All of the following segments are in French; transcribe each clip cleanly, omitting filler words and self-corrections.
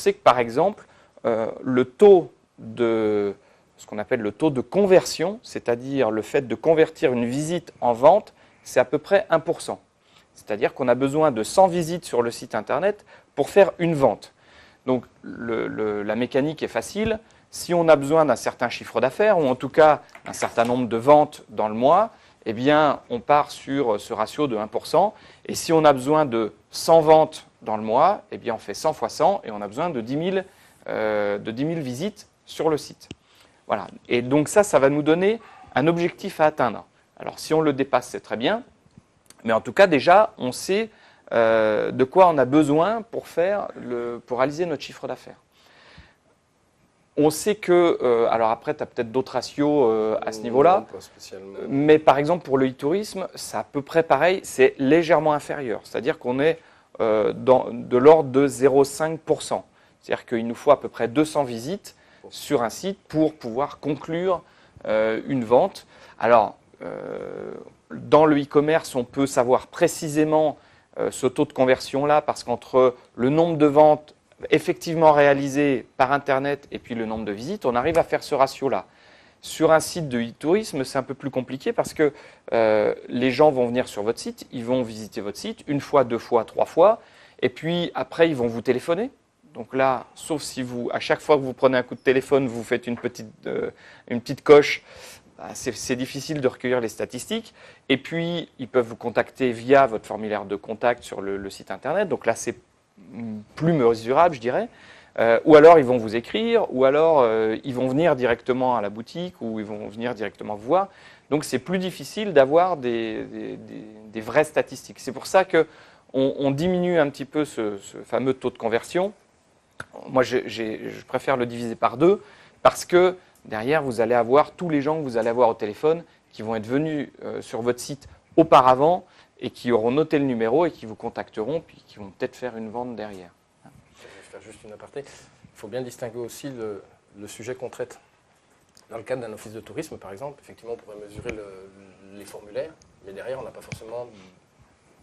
sait que par exemple, le taux de ce qu'on appelle le taux de conversion, c'est-à-dire le fait de convertir une visite en vente, c'est à peu près 1%. C'est-à-dire qu'on a besoin de 100 visites sur le site internet pour faire une vente. Donc la mécanique est facile. Si on a besoin d'un certain chiffre d'affaires, ou en tout cas un certain nombre de ventes dans le mois, eh bien, on part sur ce ratio de 1%. Et si on a besoin de 100 ventes dans le mois, eh bien, on fait 100 fois 100 et on a besoin de 10 000 visites sur le site. Voilà. Et donc ça va nous donner un objectif à atteindre. Alors, si on le dépasse, c'est très bien. Mais en tout cas, déjà, on sait de quoi on a besoin pour réaliser notre chiffre d'affaires. On sait que, alors après, tu as peut-être d'autres ratios à ce niveau-là, mais par exemple, pour le e-tourisme, c'est à peu près pareil, c'est légèrement inférieur. C'est-à-dire qu'on est de l'ordre de 0,5%. C'est-à-dire qu'il nous faut à peu près 200 visites sur un site pour pouvoir conclure une vente. Alors, dans le e-commerce, on peut savoir précisément ce taux de conversion-là, parce qu'entre le nombre de ventes effectivement réalisées par Internet et puis le nombre de visites, on arrive à faire ce ratio-là. Sur un site de e-tourisme, c'est un peu plus compliqué parce que les gens vont venir sur votre site, ils vont visiter votre site une fois, deux fois, trois fois, et puis après, ils vont vous téléphoner. Donc là, sauf si à chaque fois que vous prenez un coup de téléphone, vous faites une petite coche, c'est difficile de recueillir les statistiques. Et puis, ils peuvent vous contacter via votre formulaire de contact sur le site Internet. Donc là, c'est plus mesurable, je dirais. Ou alors, ils vont vous écrire, ou alors, ils vont venir directement à la boutique, ou ils vont venir directement vous voir. Donc, c'est plus difficile d'avoir des vraies statistiques. C'est pour ça qu'on diminue un petit peu ce fameux taux de conversion. Moi, je préfère le diviser par 2 parce que derrière, vous allez avoir tous les gens que vous allez avoir au téléphone qui vont être venus sur votre site auparavant et qui auront noté le numéro et qui vous contacteront puis qui vont peut-être faire une vente derrière. Je vais faire juste une aparté. Il faut bien distinguer aussi le sujet qu'on traite. Dans le cadre d'un office de tourisme, par exemple, effectivement, on pourrait mesurer les formulaires, mais derrière, on n'a pas forcément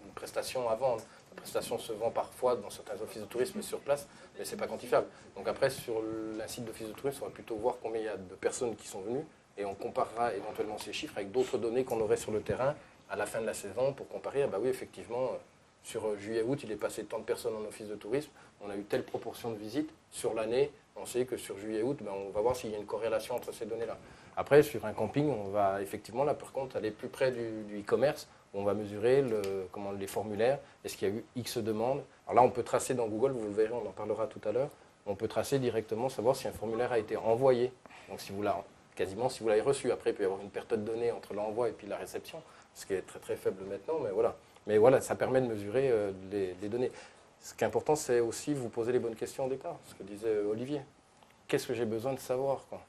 une prestation à vendre. La prestation se vend parfois dans certains offices de tourisme sur place, mais ce n'est pas quantifiable. Donc après, sur un site d'office de tourisme, on va plutôt voir combien il y a de personnes qui sont venues et on comparera éventuellement ces chiffres avec d'autres données qu'on aurait sur le terrain à la fin de la saison pour comparer. Ah bah oui, effectivement, sur juillet-août, il est passé tant de personnes en office de tourisme, on a eu telle proportion de visites. Sur l'année, on sait que sur juillet-août, ben, on va voir s'il y a une corrélation entre ces données-là. Après, sur un camping, on va effectivement, là par contre, aller plus près du e-commerce. On va mesurer les formulaires, est-ce qu'il y a eu X demandes. Alors là, on peut tracer dans Google, vous le verrez, on en parlera tout à l'heure, on peut tracer directement, savoir si un formulaire a été envoyé. Donc si vous l'avez reçu. Après, il peut y avoir une perte de données entre l'envoi et puis la réception, ce qui est très très faible maintenant, mais voilà. Mais voilà, ça permet de mesurer les données. Ce qui est important, c'est aussi vous poser les bonnes questions au départ, ce que disait Olivier. Qu'est-ce que j'ai besoin de savoir, quoi.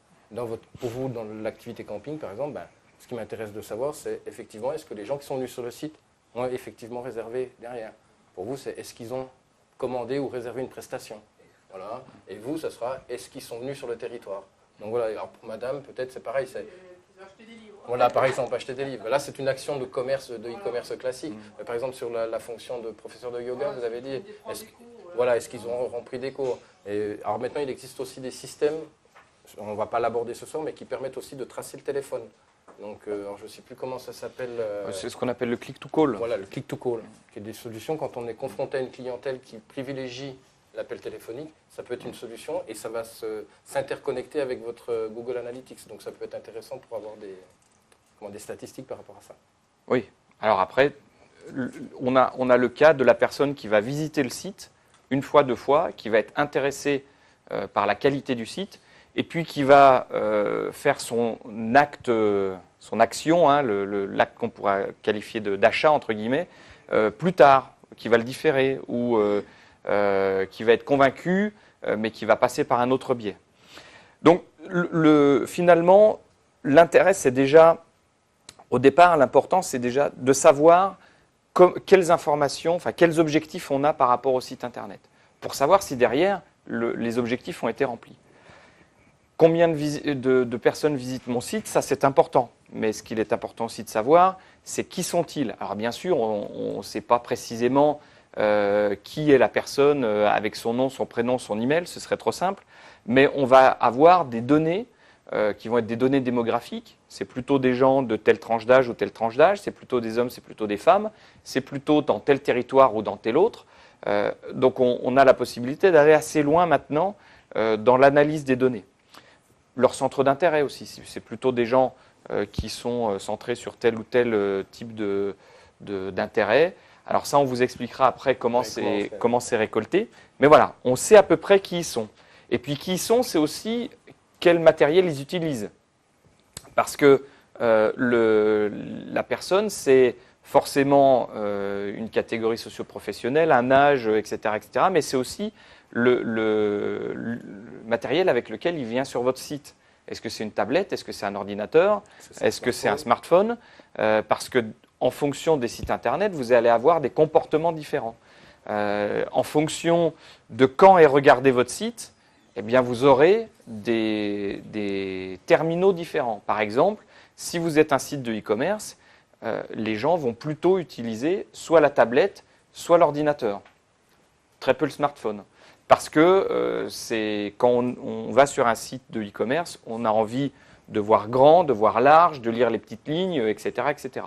Pour vous, dans l'activité camping, par exemple, ce qui m'intéresse de savoir, c'est effectivement, est-ce que les gens qui sont venus sur le site ont effectivement réservé derrière. Pour vous, c'est est-ce qu'ils ont commandé ou réservé une prestation. Voilà. Et vous, ça sera est-ce qu'ils sont venus sur le territoire. Donc voilà, alors pour madame, peut-être c'est pareil. Voilà, pareil, ça, on peut acheter des livres. Là, c'est une action de e-commerce classique. Par exemple, sur la fonction de professeur de yoga, vous avez dit, est-ce qu'ils ont rempli des cours. Alors maintenant, il existe aussi des systèmes, on ne va pas l'aborder ce soir, mais qui permettent aussi de tracer le téléphone. Donc, alors je ne sais plus comment ça s'appelle. C'est ce qu'on appelle le click-to-call. Voilà, le click-to-call, qui est des solutions quand on est confronté à une clientèle qui privilégie l'appel téléphonique, ça peut être une solution et ça va s'interconnecter avec votre Google Analytics. Donc, ça peut être intéressant pour avoir des statistiques par rapport à ça. Oui. Alors après, on a le cas de la personne qui va visiter le site une fois, deux fois, qui va être intéressée par la qualité du site et puis qui va faire son action, l'acte qu'on pourra qualifier d'achat, entre guillemets, plus tard, qui va le différer ou qui va être convaincu, mais qui va passer par un autre biais. Donc, finalement, l'intérêt, c'est déjà, au départ, l'important, c'est déjà de savoir quelles informations, quels objectifs on a par rapport au site Internet, pour savoir si derrière, les objectifs ont été remplis. Combien de personnes visitent mon site, ça c'est important. Mais ce qu'il est important aussi de savoir, c'est qui sont-ils. Alors bien sûr, on ne sait pas précisément qui est la personne avec son nom, son prénom, son email, ce serait trop simple. Mais on va avoir des données qui vont être des données démographiques. C'est plutôt des gens de telle tranche d'âge ou telle tranche d'âge, c'est plutôt des hommes, c'est plutôt des femmes, c'est plutôt dans tel territoire ou dans tel autre. Donc on a la possibilité d'aller assez loin maintenant dans l'analyse des données. Leur centre d'intérêt aussi, c'est plutôt des gens qui sont centrés sur tel ou tel type d'intérêt. Alors ça, on vous expliquera après comment c'est récolté. Mais voilà, on sait à peu près qui ils sont. Et puis qui ils sont, c'est aussi quel matériel ils utilisent. Parce que la personne, c'est forcément une catégorie socio-professionnelle, un âge, etc., etc. Mais c'est aussi le matériel avec lequel il vient sur votre site. Est-ce que c'est une tablette? Est-ce que c'est un ordinateur? Est-ce que c'est un smartphone? Parce que en fonction des sites internet, vous allez avoir des comportements différents. En fonction de quand est regardé votre site, eh bien, vous aurez des terminaux différents. Par exemple, si vous êtes un site de e-commerce, les gens vont plutôt utiliser soit la tablette, soit l'ordinateur. Très peu le smartphone. Parce que quand on va sur un site de e-commerce, on a envie de voir grand, de voir large, de lire les petites lignes, etc., etc.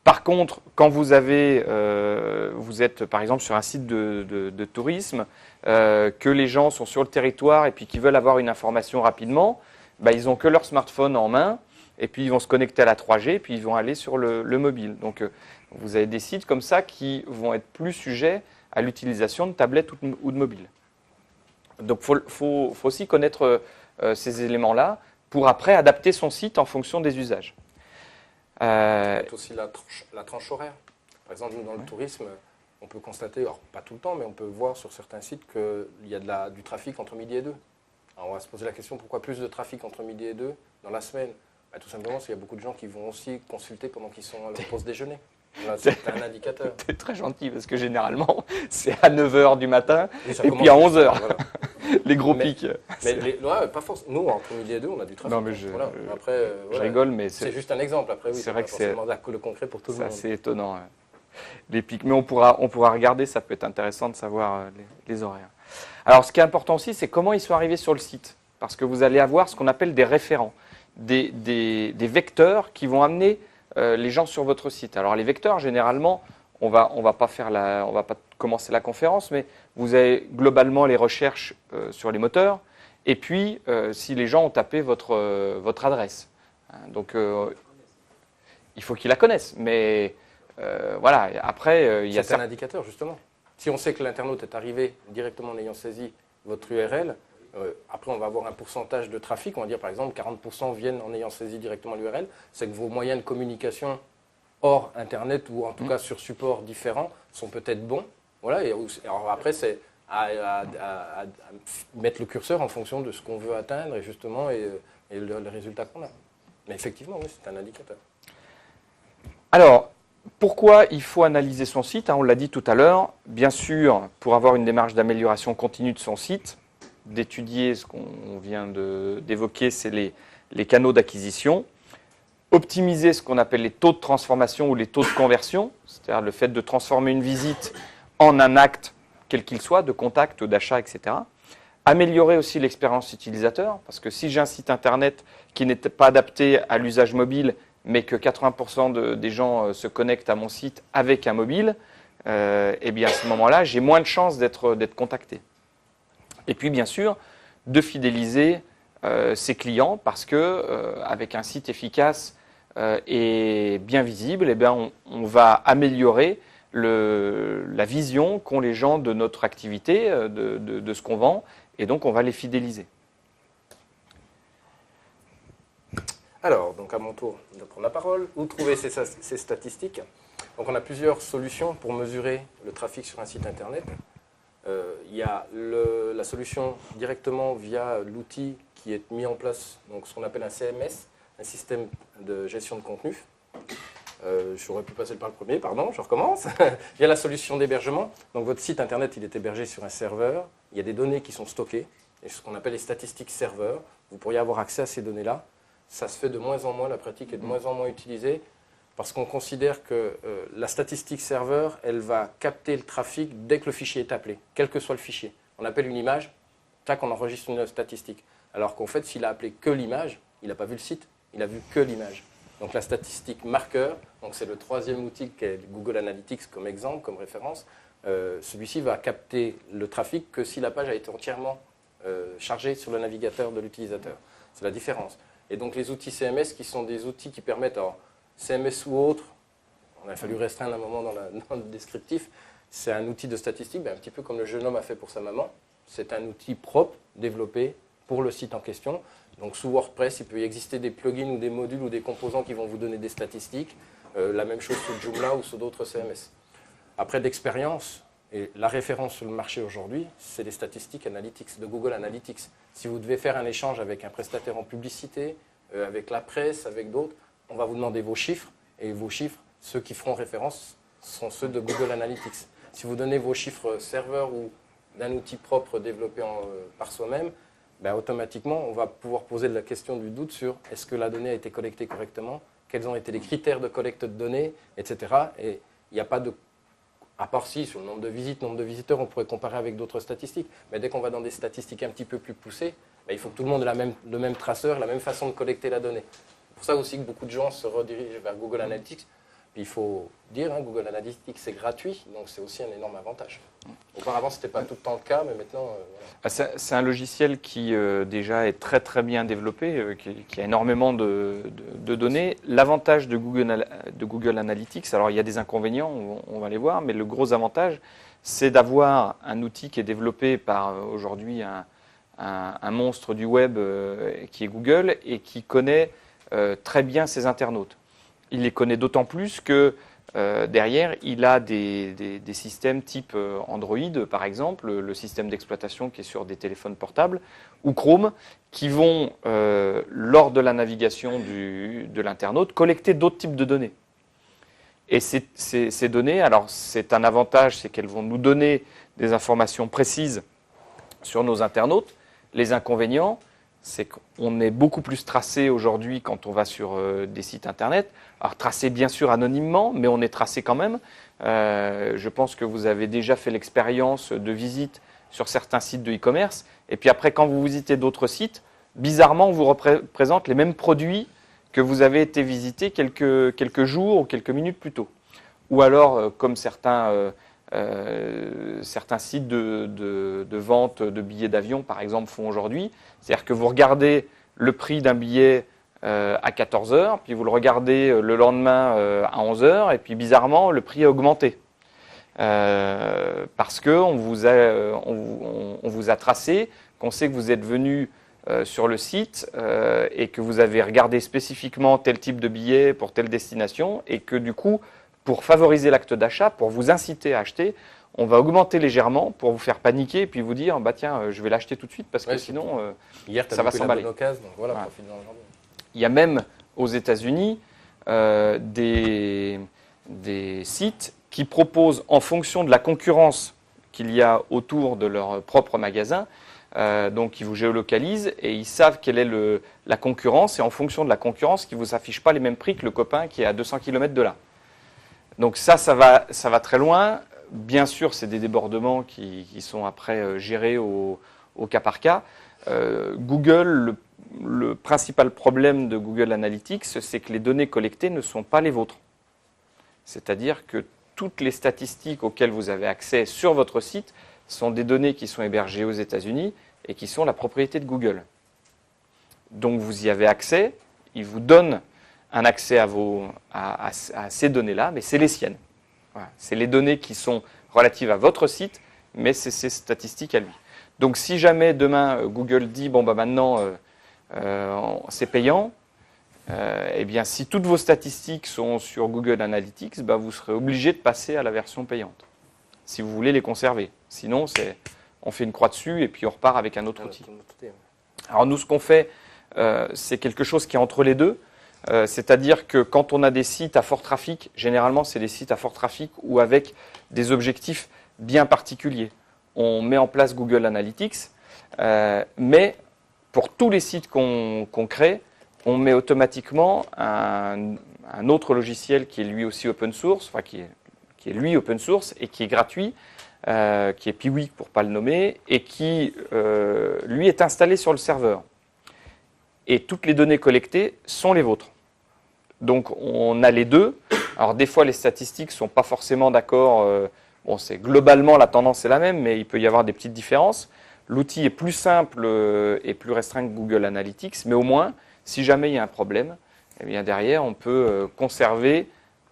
Par contre, quand vous êtes par exemple sur un site de tourisme, que les gens sont sur le territoire et puis qu'ils veulent avoir une information rapidement, ils n'ont que leur smartphone en main et puis ils vont se connecter à la 3G et puis ils vont aller sur le mobile. Donc vous avez des sites comme ça qui vont être plus sujets à l'utilisation de tablettes ou de mobiles. Donc il faut aussi connaître ces éléments-là pour après adapter son site en fonction des usages. Peut-être aussi la tranche horaire. Par exemple, nous, dans le tourisme, on peut constater, alors pas tout le temps, mais on peut voir sur certains sites qu'il y a du trafic entre midi et 2. Alors on va se poser la question, pourquoi plus de trafic entre midi et 2 dans la semaine? Tout simplement parce qu'il y a beaucoup de gens qui vont aussi consulter pendant qu'ils sont à leur pause déjeuner. C'est un indicateur. C'est très gentil parce que généralement, c'est à 9h du matin et puis à 11h. Voilà. Les gros pics. Mais pas forcément. Nous, entre midi et 2, on a du trafic. Non, mais Après, je rigole, mais c'est juste un exemple. Après, oui, c'est vrai que c'est le concret pour tout le monde. C'est étonnant. Les pics. Mais on pourra regarder, ça peut être intéressant de savoir les horaires. Alors, ce qui est important aussi, c'est comment ils sont arrivés sur le site. Parce que vous allez avoir ce qu'on appelle des référents, des vecteurs qui vont amener les gens sur votre site. Alors les vecteurs, généralement, on va pas commencer la conférence, mais vous avez globalement les recherches sur les moteurs, et puis si les gens ont tapé votre adresse. Donc il faut qu'ils la connaissent, mais voilà. Après, il y a c'est un indicateur justement. Si on sait que l'internaute est arrivé directement en ayant saisi votre URL. Après, on va avoir un pourcentage de trafic. On va dire, par exemple, 40% viennent en ayant saisi directement l'URL. C'est que vos moyens de communication hors Internet ou en tout cas sur supports différents sont peut-être bons. Voilà. Et alors après, c'est à mettre le curseur en fonction de ce qu'on veut atteindre et justement le résultat qu'on a. Mais effectivement, oui, c'est un indicateur. Alors, pourquoi il faut analyser son site? On l'a dit tout à l'heure. Bien sûr, pour avoir une démarche d'amélioration continue de son site, d'étudier ce qu'on vient d'évoquer, c'est les canaux d'acquisition, optimiser ce qu'on appelle les taux de transformation ou les taux de conversion, c'est-à-dire le fait de transformer une visite en un acte, quel qu'il soit, de contact, d'achat, etc. Améliorer aussi l'expérience utilisateur, parce que si j'ai un site internet qui n'est pas adapté à l'usage mobile, mais que 80% des gens se connectent à mon site avec un mobile, eh bien à ce moment-là, j'ai moins de chances d'être contacté. Et puis, bien sûr, de fidéliser ses clients parce que avec un site efficace et bien visible, eh bien, on va améliorer la vision qu'ont les gens de notre activité, de ce qu'on vend, et donc on va les fidéliser. Alors, donc à mon tour de prendre la parole, où trouver ces statistiques? Donc on a plusieurs solutions pour mesurer le trafic sur un site internet. Il y a la solution directement via l'outil qui est mis en place, donc ce qu'on appelle un CMS, un système de gestion de contenu. J'aurais pu passer par le premier, pardon, je recommence. Il y a la solution d'hébergement. Donc votre site internet, il est hébergé sur un serveur. Il y a des données qui sont stockées, et ce qu'on appelle les statistiques serveurs. Vous pourriez avoir accès à ces données-là. Ça se fait de moins en moins, la pratique est de moins en moins utilisée. parce qu'on considère que la statistique serveur, elle va capter le trafic dès que le fichier est appelé, quel que soit le fichier. On appelle une image, tac, on enregistre une statistique. Alors qu'en fait, s'il a appelé que l'image, il n'a pas vu le site, il a vu que l'image. Donc la statistique marqueur, donc c'est le troisième outil qu'est Google Analytics comme exemple, comme référence. Celui-ci va capter le trafic que si la page a été entièrement chargée sur le navigateur de l'utilisateur. C'est la différence. Et donc les outils CMS qui sont des outils qui permettent, alors CMS ou autre, on a fallu restreindre un moment dans le descriptif, c'est un outil de statistique, un petit peu comme le jeune homme a fait pour sa maman. C'est un outil propre, développé pour le site en question. Donc sous WordPress, il peut y exister des plugins ou des modules ou des composants qui vont vous donner des statistiques. La même chose sous Joomla ou sous d'autres CMS. Après d'expérience, et la référence sur le marché aujourd'hui, c'est les statistiques Analytics, de Google Analytics. Si vous devez faire un échange avec un prestataire en publicité, avec la presse, avec d'autres, on va vous demander vos chiffres. Et vos chiffres, ceux qui feront référence, sont ceux de Google Analytics. Si vous donnez vos chiffres serveurs ou d'un outil propre développé par soi-même, automatiquement, on va pouvoir poser la question du doute sur est-ce que la donnée a été collectée correctement, quels ont été les critères de collecte de données, etc. Et il n'y a pas de... À part si, sur le nombre de visites, nombre de visiteurs, on pourrait comparer avec d'autres statistiques. Mais dès qu'on va dans des statistiques un petit peu plus poussées, il faut que tout le monde ait le même traceur, la même façon de collecter la donnée. C'est pour ça aussi que beaucoup de gens se redirigent vers Google Analytics. Puis il faut dire, Google Analytics, c'est gratuit, donc c'est aussi un énorme avantage. Auparavant, ce n'était pas tout le temps le cas, mais maintenant... Voilà. C'est un logiciel qui déjà est très très bien développé, qui a énormément de données. L'avantage de Google Analytics, alors il y a des inconvénients, on va les voir, mais le gros avantage, c'est d'avoir un outil qui est développé par aujourd'hui un monstre du web qui est Google et qui connaît très bien ses internautes. Il les connaît d'autant plus que derrière, il a des systèmes type Android, par exemple, le système d'exploitation qui est sur des téléphones portables, ou Chrome, qui vont, lors de la navigation de l'internaute, collecter d'autres types de données. Et ces données, alors c'est un avantage, c'est qu'elles vont nous donner des informations précises sur nos internautes. Les inconvénients, c'est qu'on est beaucoup plus tracé aujourd'hui quand on va sur des sites internet. Alors tracé bien sûr anonymement, mais on est tracé quand même. Je pense que vous avez déjà fait l'expérience de visite sur certains sites de e-commerce. Et puis après, quand vous visitez d'autres sites, bizarrement, on vous représente les mêmes produits que vous avez été visiter quelques jours ou quelques minutes plus tôt. Ou alors, comme certains sites de vente de billets d'avion, par exemple, font aujourd'hui. C'est-à-dire que vous regardez le prix d'un billet à 14 h, puis vous le regardez le lendemain à 11 h, et puis bizarrement, le prix a augmenté. Parce qu'on vous a tracé, qu'on sait que vous êtes venu sur le site et que vous avez regardé spécifiquement tel type de billet pour telle destination, et que du coup, pour favoriser l'acte d'achat, pour vous inciter à acheter, on va augmenter légèrement pour vous faire paniquer et puis vous dire tiens, je vais l'acheter tout de suite parce que sinon ça va s'emballer. Voilà. Il y a même aux États-Unis des sites qui proposent, en fonction de la concurrence qu'il y a autour de leur propre magasin, donc ils vous géolocalisent et ils savent quelle est la concurrence, et en fonction de la concurrence, qui ne vous affichent pas les mêmes prix que le copain qui est à 200 km de là. Donc ça va très loin. Bien sûr, c'est des débordements qui sont après gérés au cas par cas. Google, le principal problème de Google Analytics, c'est que les données collectées ne sont pas les vôtres. C'est-à-dire que toutes les statistiques auxquelles vous avez accès sur votre site sont des données qui sont hébergées aux États-Unis et qui sont la propriété de Google. Donc vous y avez accès, ils vous donnent un accès à ces données-là, mais c'est les siennes. Voilà. C'est les données qui sont relatives à votre site, mais c'est ces statistiques à lui. Donc si jamais demain Google dit maintenant c'est payant, eh bien si toutes vos statistiques sont sur Google Analytics, vous serez obligé de passer à la version payante, si vous voulez les conserver. Sinon, on fait une croix dessus et puis on repart avec un autre outil. Alors nous, ce qu'on fait, c'est quelque chose qui est entre les deux. C'est-à-dire que quand on a des sites à fort trafic, généralement c'est des sites à fort trafic ou avec des objectifs bien particuliers. On met en place Google Analytics, mais pour tous les sites qu'on crée, on met automatiquement un autre logiciel qui est lui aussi open source, enfin qui est lui open source et qui est gratuit, qui est Piwik pour ne pas le nommer, et qui lui est installé sur le serveur. Et toutes les données collectées sont les vôtres. Donc on a les deux. Alors des fois les statistiques ne sont pas forcément d'accord. Bon, globalement la tendance est la même, mais il peut y avoir des petites différences. L'outil est plus simple et plus restreint que Google Analytics, mais au moins, si jamais il y a un problème, eh bien derrière on peut conserver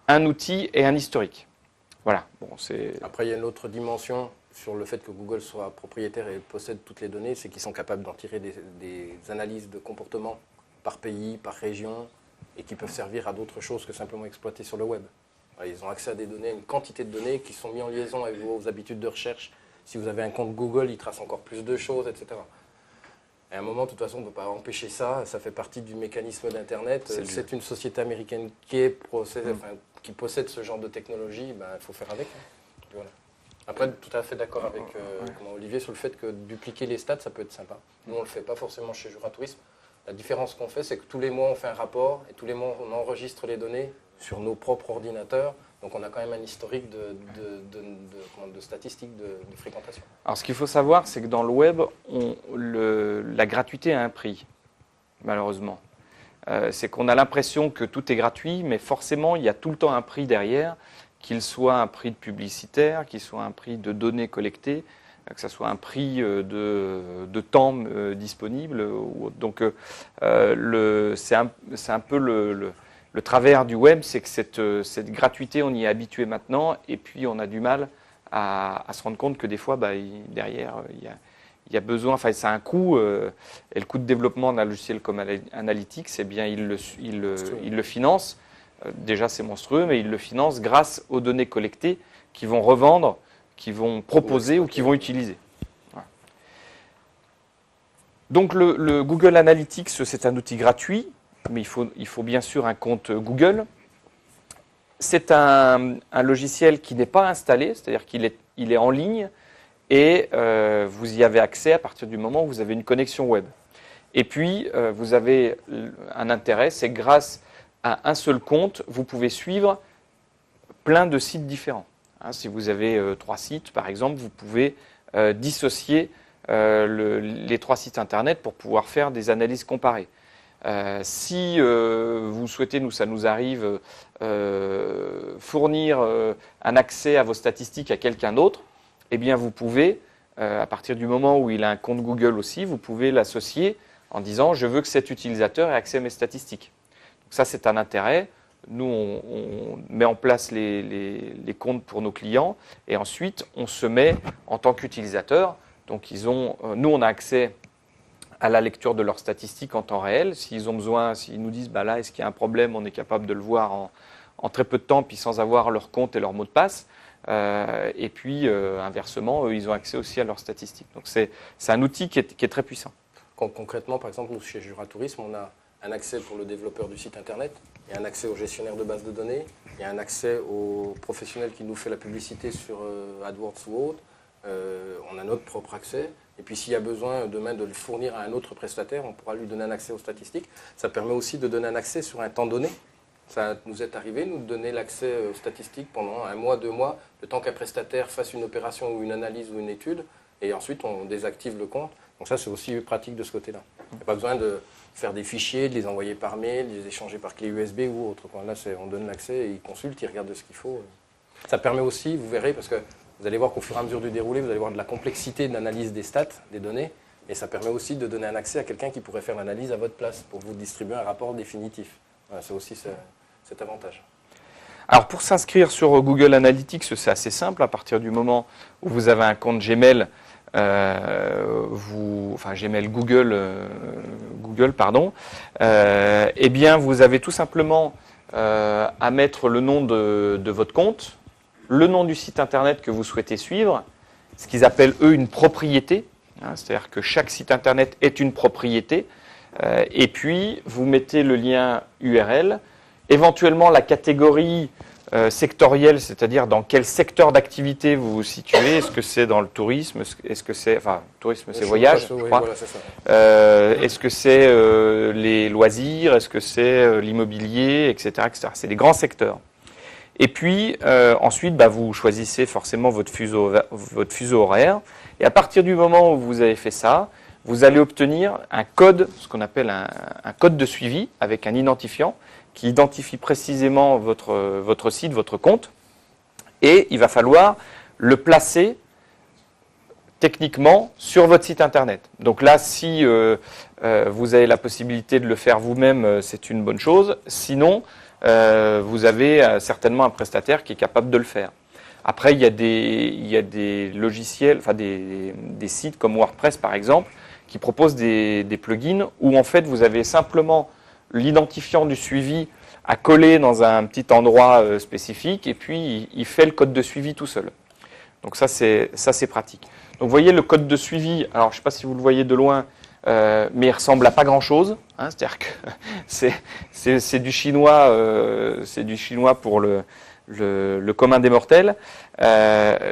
un outil et un historique. Voilà. Bon, après, il y a une autre dimension sur le fait que Google soit propriétaire et possède toutes les données, c'est qu'ils sont capables d'en tirer des analyses de comportement par pays, par région, et qui peuvent servir à d'autres choses que simplement exploiter sur le web. Ils ont accès à des données, une quantité de données qui sont mises en liaison avec vos habitudes de recherche. Si vous avez un compte Google, il trace encore plus de choses, etc. Et à un moment, de toute façon, on ne peut pas empêcher ça. Ça fait partie du mécanisme d'Internet. C'est une société américaine qui possède ce genre de technologie. Il faut faire avec. Voilà. Après, tout à fait d'accord avec Olivier sur le fait que dupliquer les stats, ça peut être sympa. Nous, on ne le fait pas forcément chez Juratourisme. La différence qu'on fait, c'est que tous les mois, on fait un rapport et tous les mois, on enregistre les données sur nos propres ordinateurs. Donc, on a quand même un historique de statistiques de fréquentation. Alors, ce qu'il faut savoir, c'est que dans le web, la gratuité a un prix, malheureusement. C'est qu'on a l'impression que tout est gratuit, mais forcément, il y a tout le temps un prix derrière, qu'il soit un prix de publicitaire, qu'il soit un prix de données collectées, que ce soit un prix de temps disponible. Donc, c'est un peu le travers du web, c'est que cette gratuité, on y est habitué maintenant, et puis on a du mal à se rendre compte que des fois, derrière, il y a besoin, enfin, c'est un coût, et le coût de développement d'un logiciel comme Analytics, eh bien, il le finance. Déjà, c'est monstrueux, mais il le finance grâce aux données collectées qui vont revendre, qui vont proposer ou qui vont utiliser. Voilà. Donc, le Google Analytics, c'est un outil gratuit, mais il faut bien sûr un compte Google. C'est un logiciel qui n'est pas installé, c'est-à-dire qu'il est en ligne et vous y avez accès à partir du moment où vous avez une connexion web. Et puis, vous avez un intérêt, c'est que grâce à un seul compte, vous pouvez suivre plein de sites différents. Si vous avez 3 sites, par exemple, vous pouvez dissocier les 3 sites Internet pour pouvoir faire des analyses comparées. Si vous souhaitez, ça nous arrive, fournir un accès à vos statistiques à quelqu'un d'autre, eh bien vous pouvez, à partir du moment où il a un compte Google aussi, vous pouvez l'associer en disant « je veux que cet utilisateur ait accès à mes statistiques ». Donc ça, c'est un intérêt. Nous, on met en place les comptes pour nos clients et ensuite, on se met en tant qu'utilisateur. Donc, nous, on a accès à la lecture de leurs statistiques en temps réel. S'ils ont besoin, s'ils nous disent là, est-ce qu'il y a un problème, on est capable de le voir en très peu de temps, puis sans avoir leur compte et leur mot de passe. Et puis, inversement, eux, ils ont accès aussi à leurs statistiques. Donc, c'est un outil qui est très puissant. Concrètement, par exemple, nous, chez Juratourisme, on a un accès pour le développeur du site Internet, il y a un accès au gestionnaire de base de données, il y a un accès au professionnel qui nous fait la publicité sur AdWords ou autre. On a notre propre accès. Et puis s'il y a besoin demain de le fournir à un autre prestataire, on pourra lui donner un accès aux statistiques. Ça permet aussi de donner un accès sur un temps donné. Ça nous est arrivé, nous, de donner l'accès aux statistiques pendant 1 mois, 2 mois, le temps qu'un prestataire fasse une opération ou une analyse ou une étude, et ensuite on désactive le compte. Donc ça, c'est aussi pratique de ce côté-là. Il n'y a pas besoin de faire des fichiers, de les envoyer par mail, de les échanger par clé USB ou autre. Là, on donne l'accès et il consulte, il regarde ce qu'il faut. Ça permet aussi, vous verrez, parce que vous allez voir qu'au fur et à mesure du déroulé, vous allez voir de la complexité de l'analyse des stats, des données, et ça permet aussi de donner un accès à quelqu'un qui pourrait faire l'analyse à votre place pour vous distribuer un rapport définitif. Voilà, c'est aussi cet avantage. Alors pour s'inscrire sur Google Analytics, c'est assez simple. À partir du moment où vous avez un compte Gmail, Gmail Google, pardon, eh bien vous avez tout simplement à mettre le nom de votre compte, le nom du site internet que vous souhaitez suivre, ce qu'ils appellent eux une propriété, c'est-à-dire que chaque site internet est une propriété, et puis vous mettez le lien URL, éventuellement la catégorie sectoriel, c'est-à-dire dans quel secteur d'activité vous vous situez. Est-ce que c'est dans le tourisme? Est-ce que c'est, enfin, tourisme c'est voyage, je crois. Voilà, c'est ça. Est-ce que c'est les loisirs? Est-ce que c'est l'immobilier, etc., etc. C'est des grands secteurs. Et puis ensuite, vous choisissez forcément votre fuseau horaire. Et à partir du moment où vous avez fait ça, vous allez obtenir un code, ce qu'on appelle un code de suivi avec un identifiant qui identifie précisément votre site, votre compte. Et il va falloir le placer techniquement sur votre site internet. Donc là, si vous avez la possibilité de le faire vous-même, c'est une bonne chose. Sinon, vous avez certainement un prestataire qui est capable de le faire. Après, il y a des logiciels, enfin des sites comme WordPress par exemple, qui proposent des plugins où en fait vous avez simplement l'identifiant du suivi à coller dans un petit endroit spécifique et puis il fait le code de suivi tout seul. Donc ça c'est pratique. Donc vous voyez le code de suivi, alors je ne sais pas si vous le voyez de loin, mais il ressemble à pas grand chose. Hein, c'est-à-dire que c'est du chinois pour le commun des mortels.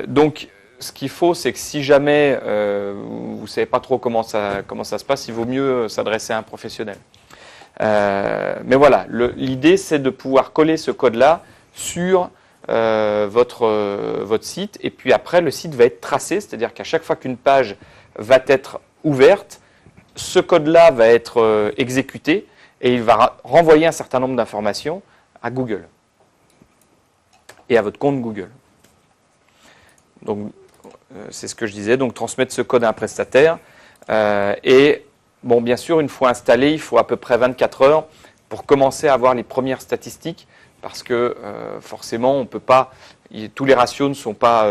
Donc ce qu'il faut, c'est que si jamais vous ne savez pas trop comment ça se passe, il vaut mieux s'adresser à un professionnel. Mais voilà, l'idée c'est de pouvoir coller ce code-là sur votre site, et puis après le site va être tracé, c'est-à-dire qu'à chaque fois qu'une page va être ouverte, ce code-là va être exécuté et il va renvoyer un certain nombre d'informations à Google et à votre compte Google. Donc c'est ce que je disais, donc transmettre ce code à un prestataire et bon, bien sûr, une fois installé, il faut à peu près 24 heures pour commencer à avoir les premières statistiques parce que forcément, on peut pas, tous les ratios ne sont pas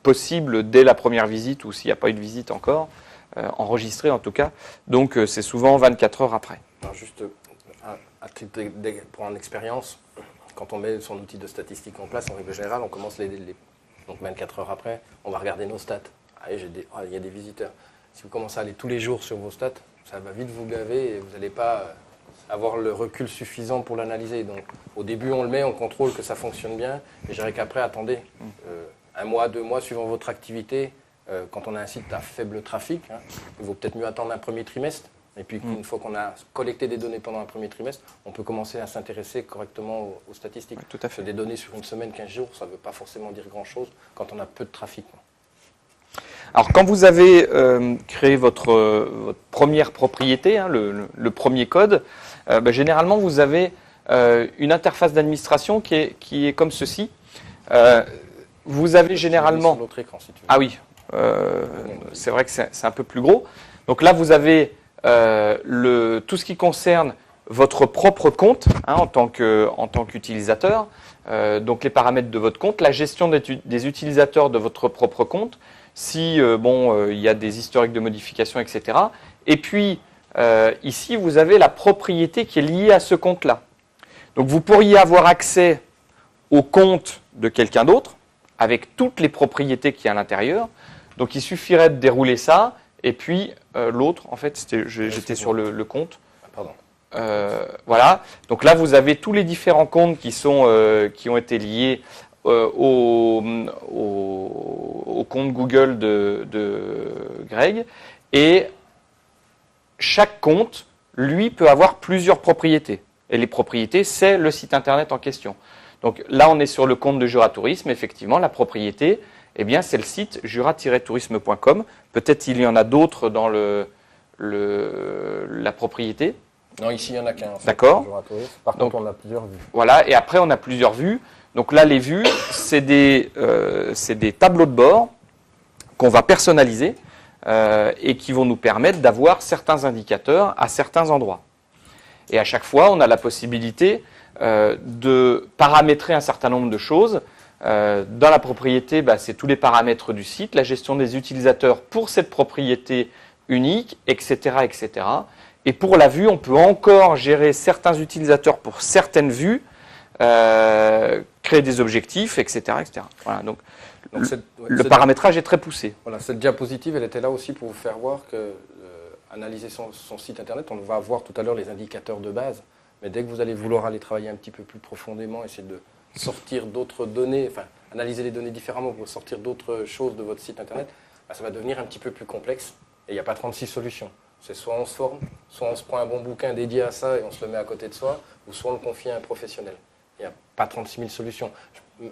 possibles dès la première visite ou s'il n'y a pas eu de visite encore, enregistrée en tout cas. Donc, c'est souvent 24 heures après. Alors juste pour une expérience, quand on met son outil de statistique en place, en règle générale, on commence donc 24 heures après, on va regarder nos stats. Ah, il y a des visiteurs. Si vous commencez à aller tous les jours sur vos stats, ça va vite vous gaver et vous n'allez pas avoir le recul suffisant pour l'analyser. Donc au début, on le met, on contrôle que ça fonctionne bien. Et je dirais qu'après, attendez, 1 mois, 2 mois, suivant votre activité. Quand on a un site à faible trafic, il vaut peut-être mieux attendre un premier trimestre. Et puis une fois qu'on a collecté des données pendant un premier trimestre, on peut commencer à s'intéresser correctement aux statistiques. Oui, tout à fait. Des données sur une semaine, 15 jours, ça ne veut pas forcément dire grand-chose quand on a peu de trafic. Alors, quand vous avez créé votre première propriété, le premier code, généralement, vous avez une interface d'administration qui est comme ceci. Vous avez généralement... Sur l'autre écran, si tu veux. Ah oui, c'est vrai que c'est un peu plus gros. Donc là, vous avez tout ce qui concerne votre propre compte en tant qu'utilisateur, donc les paramètres de votre compte, la gestion des utilisateurs de votre propre compte, si il y a des historiques de modification, etc. Et puis ici, vous avez la propriété qui est liée à ce compte-là. Donc vous pourriez avoir accès au compte de quelqu'un d'autre avec toutes les propriétés qu'il y a à l'intérieur. Donc il suffirait de dérouler ça. Et puis l'autre, en fait, j'étais sur le compte. Pardon. Voilà. Donc là, vous avez tous les différents comptes qui ont été liés au compte Google de Greg. Et chaque compte, lui, peut avoir plusieurs propriétés. Et les propriétés, c'est le site internet en question. Donc là, on est sur le compte de Jura Tourisme. Effectivement, la propriété, eh bien, c'est le site jura-tourisme.com. Peut-être il y en a d'autres dans la propriété. Non, ici, il n'y en a qu'un. D'accord. Par contre, on a plusieurs vues. Voilà, et après, on a plusieurs vues. Donc là, les vues, c'est des tableaux de bord qu'on va personnaliser et qui vont nous permettre d'avoir certains indicateurs à certains endroits. Et à chaque fois, on a la possibilité de paramétrer un certain nombre de choses. Dans la propriété, c'est tous les paramètres du site, la gestion des utilisateurs pour cette propriété unique, etc., etc. Et pour la vue, on peut encore gérer certains utilisateurs pour certaines vues, créer des objectifs, etc., etc. Voilà, donc le paramétrage est très poussé. Voilà, cette diapositive, elle était là aussi pour vous faire voir que analyser son site internet, on va voir tout à l'heure les indicateurs de base, mais dès que vous allez vouloir aller travailler un petit peu plus profondément, essayer de sortir d'autres données, enfin analyser les données différemment pour sortir d'autres choses de votre site internet, ça va devenir un petit peu plus complexe et il n'y a pas 36 solutions. C'est soit on se forme, soit on se prend un bon bouquin dédié à ça et on se le met à côté de soi, ou soit on le confie à un professionnel. Il n'y a pas 36 000 solutions.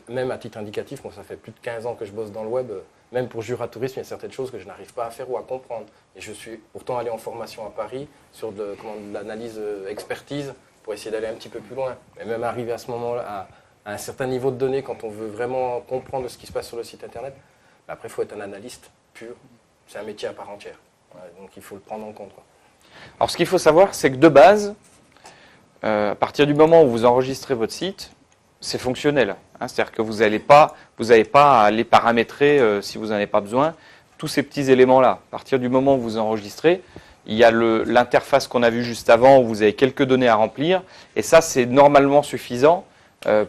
Même à titre indicatif, moi ça fait plus de 15 ans que je bosse dans le web, même pour Jura Tourisme, il y a certaines choses que je n'arrive pas à faire ou à comprendre. Et je suis pourtant allé en formation à Paris sur de l'analyse expertise pour essayer d'aller un petit peu plus loin. Mais même arrivé à ce moment-là, à un certain niveau de données, quand on veut vraiment comprendre ce qui se passe sur le site internet, après il faut être un analyste pur. C'est un métier à part entière. Ouais, donc il faut le prendre en compte, quoi. Alors ce qu'il faut savoir, c'est que de base, à partir du moment où vous enregistrez votre site, c'est fonctionnel. Hein, c'est-à-dire que vous n'avez pas à les paramétrer si vous n'en avez pas besoin. Tous ces petits éléments-là, à partir du moment où vous enregistrez, il y a l'interface qu'on a vue juste avant où vous avez quelques données à remplir. Et ça, c'est normalement suffisant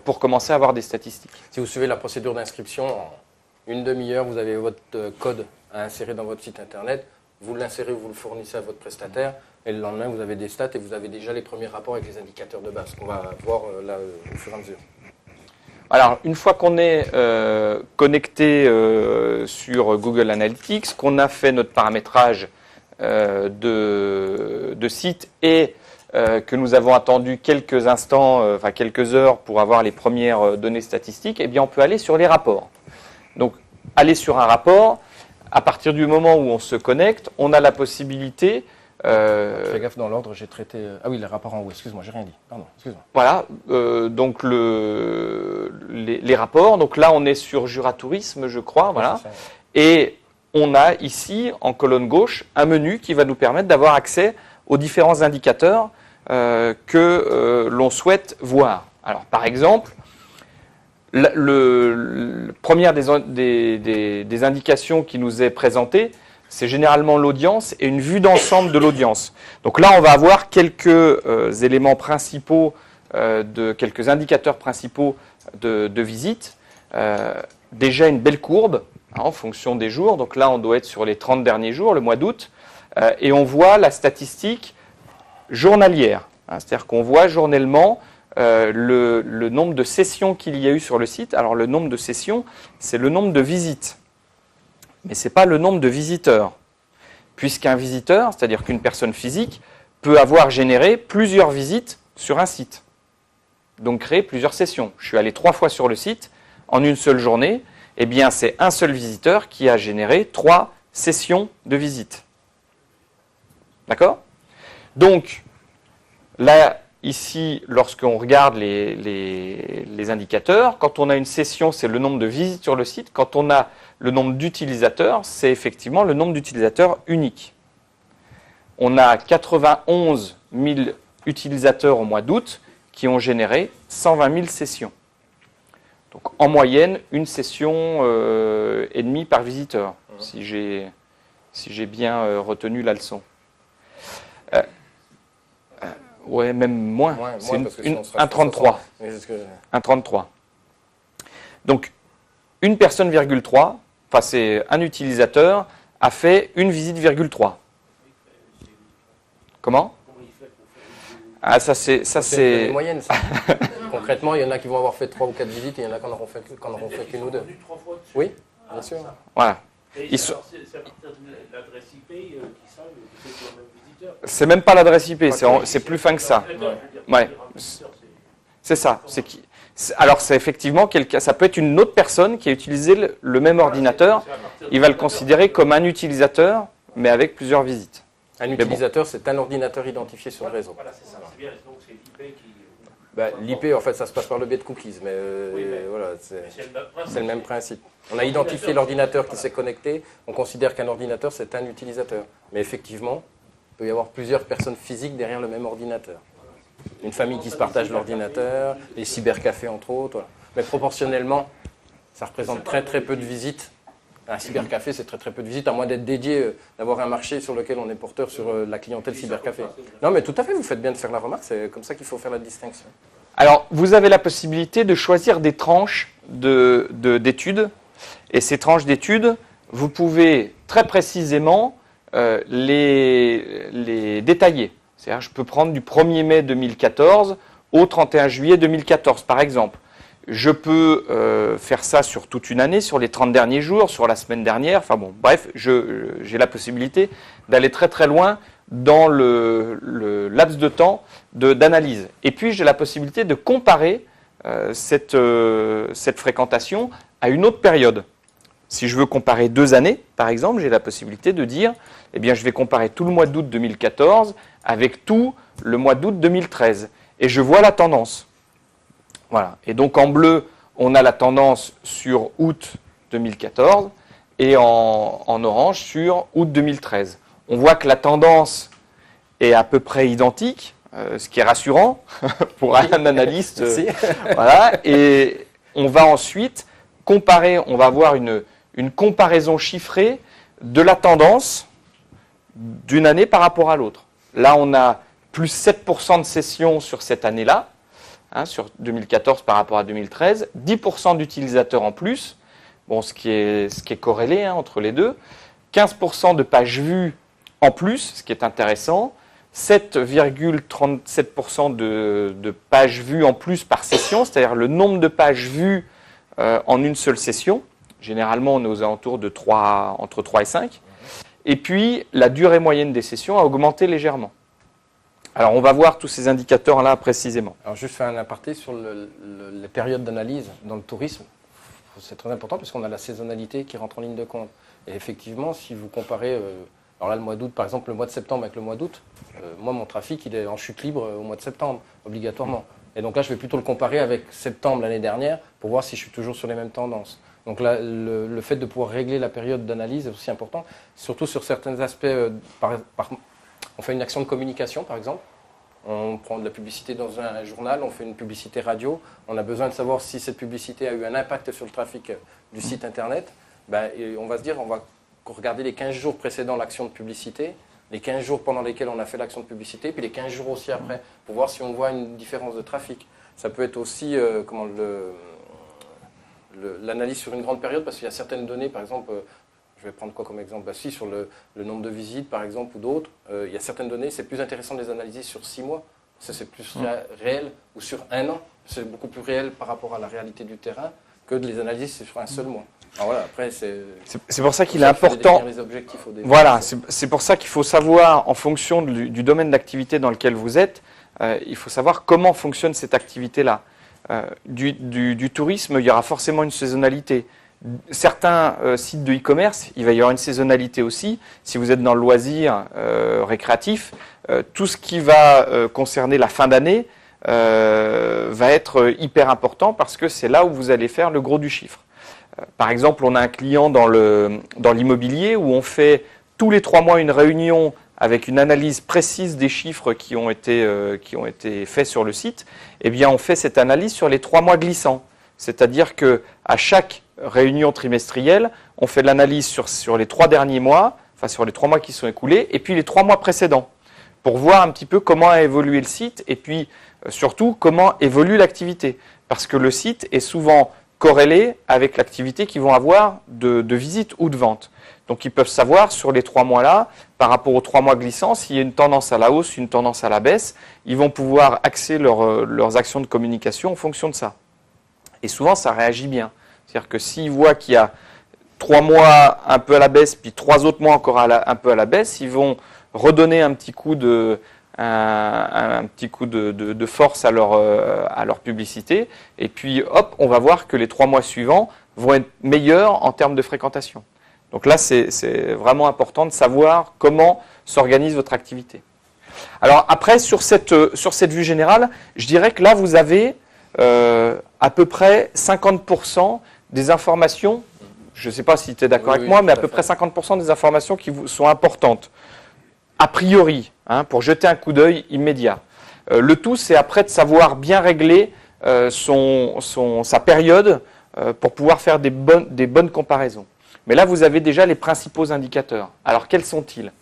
pour commencer à avoir des statistiques. Si vous suivez la procédure d'inscription, en une demi-heure, vous avez votre code à insérer dans votre site internet. Vous l'insérez, vous le fournissez à votre prestataire, et le lendemain, vous avez des stats et vous avez déjà les premiers rapports avec les indicateurs de base qu'on va voir là au fur et à mesure. Alors, une fois qu'on est connecté sur Google Analytics, qu'on a fait notre paramétrage de site et que nous avons attendu quelques instants, enfin quelques heures pour avoir les premières données statistiques, eh bien, on peut aller sur les rapports. Donc, aller sur un rapport. À partir du moment où on se connecte, on a la possibilité... Fais gaffe, dans l'ordre, j'ai traité... Ah oui, les rapports en haut, excuse-moi, j'ai rien dit. Pardon, excuse-moi. Voilà, donc les rapports. Donc là, on est sur Jura Tourisme, je crois. Voilà. Ça, ouais. Et on a ici, en colonne gauche, un menu qui va nous permettre d'avoir accès aux différents indicateurs que l'on souhaite voir. Alors, par exemple... première des indications qui nous est présentée, c'est généralement l'audience et une vue d'ensemble de l'audience. Donc là, on va avoir quelques éléments principaux, quelques indicateurs principaux de visite. Déjà une belle courbe en fonction des jours. Donc là, on doit être sur les 30 derniers jours, le mois d'août. Et on voit la statistique journalière. C'est-à-dire qu'on voit journellement le nombre de sessions qu'il y a eu sur le site. Alors le nombre de sessions, c'est le nombre de visites. Mais ce n'est pas le nombre de visiteurs. Puisqu'un visiteur, c'est-à-dire qu'une personne physique, peut avoir généré plusieurs visites sur un site. Donc créer plusieurs sessions. Je suis allé 3 fois sur le site en une seule journée. Eh bien, c'est un seul visiteur qui a généré 3 sessions de visite. D'accord ? Donc, là, ici, lorsqu'on regarde les indicateurs, quand on a une session, c'est le nombre de visites sur le site. Quand on a le nombre d'utilisateurs, c'est effectivement le nombre d'utilisateurs uniques. On a 91 000 utilisateurs au mois d'août qui ont généré 120 000 sessions. Donc en moyenne, une session et demie par visiteur, si j'ai bien retenu la leçon. Ouais, même moins. C'est un 33. 1,33. Donc, une personne, ,3, enfin c'est un utilisateur, a fait une visite, ,3. Comment ? Ah, ça c'est une moyenne, ça. Concrètement, il y en a qui vont avoir fait 3 ou 4 visites et il y en a qui n'en auront fait qu'une ou 2. Oui, bien sûr. Voilà. C'est à partir de l'adresse IP qui savent que c'est le même visiteur. C'est même pas l'adresse IP, c'est plus fin que ça. Ouais. C'est ça. Alors c'est effectivement ça peut être une autre personne qui a utilisé le même ordinateur. Il va le considérer comme un utilisateur, mais avec plusieurs visites. Un utilisateur, c'est un ordinateur identifié sur le réseau. Voilà, c'est ça. C'est bien. Donc c'est l'IP qui. L'IP, en fait, ça se passe par le biais de cookies, mais voilà, c'est le même principe. On a identifié l'ordinateur qui s'est connecté, on considère qu'un ordinateur, c'est un utilisateur. Mais effectivement, il peut y avoir plusieurs personnes physiques derrière le même ordinateur. Une famille qui se partage l'ordinateur, les cybercafés entre autres. Voilà. Mais proportionnellement, ça représente très très peu de visites. Un cybercafé, c'est très très peu de visites, à moins d'être dédié, d'avoir un marché sur lequel on est porteur sur la clientèle cybercafé. Non, mais tout à fait, vous faites bien de faire la remarque, c'est comme ça qu'il faut faire la distinction. Alors, vous avez la possibilité de choisir des tranches d'études. Et ces tranches d'études, vous pouvez très précisément les détailler. C'est-à-dire, je peux prendre du 1er mai 2014 au 31 juillet 2014, par exemple. Je peux faire ça sur toute une année, sur les 30 derniers jours, sur la semaine dernière. Enfin bon, bref, j'ai la possibilité d'aller très très loin dans le laps de temps d'analyse. Et puis j'ai la possibilité de comparer cette fréquentation à une autre période. Si je veux comparer 2 années, par exemple, j'ai la possibilité de dire, eh bien, je vais comparer tout le mois d'août 2014 avec tout le mois d'août 2013. Et je vois la tendance. Voilà. Et donc, en bleu, on a la tendance sur août 2014 et en orange sur août 2013. On voit que la tendance est à peu près identique, ce qui est rassurant pour un analyste. Voilà. Et on va ensuite comparer, on va avoir une comparaison chiffrée de la tendance d'une année par rapport à l'autre. Là, on a plus 7% de cessions sur cette année-là, hein, sur 2014 par rapport à 2013, 10% d'utilisateurs en plus, bon, ce qui est corrélé hein, entre les deux, 15% de pages vues en plus, ce qui est intéressant, 7,37% de pages vues en plus par session, c'est-à-dire le nombre de pages vues en une seule session. Généralement, on est aux alentours de entre 3 et 5. Et puis, la durée moyenne des sessions a augmenté légèrement. Alors, on va voir tous ces indicateurs-là précisément. Alors, juste faire un aparté sur les périodes d'analyse dans le tourisme. C'est très important parce qu'on a la saisonnalité qui rentre en ligne de compte. Et effectivement, si vous comparez, alors là, le mois d'août, par exemple, le mois de septembre avec le mois d'août, moi, mon trafic, il est en chute libre au mois de septembre, obligatoirement. Et donc là, je vais plutôt le comparer avec septembre l'année dernière pour voir si je suis toujours sur les mêmes tendances. Donc là, le fait de pouvoir régler la période d'analyse est aussi important, surtout sur certains aspects. On fait une action de communication, par exemple. On prend de la publicité dans un journal, on fait une publicité radio. On a besoin de savoir si cette publicité a eu un impact sur le trafic du site Internet. Et on va se dire, on va regarder les 15 jours précédant l'action de publicité, les 15 jours pendant lesquels on a fait l'action de publicité, puis les 15 jours aussi après, pour voir si on voit une différence de trafic. Ça peut être aussi l'analyse sur une grande période, parce qu'il y a certaines données, par exemple, je vais prendre quoi comme exemple sur le nombre de visites, par exemple, ou d'autres. Il y a certaines données, c'est plus intéressant de les analyser sur 6 mois. Ça, c'est plus réel, ou sur 1 an. C'est beaucoup plus réel par rapport à la réalité du terrain que de les analyser sur un seul mois. Alors voilà, après, c'est pour ça qu'il est important. Les objectifs au début. Voilà, c'est pour ça qu'il faut savoir, en fonction du domaine d'activité dans lequel vous êtes, il faut savoir comment fonctionne cette activité-là. Du tourisme, il y aura forcément une saisonnalité. Certains sites de e-commerce, il va y avoir une saisonnalité aussi. Si vous êtes dans le loisir récréatif, tout ce qui va concerner la fin d'année va être hyper important parce que c'est là où vous allez faire le gros du chiffre. Par exemple, on a un client dans l'immobilier où on fait tous les 3 mois une réunion avec une analyse précise des chiffres qui ont été faits sur le site. Eh bien, on fait cette analyse sur les 3 mois glissants. C'est-à-dire qu'à chaque réunion trimestrielle, on fait de l'analyse sur les 3 derniers mois, enfin sur les 3 mois qui sont écoulés, et puis les 3 mois précédents, pour voir un petit peu comment a évolué le site, et puis surtout comment évolue l'activité. Parce que le site est souvent corrélé avec l'activité qu'ils vont avoir de visite ou de vente. Donc ils peuvent savoir sur les 3 mois-là, par rapport aux 3 mois glissants, s'il y a une tendance à la hausse, une tendance à la baisse, ils vont pouvoir axer leurs actions de communication en fonction de ça. Et souvent, ça réagit bien. C'est-à-dire que s'ils voient qu'il y a 3 mois un peu à la baisse, puis 3 autres mois encore un peu à la baisse, ils vont redonner un petit coup de force à leur publicité. Et puis, hop, on va voir que les 3 mois suivants vont être meilleurs en termes de fréquentation. Donc là, c'est vraiment important de savoir comment s'organise votre activité. Alors après, sur cette vue générale, je dirais que là, vous avez à peu près 50% des informations, je ne sais pas si tu es d'accord avec moi, mais à peu près 50% des informations qui sont importantes, a priori, hein, pour jeter un coup d'œil immédiat. Le tout, c'est après de savoir bien régler sa période pour pouvoir faire des bonnes comparaisons. Mais là, vous avez déjà les principaux indicateurs. Alors, quels sont-ils?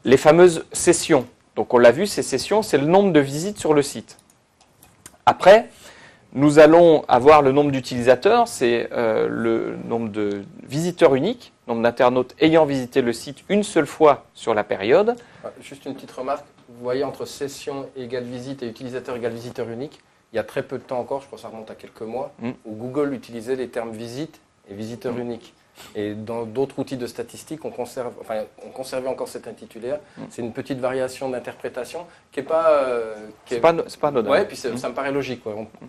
Les fameuses sessions. Donc, on l'a vu, ces sessions, c'est le nombre de visites sur le site. Après, nous allons avoir le nombre d'utilisateurs, c'est le nombre de visiteurs uniques, nombre d'internautes ayant visité le site une seule fois sur la période. Juste une petite remarque, vous voyez entre session égale visite et utilisateur égale visiteur unique, il y a très peu de temps encore, je crois que ça remonte à quelques mois, où Google utilisait les termes visite et visiteur unique. Et dans d'autres outils de statistiques, on conservait encore cet intitulaire. C'est une petite variation d'interprétation qui n'est pas... c'est pas anodin. Ouais, puis ça me paraît logique.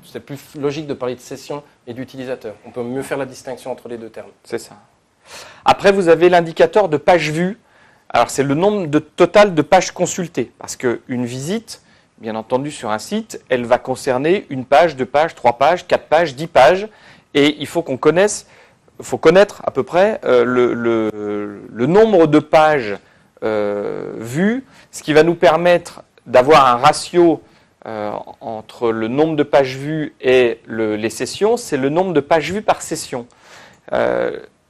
C'est plus logique de parler de session et d'utilisateur. On peut mieux faire la distinction entre les deux termes. C'est ça. Après, vous avez l'indicateur de pages vues. Alors, c'est le nombre total de pages consultées. Parce qu'une visite, bien entendu, sur un site, elle va concerner une page, 2 pages, 3 pages, 4 pages, 10 pages. Et il faut connaître à peu près le nombre de pages vues, ce qui va nous permettre d'avoir un ratio entre le nombre de pages vues et les sessions, c'est le nombre de pages vues par session.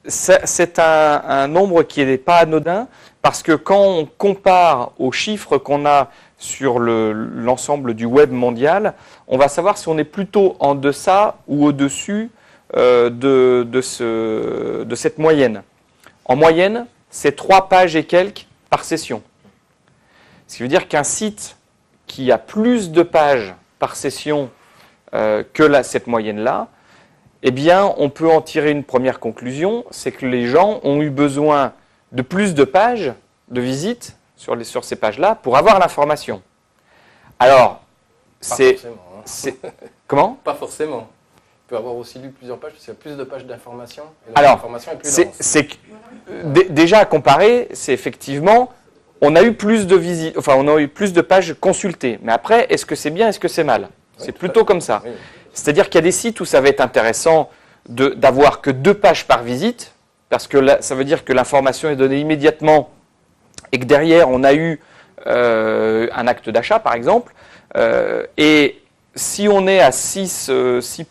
C'est un nombre qui n'est pas anodin, parce que quand on compare aux chiffres qu'on a sur l'ensemble du web mondial, on va savoir si on est plutôt en deçà ou au-dessus de cette moyenne. En moyenne, c'est 3 pages et quelques par session. Ce qui veut dire qu'un site qui a plus de pages par session que cette moyenne-là, eh bien, on peut en tirer une première conclusion, c'est que les gens ont eu besoin de plus de pages de visite sur ces pages-là pour avoir l'information. Alors, comment ? Pas forcément. Peut avoir aussi lu plusieurs pages, parce qu'il y a plus de pages d'informations. Alors, l'information est plus dense. Déjà à comparer, c'est effectivement, on a eu plus de visites, enfin, on a eu plus de pages consultées. Mais après, est-ce que c'est bien, est-ce que c'est mal ? C'est plutôt comme ça. Oui. C'est-à-dire qu'il y a des sites où ça va être intéressant d'avoir que 2 pages par visite, parce que là, ça veut dire que l'information est donnée immédiatement et que derrière, on a eu un acte d'achat, par exemple. Et si on est à 6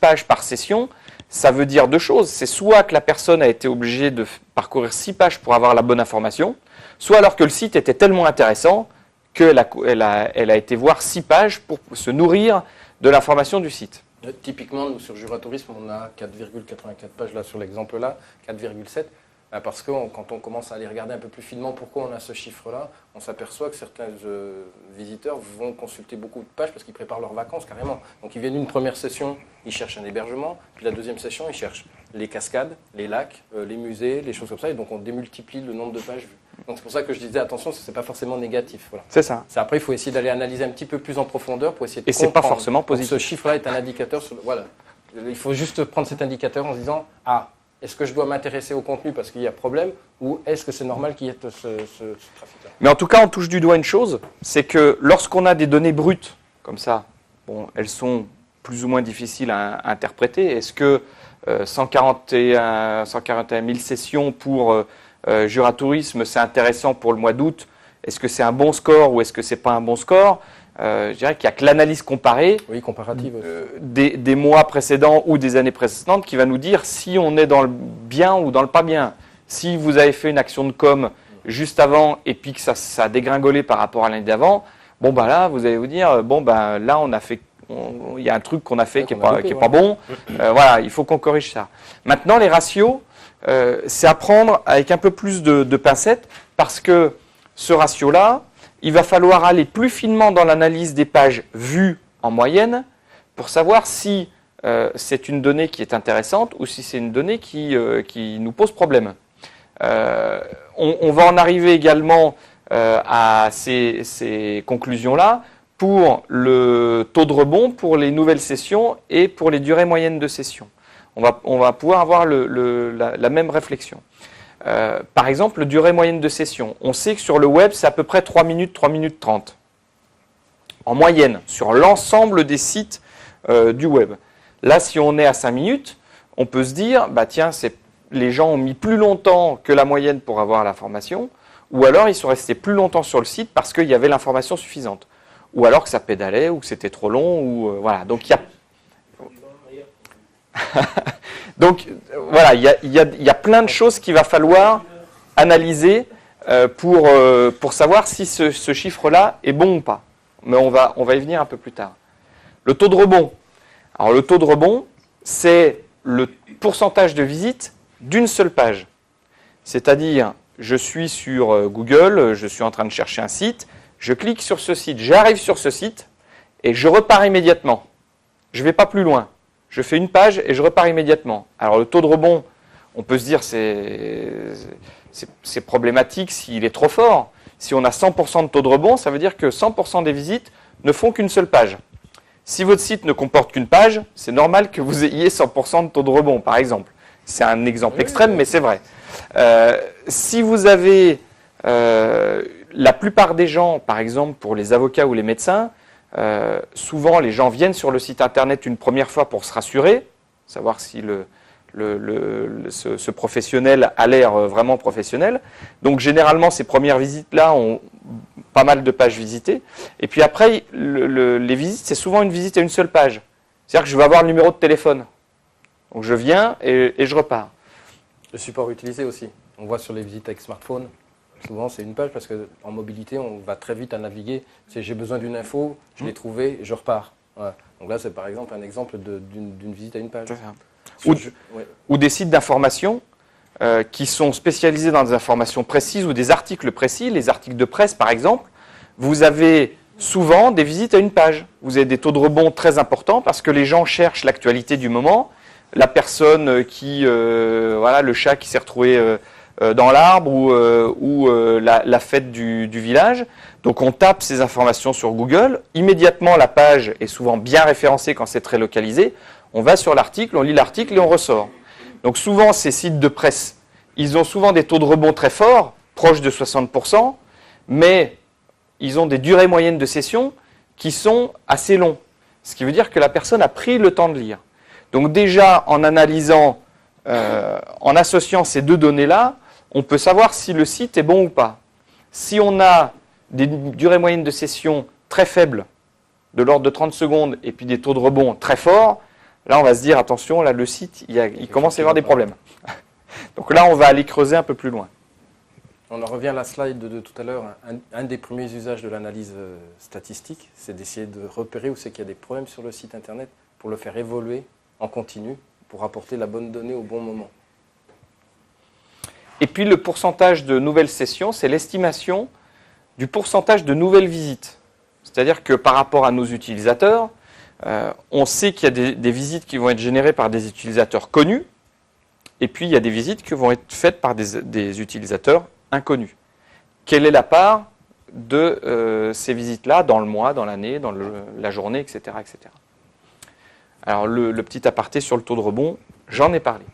pages par session, ça veut dire 2 choses. C'est soit que la personne a été obligée de parcourir 6 pages pour avoir la bonne information, soit alors que le site était tellement intéressant qu'elle a été voir 6 pages pour se nourrir de l'information du site. Typiquement, nous, sur Juratourisme, on a 4,84 pages là sur l'exemple-là, 4,7. Parce que quand on commence à aller regarder un peu plus finement pourquoi on a ce chiffre-là, on s'aperçoit que certains visiteurs vont consulter beaucoup de pages parce qu'ils préparent leurs vacances carrément. Donc ils viennent une première session, ils cherchent un hébergement, puis la deuxième session, ils cherchent les cascades, les lacs, les musées, les choses comme ça, et donc on démultiplie le nombre de pages vues. Donc c'est pour ça que je disais, attention, ce n'est pas forcément négatif. Voilà. C'est ça. Après, il faut essayer d'aller analyser un petit peu plus en profondeur pour essayer de comprendre. Et ce n'est pas forcément positif. Donc, ce chiffre-là est un indicateur. Voilà. Il faut juste prendre cet indicateur en se disant, est-ce que je dois m'intéresser au contenu parce qu'il y a problème, ou est-ce que c'est normal qu'il y ait ce trafic-là ? Mais en tout cas, on touche du doigt une chose, c'est que lorsqu'on a des données brutes comme ça, bon, elles sont plus ou moins difficiles à interpréter. Est-ce que 141 000 sessions pour Juratourisme, c'est intéressant pour le mois d'août ? Est-ce que c'est un bon score ou est-ce que c'est pas un bon score ? Je dirais qu'il n'y a que l'analyse comparée comparative des mois précédents ou des années précédentes qui va nous dire si on est dans le bien ou dans le pas bien. Si vous avez fait une action de com juste avant et puis que ça a dégringolé par rapport à l'année d'avant, bon bah là vous allez vous dire là il y a un truc qu'on a fait qui est pas bon. Voilà, il faut qu'on corrige ça. Maintenant les ratios, c'est à prendre avec un peu plus de pincettes parce que ce ratio-là, il va falloir aller plus finement dans l'analyse des pages vues en moyenne pour savoir si c'est une donnée qui est intéressante ou si c'est une donnée qui nous pose problème. On va en arriver également à ces conclusions-là pour le taux de rebond, pour les nouvelles sessions et pour les durées moyennes de session. On va pouvoir avoir la même réflexion. Par exemple, durée moyenne de session. On sait que sur le web, c'est à peu près 3 minutes 30. En moyenne, sur l'ensemble des sites du web. Là, si on est à 5 minutes, on peut se dire, tiens, les gens ont mis plus longtemps que la moyenne pour avoir l'information, ou alors ils sont restés plus longtemps sur le site parce qu'il y avait l'information suffisante. Ou alors que ça pédalait, ou que c'était trop long, ou voilà. Donc, il y a... Donc voilà, il y a plein de choses qu'il va falloir analyser pour savoir si ce chiffre-là est bon ou pas. Mais on va y venir un peu plus tard. Le taux de rebond. Alors le taux de rebond, c'est le pourcentage de visite d'une seule page. C'est-à-dire, je suis sur Google, je suis en train de chercher un site, je clique sur ce site, j'arrive sur ce site et je repars immédiatement. je ne vais pas plus loin. Je fais une page et je repars immédiatement. Alors le taux de rebond, on peut se dire c'est problématique s'il est trop fort. Si on a 100% de taux de rebond, ça veut dire que 100% des visites ne font qu'une seule page. Si votre site ne comporte qu'une page, c'est normal que vous ayez 100% de taux de rebond, par exemple. C'est un exemple extrême, mais c'est vrai. Si vous avez la plupart des gens, par exemple pour les avocats ou les médecins, souvent les gens viennent sur le site internet une première fois pour se rassurer, savoir si ce professionnel a l'air vraiment professionnel. Donc généralement ces premières visites-là ont pas mal de pages visitées. Et puis après, les visites, c'est souvent une visite à une seule page. C'est-à-dire que je vais avoir le numéro de téléphone. Donc je viens et je repars. Le support utilisé aussi. On voit sur les visites avec smartphone, souvent c'est une page parce qu'en mobilité, on va très vite à naviguer. C'est j'ai besoin d'une info, je l'ai trouvée, je repars. Voilà. Donc là, c'est par exemple un exemple d'une visite à une page. Ou des sites d'information qui sont spécialisés dans des informations précises ou des articles précis, les articles de presse par exemple. Vous avez souvent des visites à une page. Vous avez des taux de rebond très importants parce que les gens cherchent l'actualité du moment. La personne qui, voilà, le chat qui s'est retrouvé dans l'arbre ou la fête du village. Donc on tape ces informations sur Google. Immédiatement, la page est souvent bien référencée quand c'est très localisé. On va sur l'article, on lit l'article et on ressort. Donc souvent, ces sites de presse, ils ont souvent des taux de rebond très forts, proches de 60%, mais ils ont des durées moyennes de session qui sont assez longs. Ce qui veut dire que la personne a pris le temps de lire. Donc déjà, en analysant, en associant ces deux données-là, on peut savoir si le site est bon ou pas. Si on a des durées moyennes de session très faibles, de l'ordre de 30 secondes, et puis des taux de rebond très forts, là on va se dire, attention, là le site, il commence à y avoir des problèmes. Donc là, on va aller creuser un peu plus loin. On en revient à la slide de tout à l'heure. Un des premiers usages de l'analyse statistique, c'est d'essayer de repérer où c'est qu'il y a des problèmes sur le site internet pour le faire évoluer en continu, pour apporter la bonne donnée au bon moment. Et puis le pourcentage de nouvelles sessions, c'est l'estimation du pourcentage de nouvelles visites. C'est-à-dire que par rapport à nos utilisateurs, on sait qu'il y a des visites qui vont être générées par des utilisateurs connus, et puis il y a des visites qui vont être faites par des utilisateurs inconnus. Quelle est la part de ces visites-là dans le mois, dans l'année, dans la journée, etc., etc. Alors le petit aparté sur le taux de rebond, j'en ai parlé.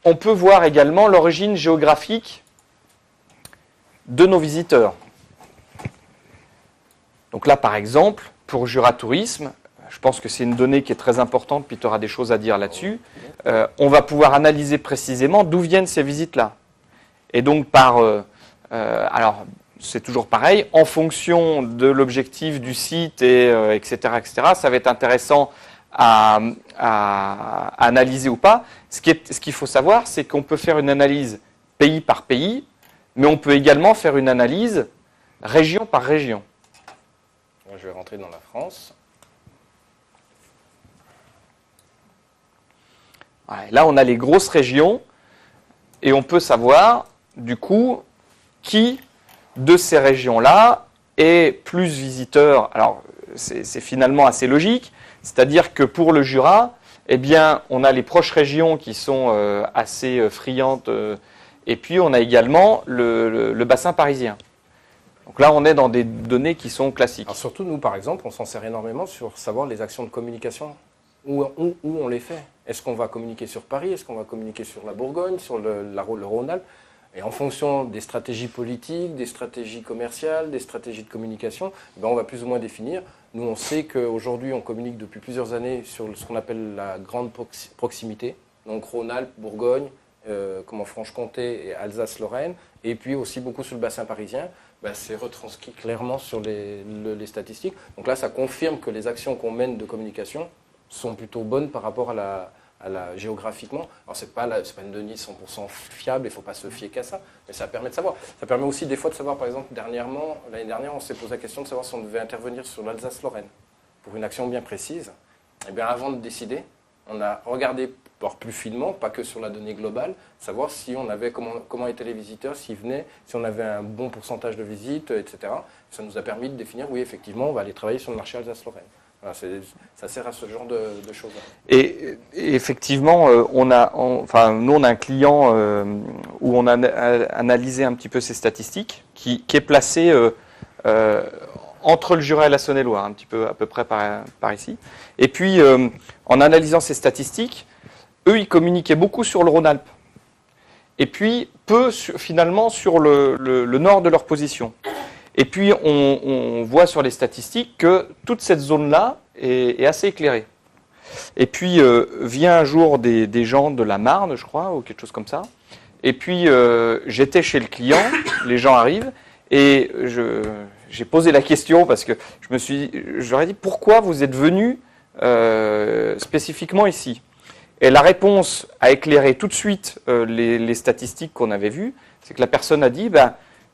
On peut voir également l'origine géographique de nos visiteurs. Donc là, par exemple, pour Jura Tourisme, je pense que c'est une donnée qui est très importante, puis tu auras des choses à dire là-dessus, on va pouvoir analyser précisément d'où viennent ces visites-là. Et donc alors c'est toujours pareil, en fonction de l'objectif du site, etc., ça va être intéressant à analyser ou pas. Ce qu'il faut savoir, c'est qu'on peut faire une analyse pays par pays, mais on peut également faire une analyse région par région. Je vais rentrer dans la France. Ouais, là, on a les grosses régions et on peut savoir, du coup, qui de ces régions-là est plus visiteur. Alors, c'est finalement assez logique, c'est-à-dire que pour le Jura, eh bien, on a les proches régions qui sont assez friandes, et puis on a également le bassin parisien. Donc là, on est dans des données qui sont classiques. Alors surtout, nous, par exemple, on s'en sert énormément sur savoir les actions de communication. Où on les fait. Est-ce qu'on va communiquer sur Paris? Est-ce qu'on va communiquer sur la Bourgogne, sur le Rhône-Alpes? Et en fonction des stratégies politiques, des stratégies commerciales, des stratégies de communication, on va plus ou moins définir. Nous, on sait qu'aujourd'hui, on communique depuis plusieurs années sur ce qu'on appelle la grande proximité. Donc Rhône-Alpes, Bourgogne, comme en Franche-Comté et Alsace-Lorraine. Et puis aussi beaucoup sur le bassin parisien. C'est retranscrit clairement sur les statistiques. Donc là, ça confirme que les actions qu'on mène de communication sont plutôt bonnes par rapport à géographiquement. Alors, ce n'est pas une donnée 100% fiable, il ne faut pas se fier qu'à ça, mais ça permet de savoir. Ça permet aussi des fois de savoir, par exemple, l'année dernière, on s'est posé la question de savoir si on devait intervenir sur l'Alsace-Lorraine pour une action bien précise. Et bien, avant de décider, on a regardé voir plus finement, pas que sur la donnée globale, savoir si on avait comment étaient les visiteurs, s'ils venaient, si on avait un bon pourcentage de visites, etc. Ça nous a permis de définir, oui, effectivement, on va aller travailler sur le marché Alsace-Lorraine. Voilà, ça sert à ce genre de choses. Et effectivement, nous, on a un client où on a analysé un petit peu ces statistiques, qui est placé entre le Jura et la Saône-et-Loire, un petit peu à peu près par ici. Et puis, en analysant ces statistiques, eux, ils communiquaient beaucoup sur le Rhône-Alpes. Et puis, peu finalement sur le nord de leur position. Et puis, on voit sur les statistiques que toute cette zone-là est assez éclairée. Et puis, vient un jour des gens de la Marne, je crois, ou quelque chose comme ça. Et puis, j'étais chez le client, les gens arrivent, et j'ai posé la question parce que je leur ai dit, pourquoi vous êtes venus spécifiquement ici? Et la réponse a éclairé tout de suite les statistiques qu'on avait vues. C'est que la personne a dit,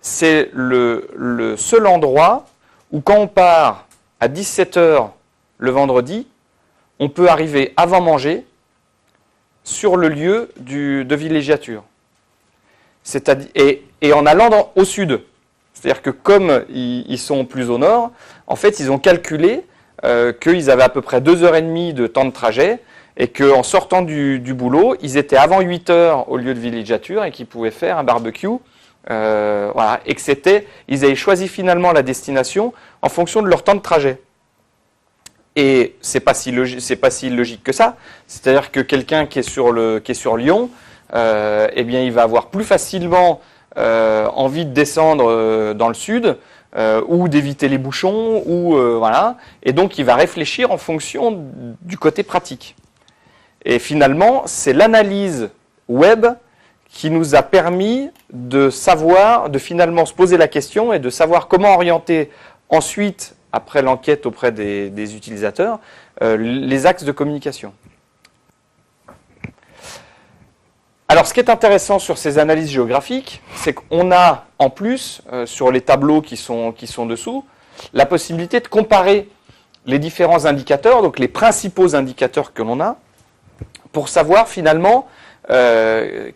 c'est le seul endroit où quand on part à 17h le vendredi, on peut arriver avant manger sur le lieu de villégiature. Et en allant au sud. C'est-à-dire que comme ils sont plus au nord, en fait, ils ont calculé qu'ils avaient à peu près 2h30 de temps de trajet et qu'en sortant du boulot, ils étaient avant 8h au lieu de villégiature et qu'ils pouvaient faire un barbecue. Voilà, et que ils avaient choisi finalement la destination en fonction de leur temps de trajet. Et c'est pas si illogique que ça. C'est-à-dire que quelqu'un qui est sur Lyon, eh bien, il va avoir plus facilement envie de descendre dans le sud ou d'éviter les bouchons ou voilà. Et donc, il va réfléchir en fonction du côté pratique. Et finalement, c'est l'analyse web qui nous a permis de finalement se poser la question et de savoir comment orienter ensuite, après l'enquête auprès des utilisateurs, les axes de communication. Alors, ce qui est intéressant sur ces analyses géographiques, c'est qu'on a, en plus, sur les tableaux qui sont dessous, la possibilité de comparer les différents indicateurs, donc les principaux indicateurs que l'on a, pour savoir finalement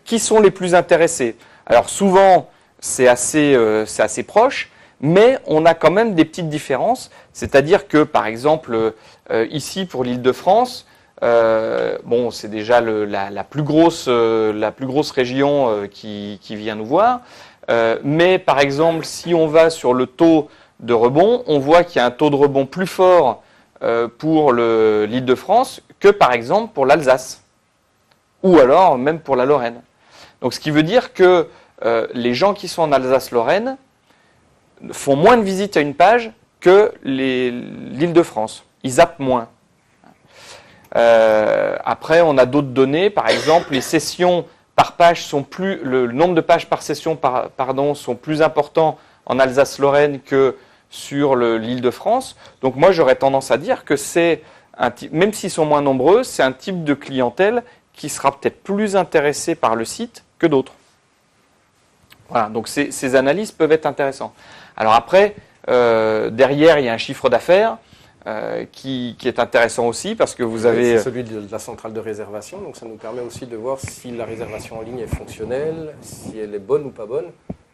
qui sont les plus intéressés. Alors souvent, c'est assez proche, mais on a quand même des petites différences. C'est-à-dire que, par exemple, ici pour l'Île-de-France, bon, c'est déjà la plus grosse région qui vient nous voir. Mais par exemple, si on va sur le taux de rebond, on voit qu'il y a un taux de rebond plus fort pour l'Île-de-France que par exemple pour l'Alsace. Ou alors même pour la Lorraine. Donc ce qui veut dire que les gens qui sont en Alsace-Lorraine font moins de visites à une page que l'Île-de-France. Ils zappent moins. Après, on a d'autres données. Par exemple, les sessions par page le nombre de pages par session sont plus importants en Alsace-Lorraine que sur l'Île-de-France. Donc moi, j'aurais tendance à dire que même s'ils sont moins nombreux, c'est un type de clientèle qui sera peut-être plus intéressé par le site que d'autres. Voilà, donc ces analyses peuvent être intéressantes. Alors après, derrière, il y a un chiffre d'affaires qui est intéressant aussi parce que vous avez... C'est celui de la centrale de réservation, donc ça nous permet aussi de voir si la réservation en ligne est fonctionnelle, si elle est bonne ou pas bonne.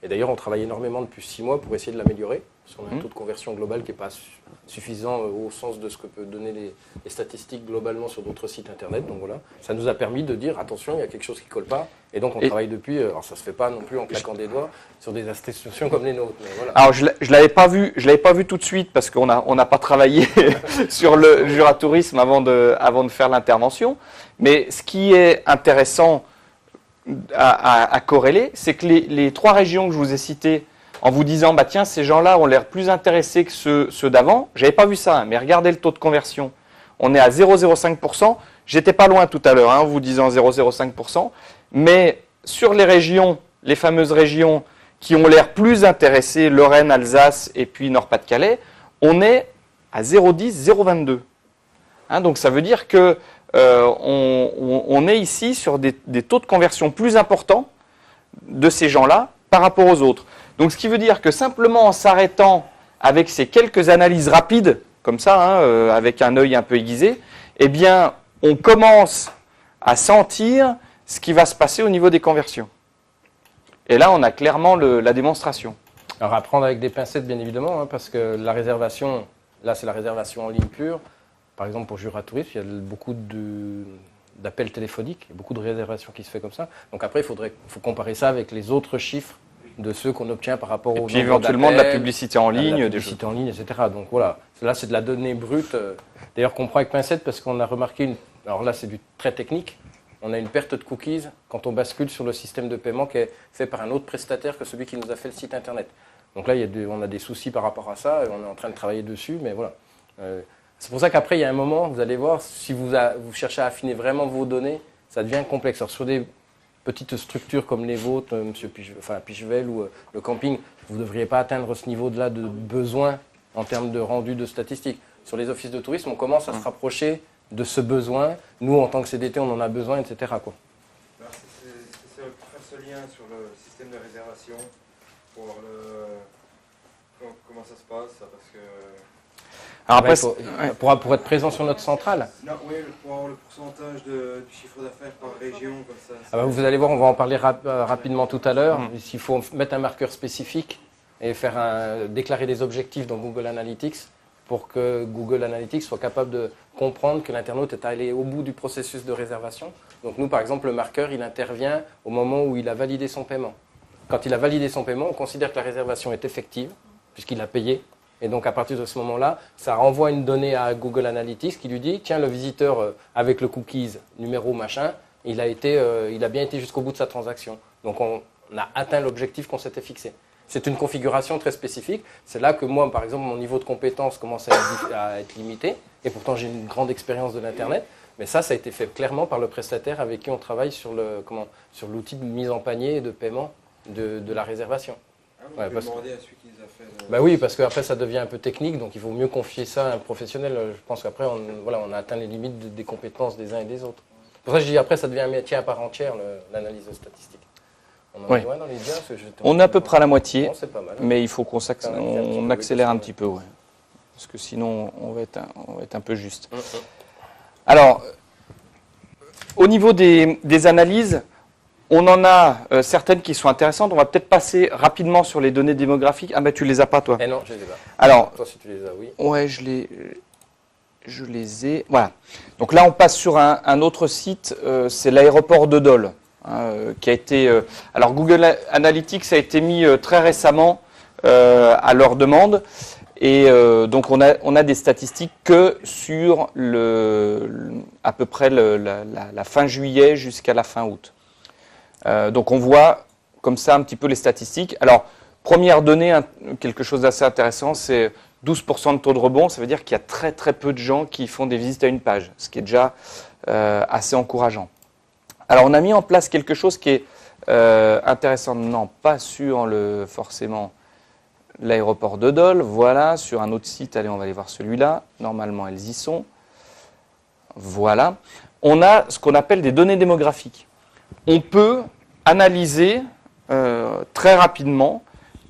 Et d'ailleurs, on travaille énormément depuis 6 mois pour essayer de l'améliorer, parce qu'on a un taux de conversion global qui n'est pas suffisant au sens de ce que peuvent donner les statistiques globalement sur d'autres sites internet. Donc voilà, ça nous a permis de dire attention, il y a quelque chose qui ne colle pas. Et donc on travaille depuis, alors ça ne se fait pas non plus en claquant des doigts sur des institutions comme les nôtres. Mais voilà. Alors je ne l'avais pas vu tout de suite parce qu'on n'a pas travaillé sur le Jura Tourisme avant de faire l'intervention. Mais ce qui est intéressant à corréler, c'est que les 3 régions que je vous ai citées, en vous disant, bah tiens, ces gens-là ont l'air plus intéressés que ceux d'avant. J'avais pas vu ça, hein, mais regardez le taux de conversion. On est à 0,05%. J'étais pas loin tout à l'heure, en vous disant 0,05%. Mais sur les régions, les fameuses régions qui ont l'air plus intéressées, Lorraine, Alsace et puis Nord-Pas-de-Calais, on est à 0,10, 0,22. Hein, donc ça veut dire que on est ici sur des taux de conversion plus importants de ces gens-là par rapport aux autres. Donc ce qui veut dire que simplement en s'arrêtant avec ces quelques analyses rapides, comme ça, avec un œil un peu aiguisé, eh bien on commence à sentir ce qui va se passer au niveau des conversions. Et là, on a clairement la démonstration. Alors à prendre avec des pincettes, bien évidemment, hein, parce que la réservation, là c'est la réservation en ligne pure. Par exemple, pour Jura Tourisme, il y a beaucoup d'appels téléphoniques, beaucoup de réservations qui se fait comme ça. Donc après, il faut comparer ça avec les autres chiffres de ceux qu'on obtient par rapport au puis éventuellement de la publicité en ligne. De la publicité en ligne, etc. Donc voilà, là c'est de la donnée brute. D'ailleurs qu'on prend avec pincette parce qu'on a remarqué, alors là c'est du très technique, on a une perte de cookies quand on bascule sur le système de paiement qui est fait par un autre prestataire que celui qui nous a fait le site internet. Donc là on a des soucis par rapport à ça et on est en train de travailler dessus, mais voilà. C'est pour ça qu'après il y a un moment, vous allez voir, si vous cherchez à affiner vraiment vos données, ça devient complexe. Alors sur des petites structures comme les vôtres, Pichevel ou le camping, vous ne devriez pas atteindre ce niveau-là de besoin en termes de rendu de statistiques. Sur les offices de tourisme, on commence à se rapprocher de ce besoin. Nous, en tant que CDT, on en a besoin, etc. Quoi. Alors, c'est faire ce lien sur le système de réservation pour voir comment ça se passe, parce que... Alors après, pour être présent sur notre centrale. Non, oui, pour avoir le pourcentage du chiffre d'affaires par région, comme ça. Ah bah vous allez voir, on va en parler rapidement tout à l'heure. Il faut mettre un marqueur spécifique et déclarer des objectifs dans Google Analytics pour que Google Analytics soit capable de comprendre que l'internaute est allé au bout du processus de réservation. Donc nous, par exemple, le marqueur, il intervient au moment où il a validé son paiement. Quand il a validé son paiement, on considère que la réservation est effective, puisqu'il a payé. Et donc, à partir de ce moment-là, ça renvoie une donnée à Google Analytics qui lui dit « Tiens, le visiteur avec le cookies numéro machin, il a bien été jusqu'au bout de sa transaction. » Donc, on a atteint l'objectif qu'on s'était fixé. C'est une configuration très spécifique. C'est là que moi, par exemple, mon niveau de compétence commence à être limité. Et pourtant, j'ai une grande expérience de l'Internet. Mais ça a été fait clairement par le prestataire avec qui on travaille sur l'outil de mise en panier et de paiement de la réservation. Vous pouvez demander à celui qui nous a fait... Bah oui, parce qu'après ça devient un peu technique, donc il vaut mieux confier ça à un professionnel. Je pense qu'après, on a atteint les limites des compétences des uns et des autres. Pour ça, je dis après, ça devient un métier à part entière, l'analyse statistique. Oui. On est à peu près à la moitié, bon, pas mal, hein. Mais il faut qu'on accélère un petit peu, ouais. Parce que sinon, on va être un peu juste. Alors, au niveau des analyses, on en a certaines qui sont intéressantes. On va peut-être passer rapidement sur les données démographiques. Ah ben tu les as pas toi. Eh non, je les ai pas. Alors, toi si tu les as, oui. Ouais, je les ai. Voilà. Donc là, on passe sur un autre site. C'est l'aéroport de Dole, hein, qui a été. Alors Google Analytics a été mis très récemment à leur demande. Et donc on a des statistiques que sur à peu près la fin juillet jusqu'à la fin août. Donc on voit comme ça un petit peu les statistiques. Alors, première donnée, quelque chose d'assez intéressant, c'est 12% de taux de rebond. Ça veut dire qu'il y a très très peu de gens qui font des visites à une page, ce qui est déjà assez encourageant. Alors on a mis en place quelque chose qui est intéressant. Non, pas sur forcément l'aéroport de Dole. Voilà, sur un autre site, allez, on va aller voir celui-là. Normalement, elles y sont. Voilà. On a ce qu'on appelle des données démographiques. On peut analyser très rapidement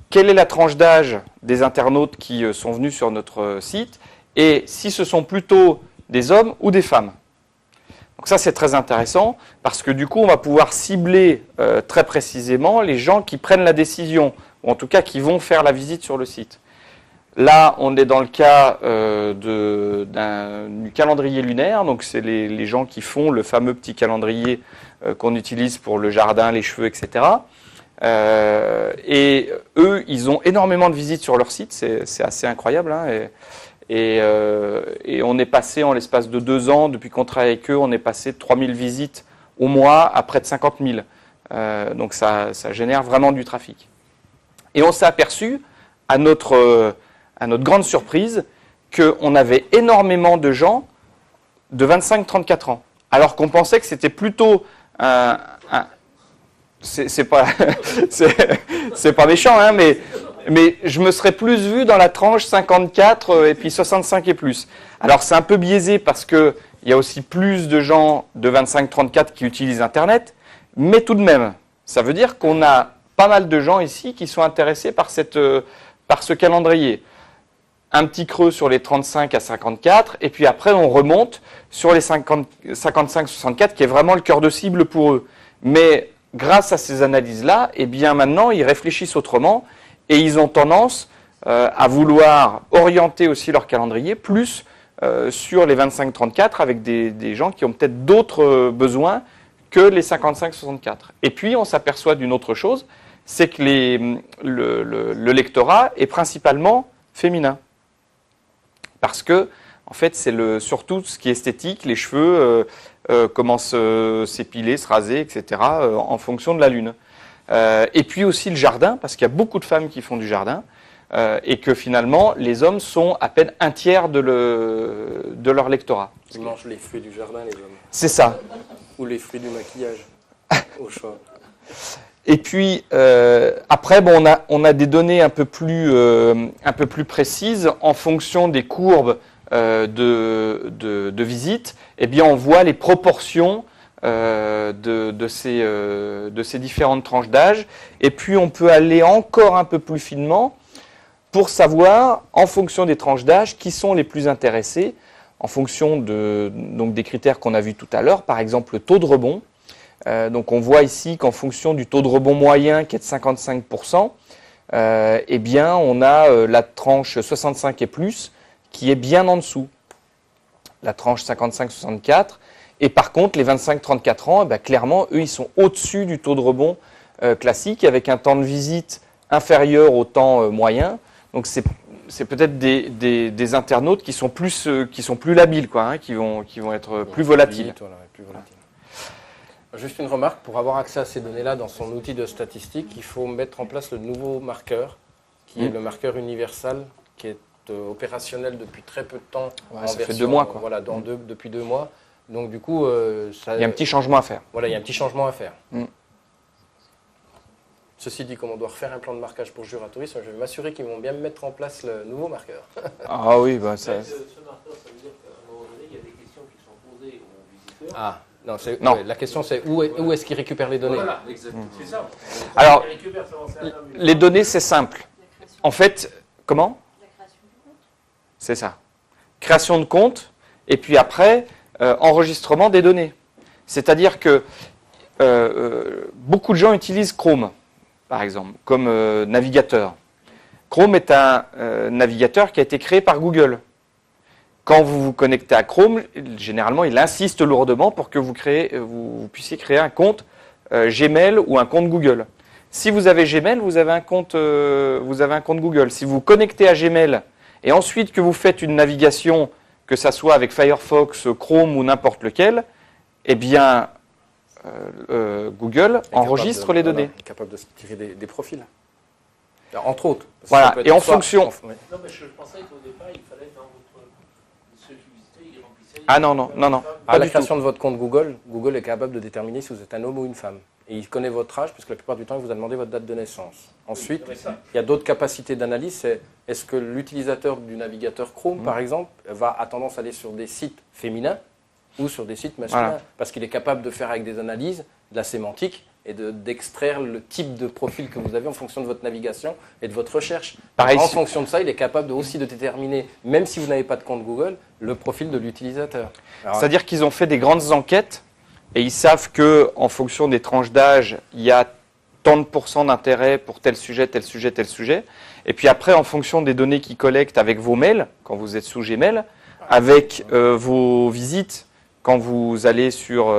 quelle est la tranche d'âge des internautes qui sont venus sur notre site et si ce sont plutôt des hommes ou des femmes. Donc ça, c'est très intéressant parce que du coup, on va pouvoir cibler très précisément les gens qui prennent la décision ou en tout cas qui vont faire la visite sur le site. Là, on est dans le cas du calendrier lunaire, donc c'est les gens qui font le fameux petit calendrier qu'on utilise pour le jardin, les cheveux, etc. Et eux, ils ont énormément de visites sur leur site, c'est assez incroyable. Hein, et on est passé en l'espace de 2 ans, depuis qu'on travaille avec eux, on est passé de 3000 visites au mois à près de 50 000. Donc ça génère vraiment du trafic. Et on s'est aperçu, à notre grande surprise, qu'on avait énormément de gens de 25-34 ans. Alors qu'on pensait que c'était plutôt c'est pas méchant, hein, mais je me serais plus vu dans la tranche 54 et puis 65 et plus. Alors c'est un peu biaisé parce qu'il y a aussi plus de gens de 25-34 qui utilisent Internet, mais tout de même, ça veut dire qu'on a pas mal de gens ici qui sont intéressés par ce calendrier. un petit creux sur les 35 à 54, et puis après on remonte sur les 55-64, qui est vraiment le cœur de cible pour eux. Mais grâce à ces analyses-là, eh bien maintenant ils réfléchissent autrement, et ils ont tendance à vouloir orienter aussi leur calendrier plus sur les 25-34 avec des gens qui ont peut-être d'autres besoins que les 55-64. Et puis on s'aperçoit d'une autre chose, c'est que le lectorat est principalement féminin. Parce que, en fait, c'est surtout ce qui est esthétique, les cheveux, comment s'épiler, se raser, etc., en fonction de la lune. Et puis aussi le jardin, parce qu'il y a beaucoup de femmes qui font du jardin, et que finalement, les hommes sont à peine un tiers de leur lectorat. Ils mangent les fruits du jardin, les hommes. C'est ça. Ou les fruits du maquillage, au choix. Et puis, après, bon, on a des données un peu plus précises en fonction des courbes de visite. Eh bien, on voit les proportions de ces différentes tranches d'âge. Et puis, on peut aller encore un peu plus finement pour savoir, en fonction des tranches d'âge, qui sont les plus intéressés, en fonction donc des critères qu'on a vus tout à l'heure, par exemple le taux de rebond. Donc on voit ici qu'en fonction du taux de rebond moyen qui est de 55%, eh bien on a la tranche 65 et plus qui est bien en dessous. La tranche 55-64. Et par contre, les 25-34 ans, eh bien, clairement, eux, ils sont au-dessus du taux de rebond classique avec un temps de visite inférieur au temps moyen. Donc c'est peut-être des internautes qui sont plus labiles, quoi, hein, qui vont être plus volatiles. Vite, voilà, plus volatiles. Juste une remarque, pour avoir accès à ces données-là dans son outil de statistique, il faut mettre en place le nouveau marqueur, qui est le marqueur universal, qui est opérationnel depuis très peu de temps. Ouais, ça fait 2 mois, quoi. Voilà, depuis 2 mois. Donc du coup, il y a un petit changement à faire. Voilà, il y a un petit changement à faire. Ceci dit, comme on doit refaire un plan de marquage pour Jura Tourisme, je vais m'assurer qu'ils vont bien mettre en place le nouveau marqueur. Ah oui, bah ça. Ce marqueur, ça veut dire qu'à un moment donné, il y a des questions qui sont posées aux visiteurs. Ah, non, Non. Ouais, la question c'est où est-ce qu'ils récupèrent les données? Voilà, exactement. C'est ça. Alors, Ils récupèrent ça dans certains milieux. les données, c'est simple. En fait, comment? La création du compte. C'est ça. Création de compte, et puis après, enregistrement des données. C'est-à-dire que beaucoup de gens utilisent Chrome, par exemple, comme navigateur. Chrome est un navigateur qui a été créé par Google. Quand vous vous connectez à Chrome, généralement, il insiste lourdement pour que vous puissiez créer un compte Gmail ou un compte Google. Si vous avez Gmail, vous avez un compte Google. Si vous vous connectez à Gmail et ensuite que vous faites une navigation, que ça soit avec Firefox, Chrome ou n'importe lequel, eh bien, Google enregistre les données. Il est capable de se tirer des profils. Alors, entre autres. Parce que Voilà, ça peut être et en soit- fonction... Ouais. Non, mais je pensais qu'au départ, il fallait dans votre. Ceux qui visitaient, ils remplissaient. Ah non, non, non, non. À Pas la du création de votre compte Google, Google est capable de déterminer si vous êtes un homme ou une femme. Et il connaît votre âge, puisque la plupart du temps, il vous a demandé votre date de naissance. Ensuite, c'est ça. il y a d'autres capacités d'analyse. C'est est-ce que l'utilisateur du navigateur Chrome, par exemple, a tendance à aller sur des sites féminins ou sur des sites masculins? Voilà. Parce qu'il est capable de faire avec des analyses, de la sémantique, et d'extraire le type de profil que vous avez en fonction de votre navigation et de votre recherche. Pareil, En si- fonction de ça, il est capable aussi de déterminer, même si vous n'avez pas de compte Google, le profil de l'utilisateur. Alors, C'est-à-dire qu'ils ont fait des grandes enquêtes et ils savent que, en fonction des tranches d'âge, il y a tant de pourcents d'intérêt pour tel sujet, tel sujet, tel sujet. Et puis après, en fonction des données qu'ils collectent avec vos mails, quand vous êtes sous Gmail, avec vos visites, quand vous allez sur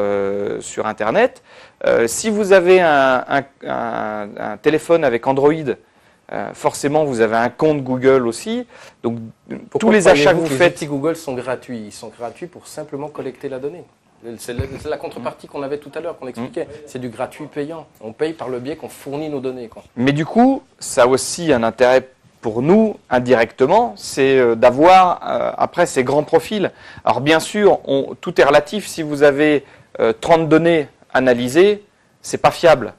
Internet, si vous avez un téléphone avec Android, forcément vous avez un compte Google aussi. Donc tous pourquoi les achats que croyez-vous vous les faites, outils Google sont gratuits. Ils sont gratuits pour simplement collecter la donnée. C'est la contrepartie qu'on avait tout à l'heure, qu'on expliquait. C'est du gratuit payant. On paye par le biais qu'on fournit nos données, quoi. mais du coup, ça a aussi un intérêt pour nous, indirectement, c'est d'avoir après ces grands profils. Alors bien sûr, tout est relatif. Si vous avez 30 données analysées, c'est pas fiable.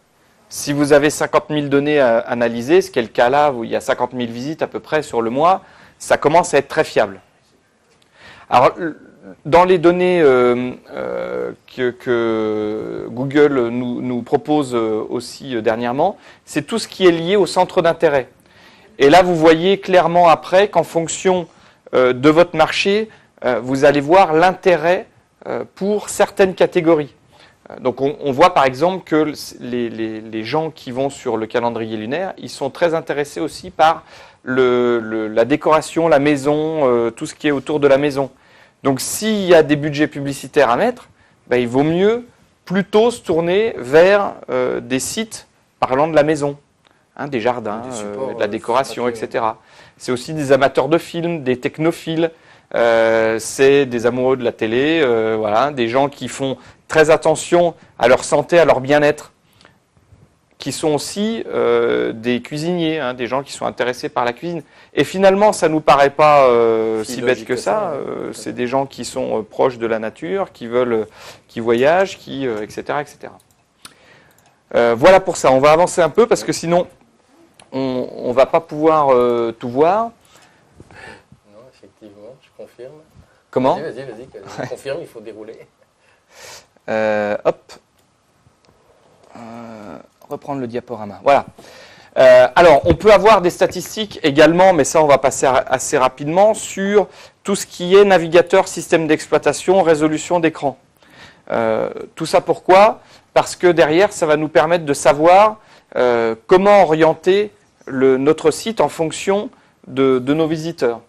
Si vous avez 50 000 données analysées, ce qui est le cas là, où il y a 50 000 visites à peu près sur le mois, ça commence à être très fiable. Alors, dans les données que Google nous propose aussi dernièrement, c'est tout ce qui est lié au centre d'intérêt. Et là, vous voyez clairement après qu'en fonction de votre marché, vous allez voir l'intérêt pour certaines catégories. Donc on voit par exemple que les gens qui vont sur le calendrier lunaire, ils sont très intéressés aussi par la décoration, la maison, tout ce qui est autour de la maison. Donc s'il y a des budgets publicitaires à mettre, ben, il vaut mieux plutôt se tourner vers des sites parlant de la maison, hein, des jardins, de la décoration, etc. C'est aussi des amateurs de films, des technophiles, c'est des amoureux de la télé, voilà, des gens qui font très attention à leur santé, à leur bien-être, qui sont aussi des cuisiniers, hein, des gens qui sont intéressés par la cuisine. Et finalement, ça ne nous paraît pas si bête que ça. C'est des gens qui sont proches de la nature, qui voyagent, etc., etc. Voilà pour ça. On va avancer un peu parce que sinon, on ne va pas pouvoir tout voir. Non, effectivement, je confirme. Comment ? Vas-y, je confirme, il faut dérouler. Hop. Reprendre le diaporama. Voilà. Alors, on peut avoir des statistiques également, mais ça, on va passer assez rapidement, sur tout ce qui est navigateur, système d'exploitation, résolution d'écran. Tout ça pourquoi ? Parce que derrière, ça va nous permettre de savoir comment orienter notre site en fonction de nos visiteurs.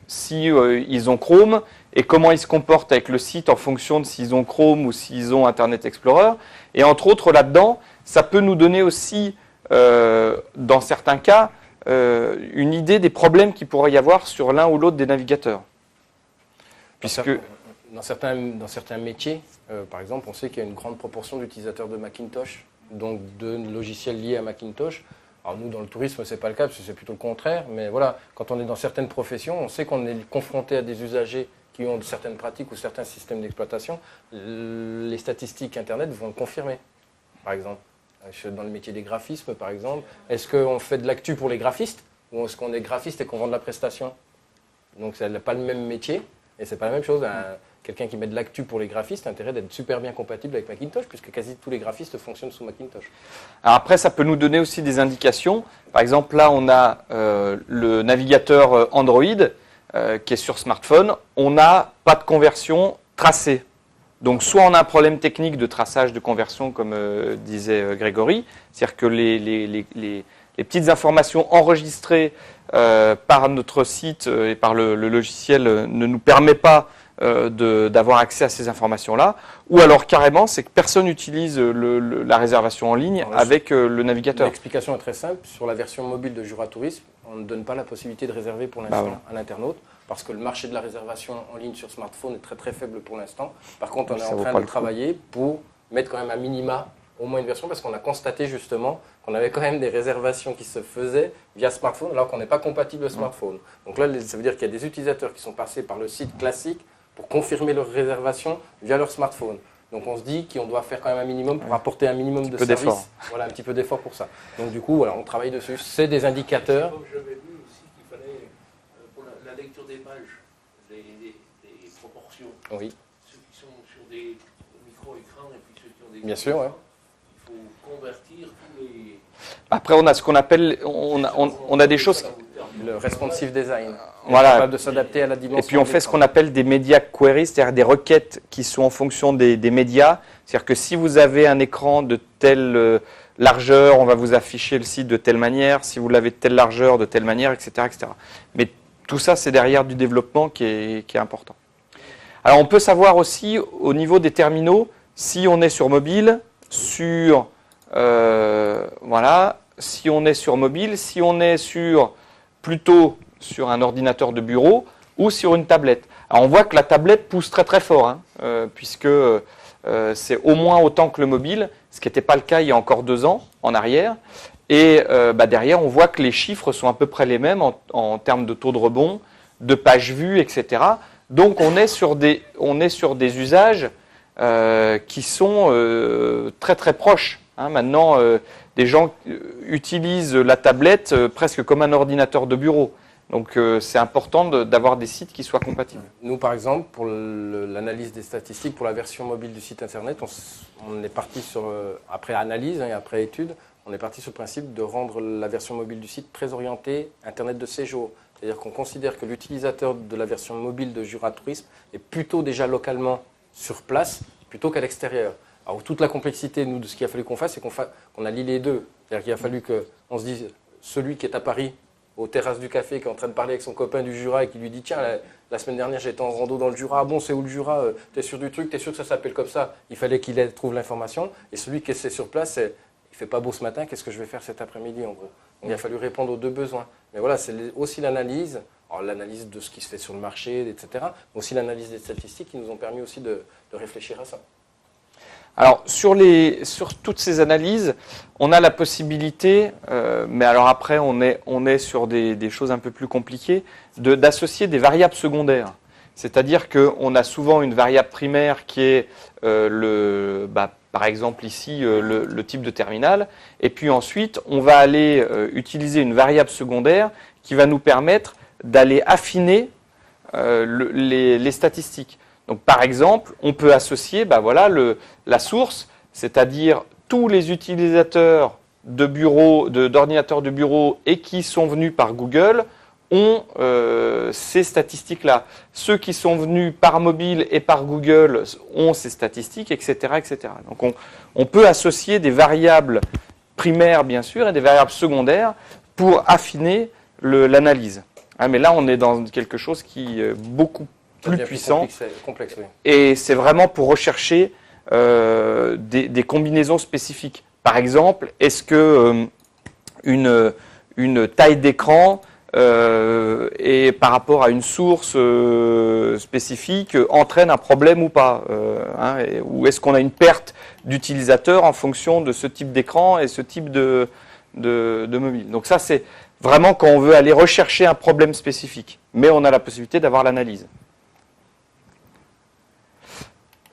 Si ils ont Chrome et comment ils se comportent avec le site en fonction de s'ils ont Chrome ou s'ils ont Internet Explorer. Et entre autres, là-dedans, ça peut nous donner aussi, dans certains cas, une idée des problèmes qu'il pourrait y avoir sur l'un ou l'autre des navigateurs. Puisque dans certains métiers, par exemple, on sait qu'il y a une grande proportion d'utilisateurs de Macintosh, donc de logiciels liés à Macintosh. Alors nous, dans le tourisme, ce n'est pas le cas, parce que c'est plutôt le contraire. Mais voilà, quand on est dans certaines professions, on sait qu'on est confronté à des usagers qui ont certaines pratiques ou certains systèmes d'exploitation. Les statistiques Internet vont le confirmer, par exemple. Dans le métier des graphismes, par exemple, est-ce qu'on fait de l'actu pour les graphistes ou est-ce qu'on est graphiste et qu'on vend de la prestation? Donc, ce n'est pas le même métier et ce n'est pas la même chose. Quelqu'un qui met de l'actu pour les graphistes a intérêt d'être super bien compatible avec Macintosh puisque quasi tous les graphistes fonctionnent sous Macintosh. Alors après, ça peut nous donner aussi des indications. Par exemple, là, on a le navigateur Android qui est sur smartphone. On n'a pas de conversion tracée. Donc, soit on a un problème technique de traçage de conversion, comme disait Grégory, c'est-à-dire que les petites informations enregistrées par notre site et par le logiciel ne nous permet pas d'avoir accès à ces informations-là, ou alors carrément, c'est que personne n'utilise la réservation en ligne avec le navigateur. L'explication est très simple. Sur la version mobile de Jura Tourisme, on ne donne pas la possibilité de réserver pour l'instant à l'internaute, parce que le marché de la réservation en ligne sur smartphone est très très faible pour l'instant. Par contre, on est en train de travailler pour mettre quand même à minima au moins une version, parce qu'on a constaté justement qu'on avait quand même des réservations qui se faisaient via smartphone, alors qu'on n'est pas compatible au smartphone. Donc là, ça veut dire qu'il y a des utilisateurs qui sont passés par le site classique pour confirmer leur réservation via leur smartphone. Donc on se dit qu'on doit faire quand même un minimum pour apporter un minimum de service. Voilà, un petit peu d'effort pour ça. Donc du coup, voilà, on travaille dessus. C'est des indicateurs. Comme j'avais vu aussi qu'il fallait, pour la lecture des pages, des proportions. Oui. Ceux qui sont sur des micro-écrans et puis ceux qui ont des Bien sûr, ouais. Il faut convertir tous les... Après, on a ce qu'on appelle, on a des choses... Le responsive design. Voilà. Capable de s'adapter à la dimension. Et puis on fait ce qu'on appelle des media queries, c'est-à-dire des requêtes qui sont en fonction des médias. C'est-à-dire que si vous avez un écran de telle largeur, on va vous afficher le site de telle manière. Si vous l'avez de telle largeur, de telle manière, etc., etc. Mais tout ça, c'est derrière du développement qui est important. Alors on peut savoir aussi au niveau des terminaux, si on est sur mobile, sur voilà, si on est sur mobile, si on est plutôt sur un ordinateur de bureau ou sur une tablette. Alors on voit que la tablette pousse très très fort, hein, puisque c'est au moins autant que le mobile, ce qui n'était pas le cas il y a encore 2 ans en arrière. Et derrière, on voit que les chiffres sont à peu près les mêmes en termes de taux de rebond, de pages vues, etc. Donc on est sur des usages qui sont très très proches. Hein. Maintenant, des gens utilisent la tablette presque comme un ordinateur de bureau. Donc c'est important d'avoir des sites qui soient compatibles. Nous, par exemple, pour l'analyse des statistiques, pour la version mobile du site internet, on est parti après analyse et après étude, on est parti sur le principe de rendre la version mobile du site très orientée Internet de séjour. C'est-à-dire qu'on considère que l'utilisateur de la version mobile de Jura Tourisme est plutôt déjà localement sur place plutôt qu'à l'extérieur. Alors toute la complexité, nous, de ce qu'il a fallu qu'on fasse, c'est qu'on a lié les deux. C'est-à-dire qu'il a fallu qu'on se dise, celui qui est à Paris, aux terrasses du café, qui est en train de parler avec son copain du Jura et qui lui dit, tiens, la semaine dernière j'étais en rando dans le Jura, ah bon, c'est où le Jura, t'es sûr du truc, t'es sûr que ça s'appelle comme ça. Il fallait qu'il trouve l'information. Et celui qui est sur place, il fait pas beau ce matin, qu'est-ce que je vais faire cet après-midi en gros. Donc il a fallu répondre aux deux besoins. Mais voilà, c'est aussi l'analyse, alors l'analyse de ce qui se fait sur le marché, etc., mais aussi l'analyse des statistiques qui nous ont permis aussi de réfléchir à ça. Alors, sur toutes ces analyses, on a la possibilité, mais alors après, on est sur des choses un peu plus compliquées, d'associer des variables secondaires. C'est-à-dire qu'on a souvent une variable primaire qui est par exemple ici, le type de terminal, et puis ensuite, on va aller utiliser une variable secondaire qui va nous permettre d'aller affiner les statistiques. Donc, par exemple, on peut associer la source, c'est-à-dire tous les utilisateurs d'ordinateurs de bureau et qui sont venus par Google ont ces statistiques-là. Ceux qui sont venus par mobile et par Google ont ces statistiques, etc. etc. Donc, on peut associer des variables primaires, bien sûr, et des variables secondaires pour affiner l'analyse. Mais là, on est dans quelque chose qui est beaucoup plus puissant. Complexe, oui. Et c'est vraiment pour rechercher des combinaisons spécifiques. Par exemple, est-ce que une taille d'écran et par rapport à une source spécifique entraîne un problème ou pas, ou est-ce qu'on a une perte d'utilisateurs en fonction de ce type d'écran et ce type de mobile. Donc ça, c'est vraiment quand on veut aller rechercher un problème spécifique, mais on a la possibilité d'avoir l'analyse.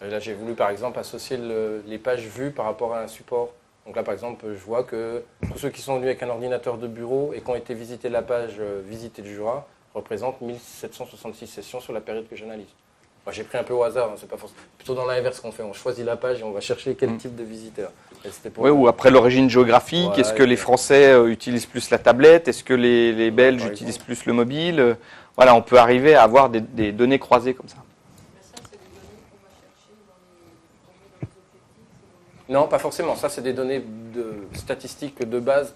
Et là, j'ai voulu, par exemple, associer les pages vues par rapport à un support. Donc là, par exemple, je vois que tous ceux qui sont venus avec un ordinateur de bureau et qui ont été visiter la page Visiter le Jura représentent 1766 sessions sur la période que j'analyse. Moi, j'ai pris un peu au hasard, c'est pas forcément plutôt dans l'inverse qu'on fait. On choisit la page et on va chercher quel type de visiteur. Oui, ou après l'origine géographique, est-ce que les Français utilisent plus la tablette, est-ce que les Belges utilisent plus le mobile. Voilà, on peut arriver à avoir des données croisées comme ça. Non, pas forcément. Ça, c'est des données statistiques de base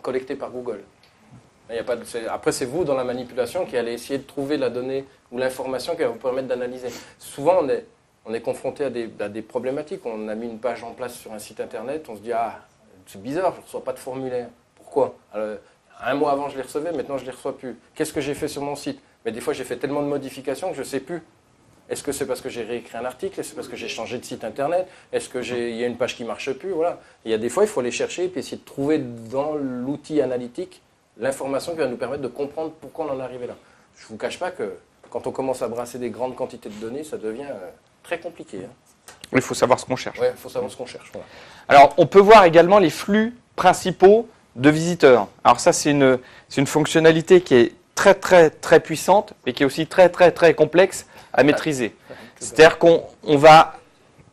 collectées par Google. Après, c'est vous, dans la manipulation, qui allez essayer de trouver la donnée ou l'information qui va vous permettre d'analyser. Souvent, on est confronté à des problématiques. On a mis une page en place sur un site Internet. On se dit, ah, c'est bizarre, je ne reçois pas de formulaire. Pourquoi? Alors, un mois avant, je les recevais. Maintenant, je ne les reçois plus. Qu'est-ce que j'ai fait sur mon site? Mais des fois, j'ai fait tellement de modifications que je ne sais plus. Est-ce que c'est parce que j'ai réécrit un article? Est-ce que c'est parce que j'ai changé de site internet? Est-ce qu'il y a une page qui ne marche plus? Voilà. Il y a des fois, il faut aller chercher et puis essayer de trouver dans l'outil analytique l'information qui va nous permettre de comprendre pourquoi on en est arrivé là. Je ne vous cache pas que quand on commence à brasser des grandes quantités de données, ça devient très compliqué. Il faut savoir ce qu'on cherche. Oui, il faut savoir ce qu'on cherche. Voilà. Alors, on peut voir également les flux principaux de visiteurs. Alors ça, c'est une fonctionnalité qui est très, très, très puissante, mais qui est aussi très, très, très complexe à maîtriser. C'est-à-dire qu'on va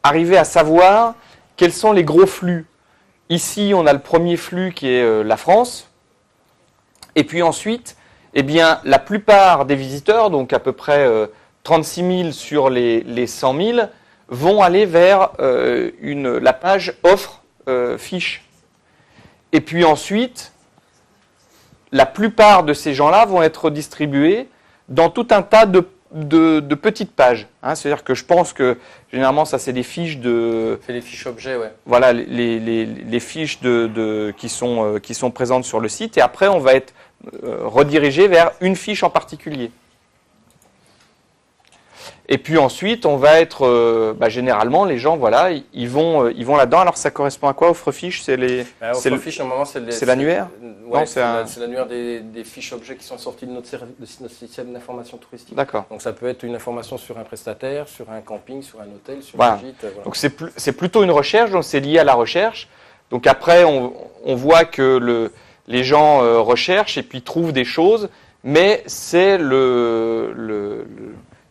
arriver à savoir quels sont les gros flux. Ici, on a le premier flux qui est la France. Et puis ensuite, eh bien, la plupart des visiteurs, donc à peu près 36 000 sur les 100 000, vont aller vers la page offre fiche. Et puis ensuite, la plupart de ces gens-là vont être distribués dans tout un tas de petites pages. C'est-à-dire que je pense que généralement ça c'est des fiches de... C'est les fiches objets, ouais. Voilà, les fiches qui sont présentes sur le site et après on va être redirigé vers une fiche en particulier. Et puis ensuite on va être, généralement les gens voilà, ils vont là-dedans. Alors ça correspond à quoi offre fiche? C'est l'annuaire? Ouais, c'est l'annuaire des fiches objets qui sont sorties de notre système d'information touristique. D'accord. Donc ça peut être une information sur un prestataire, sur un camping, sur un hôtel, sur voilà. un gîte. Voilà. Donc c'est plutôt une recherche, donc c'est lié à la recherche. Donc après on voit que les gens recherchent et puis trouvent des choses, mais c'est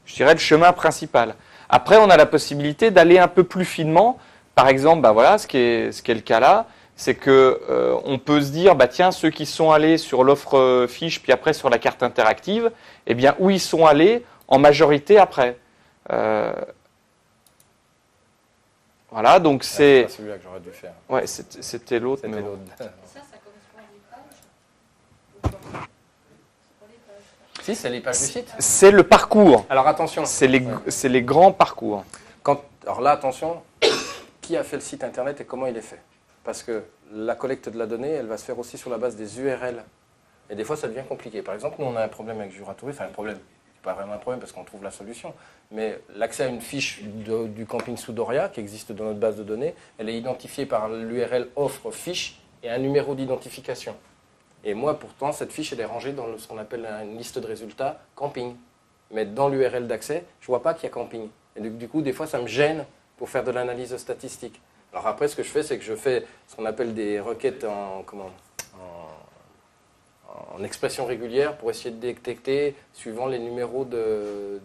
je dirais le chemin principal. Après, on a la possibilité d'aller un peu plus finement. Par exemple, ce qui est le cas là, c'est que on peut se dire, bah tiens, ceux qui sont allés sur l'offre fiche, puis après sur la carte interactive, eh bien, où ils sont allés en majorité après. Voilà, donc c'est... pas celui-là que j'aurais dû faire. Ouais, c'était l'autre. C'était mais bon. l'autre. Ça correspond à des pages ou pas? C'est pas les pages. Si, c'est les pages du site. C'est le parcours. Alors attention. C'est les grands parcours. Alors là, attention, qui a fait le site internet et comment il est fait? Parce que la collecte de la donnée, elle va se faire aussi sur la base des URL. Et des fois, ça devient compliqué. Par exemple, nous, on a un problème avec Juratourisme. Enfin, un problème. C'est pas vraiment un problème parce qu'on trouve la solution. Mais l'accès à une fiche du camping Soudoria qui existe dans notre base de données, elle est identifiée par l'URL offre fiche et un numéro d'identification. Et moi, pourtant, cette fiche, elle est rangée dans ce qu'on appelle une liste de résultats camping. Mais dans l'URL d'accès, je ne vois pas qu'il y a camping. Et du coup, des fois, ça me gêne pour faire de l'analyse statistique. Alors après, ce que je fais, c'est que je fais ce qu'on appelle des requêtes en expression régulière pour essayer de détecter suivant les numéros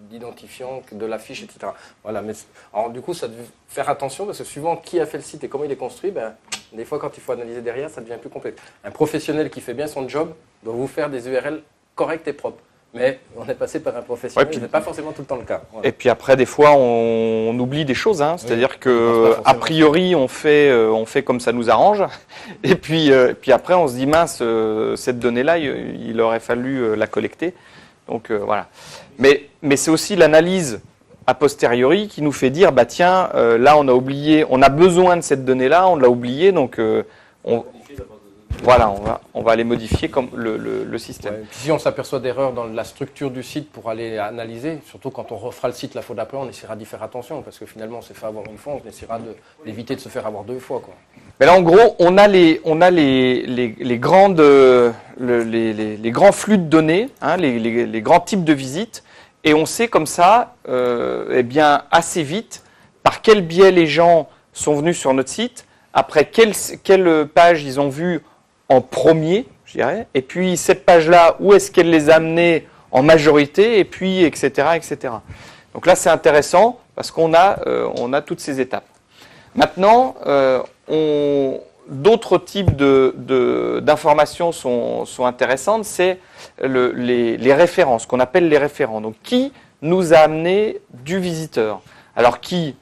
d'identifiant de la fiche, etc. Voilà, mais alors, du coup, ça devait faire attention parce que suivant qui a fait le site et comment il est construit, ben, des fois, quand il faut analyser derrière, ça devient plus complexe. Un professionnel qui fait bien son job doit vous faire des URL correctes et propres. Mais on est passé par un professionnel, Ouais, ce n'est pas forcément tout le temps le cas. Voilà. Et puis après, des fois, on oublie des choses. Hein. C'est-à-dire Oui, que a priori, on fait comme ça nous arrange. Et puis après, on se dit, mince, cette donnée-là, il aurait fallu la collecter. Donc voilà. Mais c'est aussi l'analyse a posteriori qui nous fait dire, bah tiens, là, on a oublié, on a besoin de cette donnée-là, on l'a oubliée, donc voilà, on va aller modifier comme le système. Ouais. Puis si on s'aperçoit d'erreurs dans la structure du site pour aller analyser, surtout quand on refera le site la fois d'après, on essaiera d'y faire attention parce que finalement on s'est fait avoir une fois, on essaiera d'éviter de se faire avoir deux fois, quoi. Mais là, en gros, on a les grands flux de données, hein, les grands types de visites, et on sait comme ça, eh bien, assez vite, par quel biais les gens sont venus sur notre site, après quelle page ils ont vu en premier, je dirais, et puis cette page-là, où est-ce qu'elle les a amenés en majorité, et puis etc., etc. Donc là, c'est intéressant parce qu'on a toutes ces étapes. Maintenant, d'autres types d'informations sont intéressantes, c'est les référents, ce qu'on appelle les référents. Donc, qui nous a amené du visiteur? Alors, qui?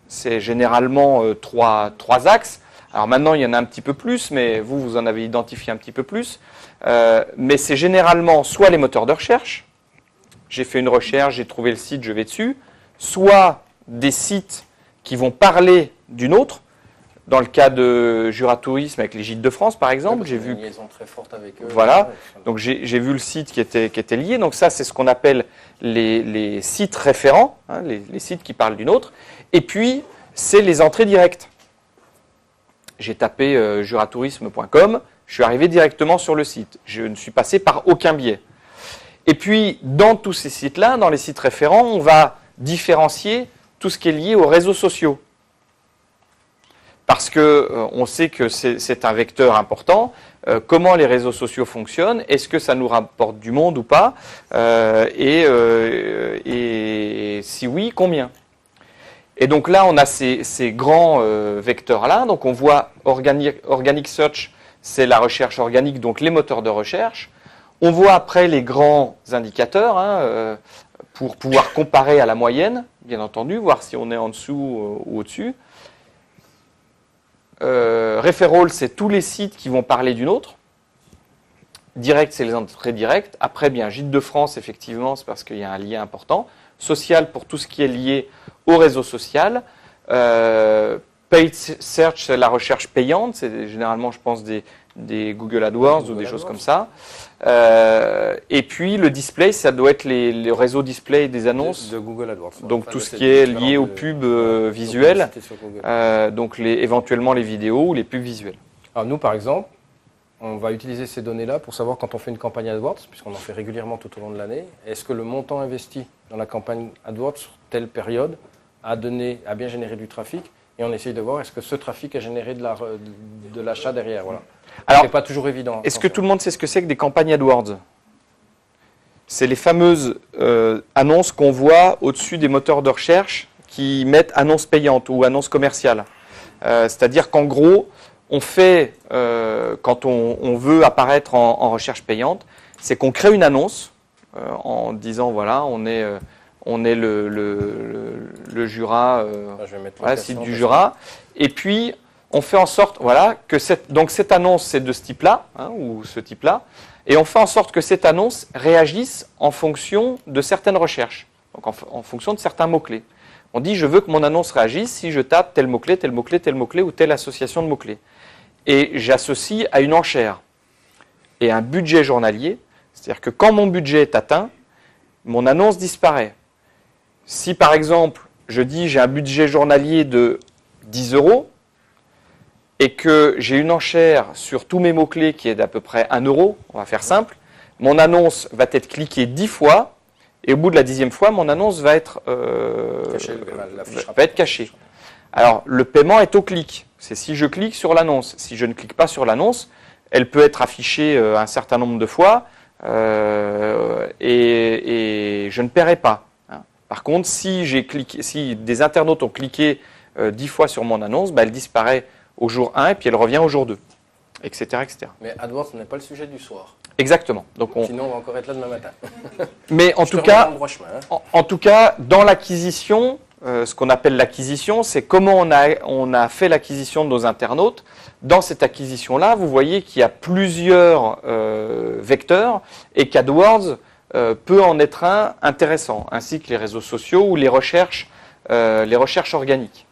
C'est généralement trois axes. Alors maintenant, il y en a un petit peu plus, mais vous en avez identifié un petit peu plus. Mais c'est généralement soit les moteurs de recherche, j'ai fait une recherche, j'ai trouvé le site, je vais dessus, soit des sites qui vont parler d'une autre. Dans le cas de Juratourisme avec les Gîtes de France, par exemple, j'ai vu une liaison très forte avec eux. Voilà, donc j'ai vu le site qui était lié. Donc ça, c'est ce qu'on appelle les sites référents, hein, les sites qui parlent d'une autre. Et puis, c'est les entrées directes. J'ai tapé juratourisme.com, je suis arrivé directement sur le site. Je ne suis passé par aucun biais. Et puis, dans tous ces sites-là, dans les sites référents, on va différencier tout ce qui est lié aux réseaux sociaux. Parce qu'on sait que c'est un vecteur important. Comment les réseaux sociaux fonctionnent? Est-ce que ça nous rapporte du monde ou pas? Et si oui, combien? Et donc là, on a ces grands vecteurs-là. Donc on voit Organic Search, c'est la recherche organique, donc les moteurs de recherche. On voit après les grands indicateurs hein, pour pouvoir comparer à la moyenne, bien entendu, voir si on est en dessous ou au-dessus. Referral, c'est tous les sites qui vont parler d'une autre. Direct, c'est les entrées directes. Après, bien, Gîtes de France, effectivement, c'est parce qu'il y a un lien important. Social, pour tout ce qui est lié au réseau social. Paid Search, c'est la recherche payante. C'est généralement, je pense, des Google AdWords ou des choses comme ça. Et puis, le display, ça doit être les réseaux display des annonces. De Google AdWords. Donc, tout ce qui est lié aux pubs visuelles. Donc, éventuellement les vidéos ou les pubs visuelles. Alors, nous, par exemple, on va utiliser ces données-là pour savoir quand on fait une campagne AdWords, puisqu'on en fait régulièrement tout au long de l'année, est-ce que le montant investi dans la campagne AdWords sur telle période a bien généré du trafic, et on essaye de voir est-ce que ce trafic a généré de l'achat derrière. Voilà. Alors, c'est pas toujours évident. Est-ce que tout le monde sait ce que c'est que des campagnes AdWords? C'est les fameuses annonces qu'on voit au-dessus des moteurs de recherche qui mettent annonces payantes ou annonces commerciales. C'est-à-dire qu'en gros, on fait quand on veut apparaître en recherche payante, c'est qu'on crée une annonce en disant voilà, on est le Jura, Je vais mettre voilà, location, site du parce Jura, et puis on fait en sorte voilà, que cette annonce c'est de ce type-là, hein, ou ce type-là, et on fait en sorte que cette annonce réagisse en fonction de certaines recherches, donc en fonction de certains mots-clés. On dit je veux que mon annonce réagisse si je tape tel mot-clé, tel mot-clé, tel mot-clé ou telle association de mots-clés. Et j'associe à une enchère et un budget journalier, c'est-à-dire que quand mon budget est atteint, mon annonce disparaît. Si par exemple, je dis j'ai un budget journalier de 10 € et que j'ai une enchère sur tous mes mots-clés qui est d'à peu près 1 €, on va faire simple, mon annonce va être cliquée 10 fois et au bout de la 10e fois, mon annonce va être cachée. Alors, le paiement est au clic. C'est si je clique sur l'annonce. Si je ne clique pas sur l'annonce, elle peut être affichée un certain nombre de fois et je ne paierai pas. Hein. Par contre, si des internautes ont cliqué 10 fois sur mon annonce, elle disparaît au jour 1 et puis elle revient au jour 2, etc. etc. Mais AdWords n'est pas le sujet du soir. Exactement. Donc Sinon, on va encore être là demain matin. Mais en tout cas, dans l'acquisition, ce qu'on appelle l'acquisition, c'est comment on a fait l'acquisition de nos internautes. Dans cette acquisition-là, vous voyez qu'il y a plusieurs vecteurs et qu'AdWords peut en être un intéressant, ainsi que les réseaux sociaux ou les recherches organiques.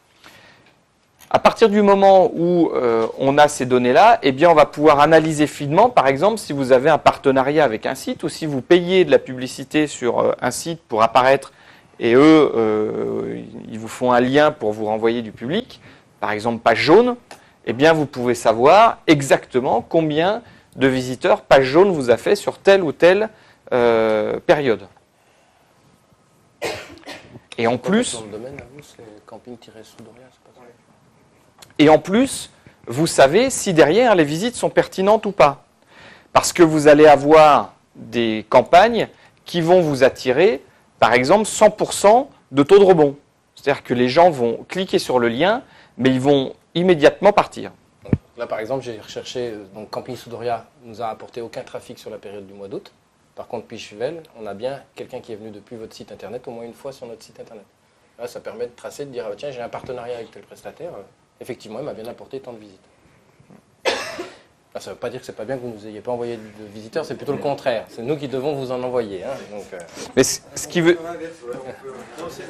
À partir du moment où on a ces données-là, eh bien, on va pouvoir analyser finement, par exemple, si vous avez un partenariat avec un site ou si vous payez de la publicité sur un site pour apparaître et eux, ils vous font un lien pour vous renvoyer du public, par exemple page jaune, eh bien, vous pouvez savoir exactement combien de visiteurs page jaune vous a fait sur telle ou telle période. Et en plus... Et en plus, vous savez si derrière les visites sont pertinentes ou pas. Parce que vous allez avoir des campagnes qui vont vous attirer, par exemple, 100% de taux de rebond. C'est-à-dire que les gens vont cliquer sur le lien, mais ils vont immédiatement partir. Là, par exemple, j'ai recherché, donc Camping Soudoria nous a apporté aucun trafic sur la période du mois d'août. Par contre, Pichevel, on a bien quelqu'un qui est venu depuis votre site internet au moins une fois sur notre site internet. Là, ça permet de tracer, de dire, ah, tiens, j'ai un partenariat avec tel prestataire. Effectivement, il m'a bien apporté tant de visites. Ça ne veut pas dire que c'est pas bien que vous ne nous ayez pas envoyé de visiteurs, c'est plutôt le contraire. C'est nous qui devons vous en envoyer. Hein, donc, Mais ce qui veut... Non, c'est des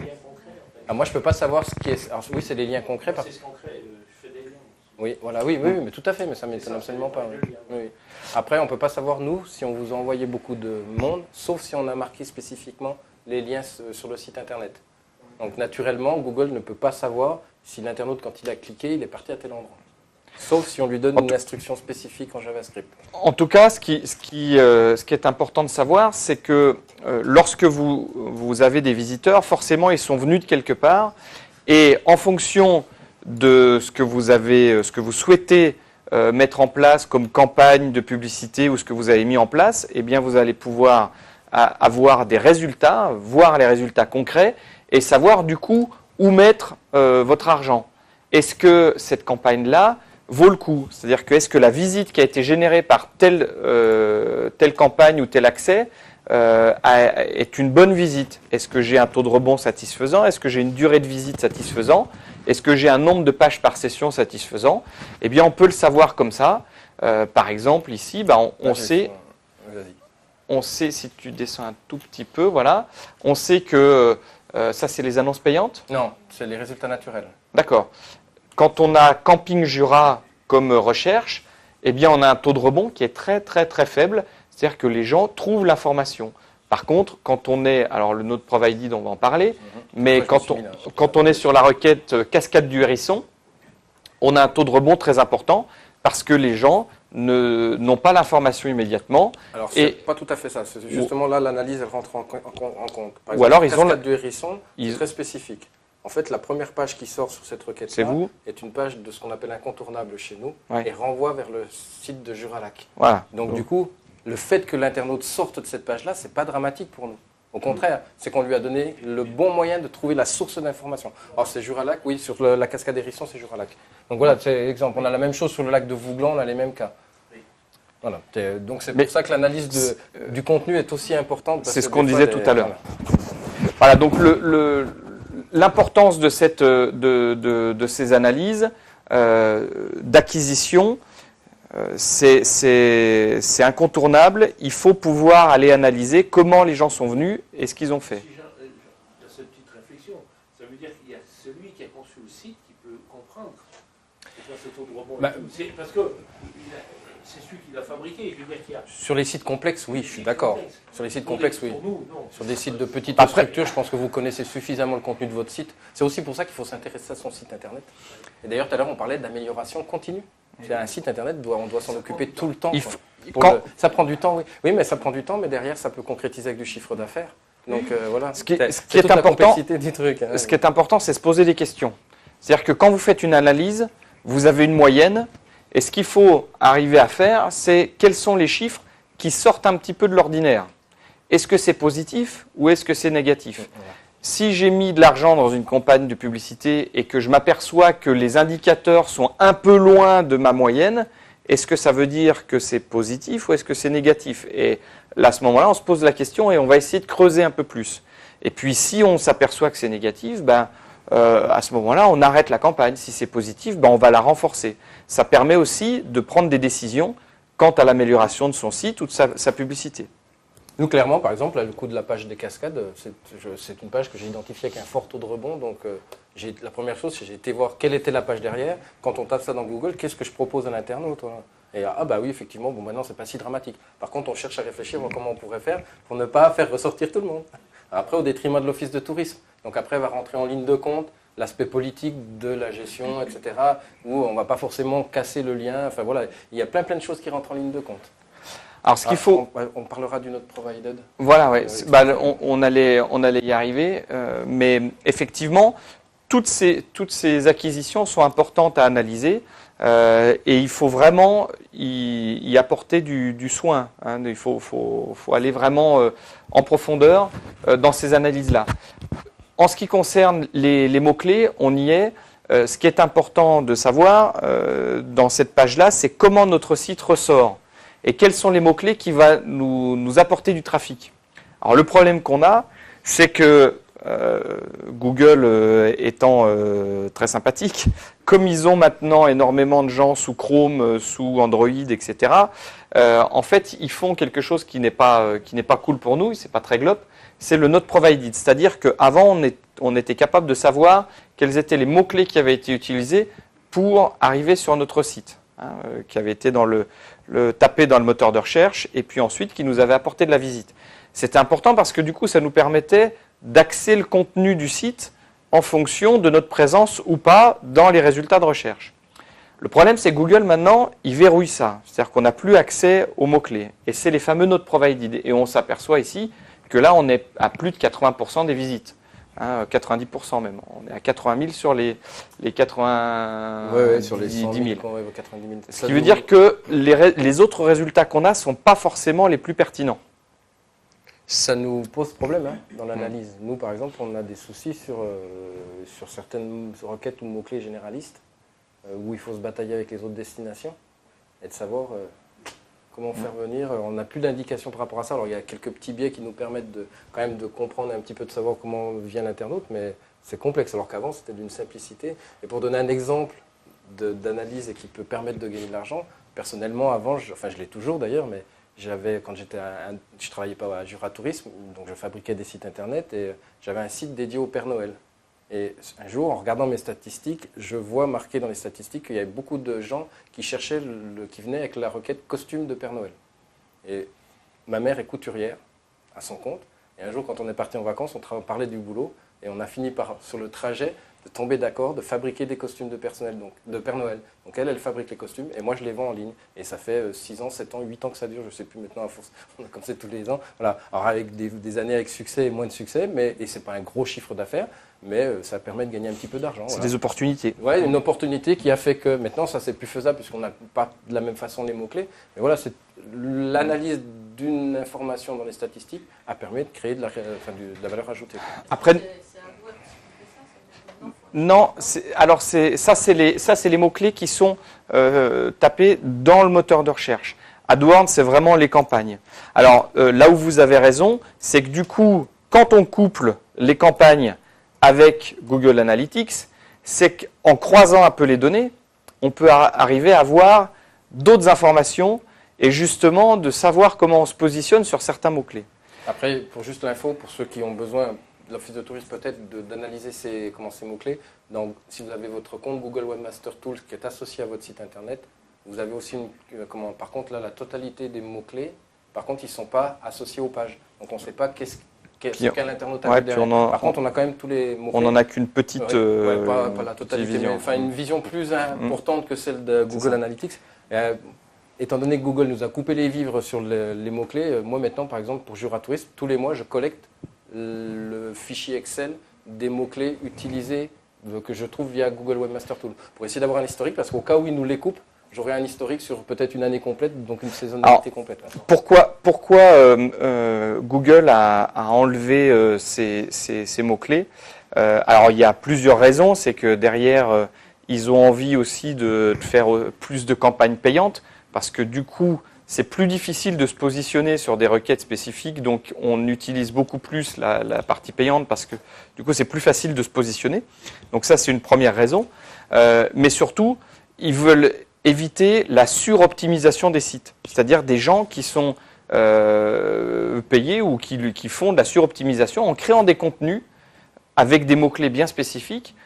liens concrets. En fait. Ah, moi, je ne peux pas savoir ce qui est... Alors, oui, c'est des liens concrets. C'est ce qu'on crée, je fais des liens. Oui, voilà, oui, mais tout à fait, mais ça ne m'étonne absolument pas. Oui. Après, on ne peut pas savoir, nous, si on vous a envoyé beaucoup de monde, sauf si on a marqué spécifiquement les liens sur le site internet. Donc, naturellement, Google ne peut pas savoir si l'internaute, quand il a cliqué, il est parti à tel endroit. Sauf si on lui donne une instruction spécifique en JavaScript. En tout cas, ce qui est important de savoir, c'est que lorsque vous avez des visiteurs, forcément, ils sont venus de quelque part. Et en fonction de ce que vous souhaitez mettre en place comme campagne de publicité ou ce que vous avez mis en place, eh bien, vous allez pouvoir avoir des résultats, voir les résultats concrets et savoir du coup où mettre votre argent. Est-ce que cette campagne-là vaut le coup? C'est-à-dire que est-ce que la visite qui a été générée par telle campagne ou tel accès est une bonne visite? Est-ce que j'ai un taux de rebond satisfaisant? Est-ce que j'ai une durée de visite satisfaisant? Est-ce que j'ai un nombre de pages par session satisfaisant? Eh bien, on peut le savoir comme ça. Par exemple, ici, on sait, si tu descends un tout petit peu, voilà, on sait que ça, c'est les annonces payantes? Non, c'est les résultats naturels. D'accord. Quand on a Camping Jura comme recherche, eh bien, on a un taux de rebond qui est très, très, très faible. C'est-à-dire que les gens trouvent l'information. Par contre, quand on est, alors le Node Provided, on va en parler, mais quand on est sur la requête Cascade du Hérisson, on a un taux de rebond très important parce que les gens n'ont pas l'information immédiatement. Alors, c'est pas tout à fait ça. C'est justement là, l'analyse, elle rentre en compte. Par exemple, ou alors, Cascade du Hérisson, c'est très spécifique. En fait, la première page qui sort sur cette requête-là est une page de ce qu'on appelle incontournable chez nous et renvoie vers le site de Juralac. Voilà. Donc, du coup, le fait que l'internaute sorte de cette page-là, c'est pas dramatique pour nous. Au contraire, c'est qu'on lui a donné le bon moyen de trouver la source d'information. Alors c'est Juralac, oui, sur la cascade d'Hérisson, c'est Juralac. Donc voilà, c'est l'exemple. On a la même chose sur le lac de Vouglan, on a les mêmes cas. Voilà. Donc c'est pour ça que l'analyse du contenu est aussi importante. C'est ce qu'on disait tout à l'heure. Voilà, donc l'importance de ces analyses d'acquisition, c'est incontournable. Il faut pouvoir aller analyser comment les gens sont venus et ce qu'ils ont fait. Dans cette petite réflexion, ça veut dire qu'il y a celui qui a conçu le site qui peut comprendre. C'est parce que c'est celui qui l'a fabriqué. Je veux dire qu'il y a... Sur les sites complexes, oui, je suis d'accord. Sur les sites complexes, oui. Pour nous, non. Sur des sites de petites Après, structures, je pense que vous connaissez suffisamment le contenu de votre site. C'est aussi pour ça qu'il faut s'intéresser à son site internet. Et d'ailleurs, tout à l'heure, on parlait d'amélioration continue. Un site internet, on doit s'en occuper tout le temps. Ça prend du temps, oui. Oui, mais ça prend du temps, mais derrière, ça peut concrétiser avec du chiffre d'affaires. Donc voilà. Ce qui est important, du truc, hein. Ce qui est important, c'est se poser des questions. C'est-à-dire que quand vous faites une analyse, vous avez une moyenne. Et ce qu'il faut arriver à faire, c'est quels sont les chiffres qui sortent un petit peu de l'ordinaire. Est-ce que c'est positif ou est-ce que c'est négatif? Voilà. Si j'ai mis de l'argent dans une campagne de publicité et que je m'aperçois que les indicateurs sont un peu loin de ma moyenne, est-ce que ça veut dire que c'est positif ou est-ce que c'est négatif? Et là, à ce moment-là, on se pose la question et on va essayer de creuser un peu plus. Et puis, si on s'aperçoit que c'est négatif, à ce moment-là, on arrête la campagne. Si c'est positif, on va la renforcer. Ça permet aussi de prendre des décisions quant à l'amélioration de son site ou de sa publicité. Nous, clairement, par exemple, le coup de la page des cascades, c'est une page que j'ai identifiée avec un fort taux de rebond. Donc, la première chose, c'est j'ai été voir quelle était la page derrière. Quand on tape ça dans Google, qu'est-ce que je propose à l'internaute, voilà. Et oui, effectivement, maintenant, c'est pas si dramatique. Par contre, on cherche à réfléchir à comment on pourrait faire pour ne pas faire ressortir tout le monde. Après, au détriment de l'office de tourisme. Donc après, va rentrer en ligne de compte l'aspect politique de la gestion, etc., où on ne va pas forcément casser le lien. Enfin voilà, il y a plein de choses qui rentrent en ligne de compte. Alors ce qu'il faut... On parlera du note provided. Voilà, ouais. On allait y arriver, mais effectivement, toutes ces acquisitions sont importantes à analyser et il faut vraiment y apporter du soin. Hein. Il faut aller vraiment en profondeur dans ces analyses-là. En ce qui concerne les mots-clés, on y est. Ce qui est important de savoir dans cette page-là, c'est comment notre site ressort et quels sont les mots-clés qui vont nous apporter du trafic. Alors le problème qu'on a, c'est que Google étant très sympathique, comme ils ont maintenant énormément de gens sous Chrome, sous Android, etc., en fait, ils font quelque chose qui n'est pas cool pour nous, c'est pas très glop, c'est le Not Provided. C'est-à-dire qu'avant, on était capable de savoir quels étaient les mots-clés qui avaient été utilisés pour arriver sur notre site, hein, qui avaient été tapés dans le moteur de recherche et puis ensuite qui nous avaient apporté de la visite. C'était important parce que du coup, ça nous permettait d'axer le contenu du site en fonction de notre présence ou pas dans les résultats de recherche. Le problème, c'est que Google, maintenant, il verrouille ça. C'est-à-dire qu'on n'a plus accès aux mots-clés. Et c'est les fameux Not Provided. Et on s'aperçoit ici que là, on est à plus de 80% des visites. Hein, 90% même. On est à 80 000 sur les 80 sur les 100 000, 10 000. 90 000. Ce qui veut dire que les autres résultats qu'on a ne sont pas forcément les plus pertinents. Ça nous pose problème dans l'analyse. Nous, par exemple, on a des soucis sur certaines requêtes ou mots-clés généralistes où il faut se batailler avec les autres destinations et de savoir comment faire venir. On n'a plus d'indications par rapport à ça. Alors, il y a quelques petits biais qui nous permettent quand même de comprendre un petit peu, de savoir comment vient l'internaute, mais c'est complexe, alors qu'avant, c'était d'une simplicité. Et pour donner un exemple d'analyse et qui peut permettre de gagner de l'argent, personnellement, avant, je l'ai toujours d'ailleurs, mais quand je travaillais pas à Jura Tourisme, donc je fabriquais des sites internet et j'avais un site dédié au Père Noël. Et un jour, en regardant mes statistiques, je vois marqué dans les statistiques qu'il y avait beaucoup de gens qui cherchaient, qui venaient avec la requête costume de Père Noël. Et ma mère est couturière à son compte. Et un jour, quand on est parti en vacances, on parlait du boulot et on a fini sur le trajet de tomber d'accord de fabriquer des costumes de Père Noël. Donc elle fabrique les costumes et moi je les vends en ligne. Et ça fait 6 ans, 7 ans, 8 ans que ça dure, je ne sais plus maintenant à force, on a comme ça tous les ans. Voilà. Alors avec des années avec succès et moins de succès, et ce n'est pas un gros chiffre d'affaires, mais ça permet de gagner un petit peu d'argent. C'est des opportunités. Oui, une opportunité qui a fait que maintenant ça c'est plus faisable puisqu'on n'a pas de la même façon les mots-clés. Mais voilà, c'est l'analyse d'une information dans les statistiques a permis de créer de la valeur ajoutée. Après, C'est AdWords qui fait ça, ça veut dire non, ça c'est les mots-clés qui sont tapés dans le moteur de recherche. AdWords, c'est vraiment les campagnes. Alors là où vous avez raison, c'est que du coup, quand on couple les campagnes avec Google Analytics, c'est qu'en croisant un peu les données, on peut arriver à avoir d'autres informations et justement de savoir comment on se positionne sur certains mots-clés. Après, pour juste l'info, pour ceux qui ont besoin, l'Office de tourisme peut-être d'analyser ces mots-clés. Donc, si vous avez votre compte Google Webmaster Tools qui est associé à votre site internet, vous avez aussi par contre là la totalité des mots-clés, par contre ils ne sont pas associés aux pages. Donc on ne sait pas quel internaute a derrière. Par contre on a quand même tous les mots-clés. On n'en a qu'une petite pas la totalité, mais enfin une vision plus importante que celle de Google Analytics. Étant donné que Google nous a coupé les vivres sur les mots-clés, moi maintenant par exemple pour Jura Tourisme, tous les mois je collecte le fichier Excel des mots-clés utilisés que je trouve via Google Webmaster Tool pour essayer d'avoir un historique parce qu'au cas où ils nous les coupent, j'aurai un historique sur peut-être une année complète, donc une saisonnalité complète. Pourquoi Google a enlevé ces mots-clés? Alors, il y a plusieurs raisons. C'est que derrière, ils ont envie aussi de faire plus de campagnes payantes, parce que du coup, c'est plus difficile de se positionner sur des requêtes spécifiques, donc on utilise beaucoup plus la partie payante, parce que du coup, c'est plus facile de se positionner. Donc ça, c'est une première raison. Mais surtout, ils veulent éviter la suroptimisation des sites, c'est-à-dire des gens qui sont payés ou qui font de la suroptimisation en créant des contenus avec des mots-clés bien spécifiques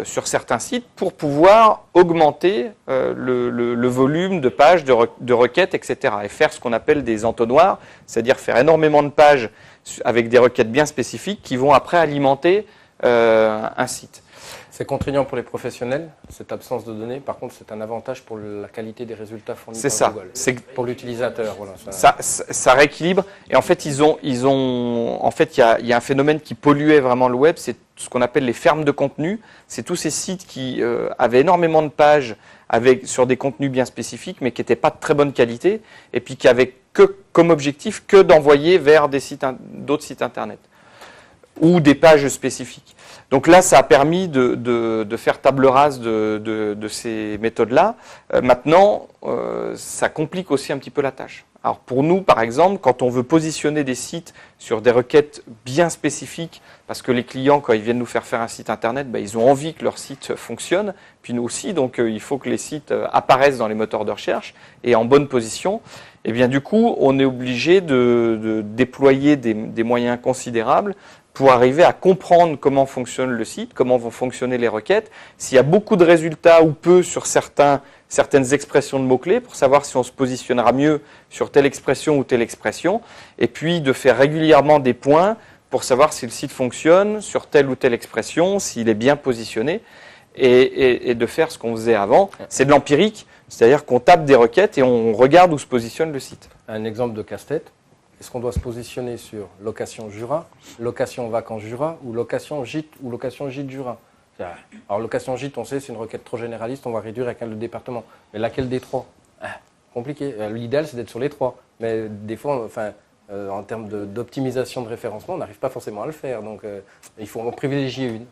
sur certains sites pour pouvoir augmenter le volume de pages, de requêtes, etc. et faire ce qu'on appelle des entonnoirs, c'est-à-dire faire énormément de pages avec des requêtes bien spécifiques qui vont après alimenter un site. C'est contraignant pour les professionnels, cette absence de données. Par contre, c'est un avantage pour la qualité des résultats fournis par Google. C'est ça. Pour l'utilisateur. Voilà, ça rééquilibre. Et en fait, il y a un phénomène qui polluait vraiment le web, c'est ce qu'on appelle les fermes de contenu. C'est tous ces sites qui avaient énormément de pages sur des contenus bien spécifiques, mais qui n'étaient pas de très bonne qualité, et puis qui avaient comme objectif que d'envoyer vers d'autres sites internet ou des pages spécifiques. Donc là, ça a permis de faire table rase de ces méthodes-là. Maintenant, ça complique aussi un petit peu la tâche. Alors pour nous, par exemple, quand on veut positionner des sites sur des requêtes bien spécifiques, parce que les clients, quand ils viennent nous faire un site internet, ils ont envie que leur site fonctionne, puis nous aussi, donc il faut que les sites apparaissent dans les moteurs de recherche et en bonne position. Et bien du coup, on est obligé de déployer des moyens considérables pour arriver à comprendre comment fonctionne le site, comment vont fonctionner les requêtes, s'il y a beaucoup de résultats ou peu sur certaines expressions de mots-clés, pour savoir si on se positionnera mieux sur telle expression ou telle expression, et puis de faire régulièrement des points pour savoir si le site fonctionne sur telle ou telle expression, s'il est bien positionné, et de faire ce qu'on faisait avant. C'est de l'empirique, c'est-à-dire qu'on tape des requêtes et on regarde où se positionne le site. Un exemple de casse-tête. Est-ce qu'on doit se positionner sur location Jura, location vacances Jura ou location gîte Jura? Alors location gîte, on sait, c'est une requête trop généraliste, on va réduire avec le département. Mais laquelle des trois? Compliqué. L'idéal, c'est d'être sur les trois. Mais des fois, en termes d'optimisation de référencement, on n'arrive pas forcément à le faire. Donc il faut en privilégier une.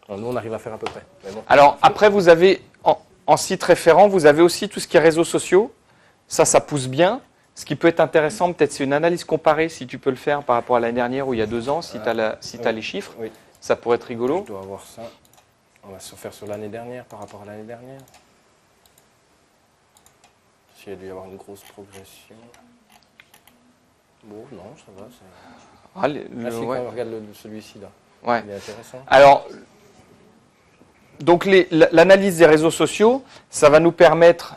Alors, nous, on arrive à faire à peu près. Bon. Alors après, vous avez en site référent, vous avez aussi tout ce qui est réseaux sociaux. Ça pousse bien. Ce qui peut être intéressant, peut-être, c'est une analyse comparée, si tu peux le faire par rapport à l'année dernière ou il y a 2 ans, si tu as les chiffres. Oui. Ça pourrait être rigolo. Je dois avoir ça. On va se faire sur l'année dernière par rapport à l'année dernière. S'il y a dû y avoir une grosse progression. Bon, non, ça va. Quand on regarde celui-ci, là. Ouais. Il est intéressant. Alors, donc l'analyse des réseaux sociaux, ça va nous permettre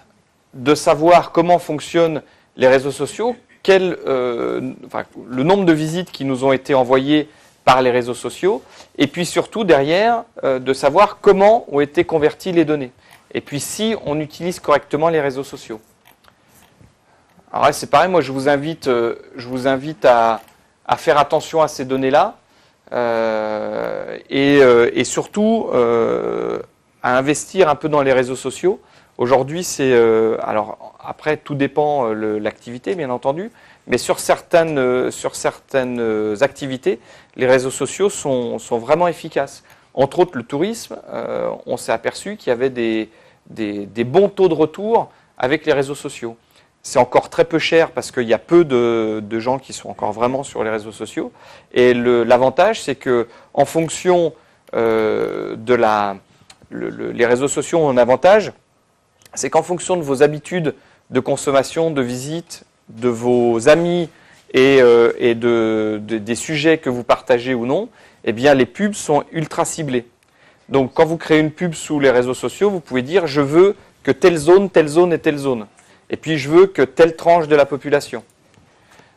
de savoir comment fonctionnent les réseaux sociaux, le nombre de visites qui nous ont été envoyées par les réseaux sociaux, et puis surtout derrière, de savoir comment ont été converties les données, et puis si on utilise correctement les réseaux sociaux. Alors là, c'est pareil, moi je vous invite à faire attention à ces données-là, et surtout à investir un peu dans les réseaux sociaux. Aujourd'hui, alors après, tout dépend l'activité, bien entendu, Mais sur certaines activités, les réseaux sociaux sont vraiment efficaces. Entre autres, le tourisme, on s'est aperçu qu'il y avait des bons taux de retour avec les réseaux sociaux. C'est encore très peu cher parce qu'il y a peu de gens qui sont encore vraiment sur les réseaux sociaux. Et l'avantage, c'est que en fonction les réseaux sociaux ont un avantage, c'est qu'en fonction de vos habitudes de consommation, de visite, de vos amis et des sujets que vous partagez ou non, eh bien les pubs sont ultra ciblées. Donc quand vous créez une pub sous les réseaux sociaux, vous pouvez dire je veux que telle zone et telle zone. Et puis je veux que telle tranche de la population.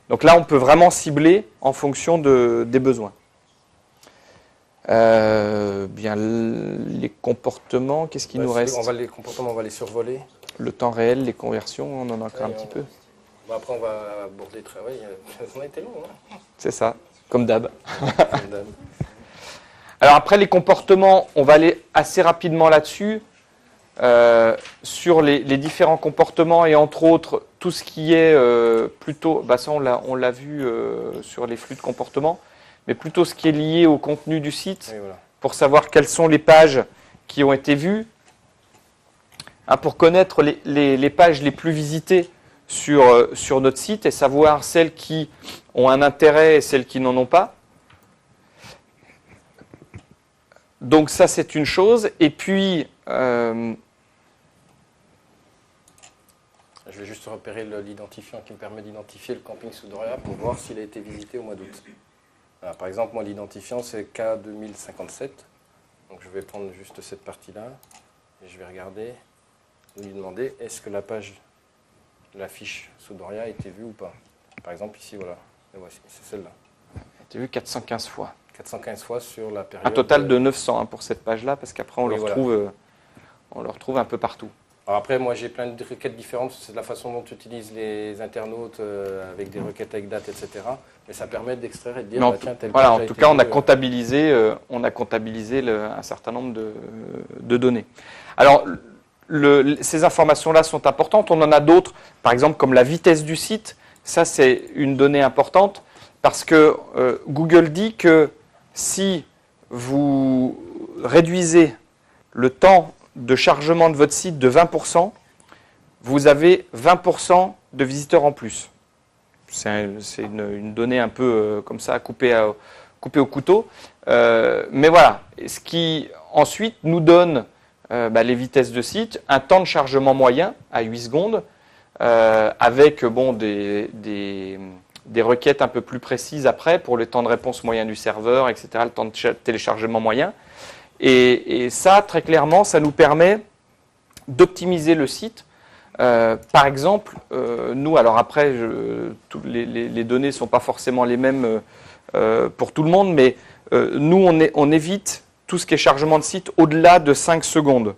Donc là on peut vraiment cibler en fonction des besoins. Bien les comportements, qu'est-ce qu'il nous reste? Les comportements, on va les survoler. Le temps réel, les conversions, on en a encore un petit peu. Après on va aborder le travail. On a été long, hein. C'est ça, comme d'hab. Alors après les comportements, on va aller assez rapidement là-dessus, sur les différents comportements et entre autres tout ce qui est plutôt, ça on l'a vu sur les flux de comportement, mais plutôt ce qui est lié au contenu du site, Oui, voilà. pour savoir quelles sont les pages qui ont été vues, pour connaître les pages les plus visitées sur notre site et savoir celles qui ont un intérêt et celles qui n'en ont pas. Donc ça, c'est une chose. Et puis, Je vais juste repérer l'identifiant qui me permet d'identifier le camping Soudoria pour voir s'il a été visité au mois d'août. Voilà, par exemple, moi, l'identifiant, c'est K2057. Donc je vais prendre juste cette partie-là et je vais regarder et lui demander est-ce que la page de la fiche Soudoria a été vue ou pas. Par exemple, ici, voilà. Et voici, c'est celle-là. tu as vu 415 fois. 415 fois sur la période. Un total de 900 pour cette page-là, parce qu'après, on Oui, le voilà. retrouve un peu partout. Alors après, moi, j'ai plein de requêtes différentes. C'est la façon dont utilisent les internautes avec des requêtes avec date, etc. Mais ça permet d'extraire et de dire, tiens, telle voilà, page en a tout été cas, on a vue, comptabilisé, un certain nombre de données. Alors, ces informations-là sont importantes. On en a d'autres, par exemple, comme la vitesse du site. Ça, c'est une donnée importante parce que Google dit que si vous réduisez le temps de chargement de votre site de 20%, vous avez 20% de visiteurs en plus. C'est une donnée un peu comme ça, coupée au couteau. Mais voilà, ce qui ensuite nous donne les vitesses de site, un temps de chargement moyen à 8 secondes, avec des requêtes un peu plus précises après pour le temps de réponse moyen du serveur, etc., le temps de téléchargement moyen. Et ça, très clairement, ça nous permet d'optimiser le site. Par exemple, nous, alors après, les données ne sont pas forcément les mêmes pour tout le monde, mais nous, on évite tout ce qui est chargement de site au-delà de 5 secondes.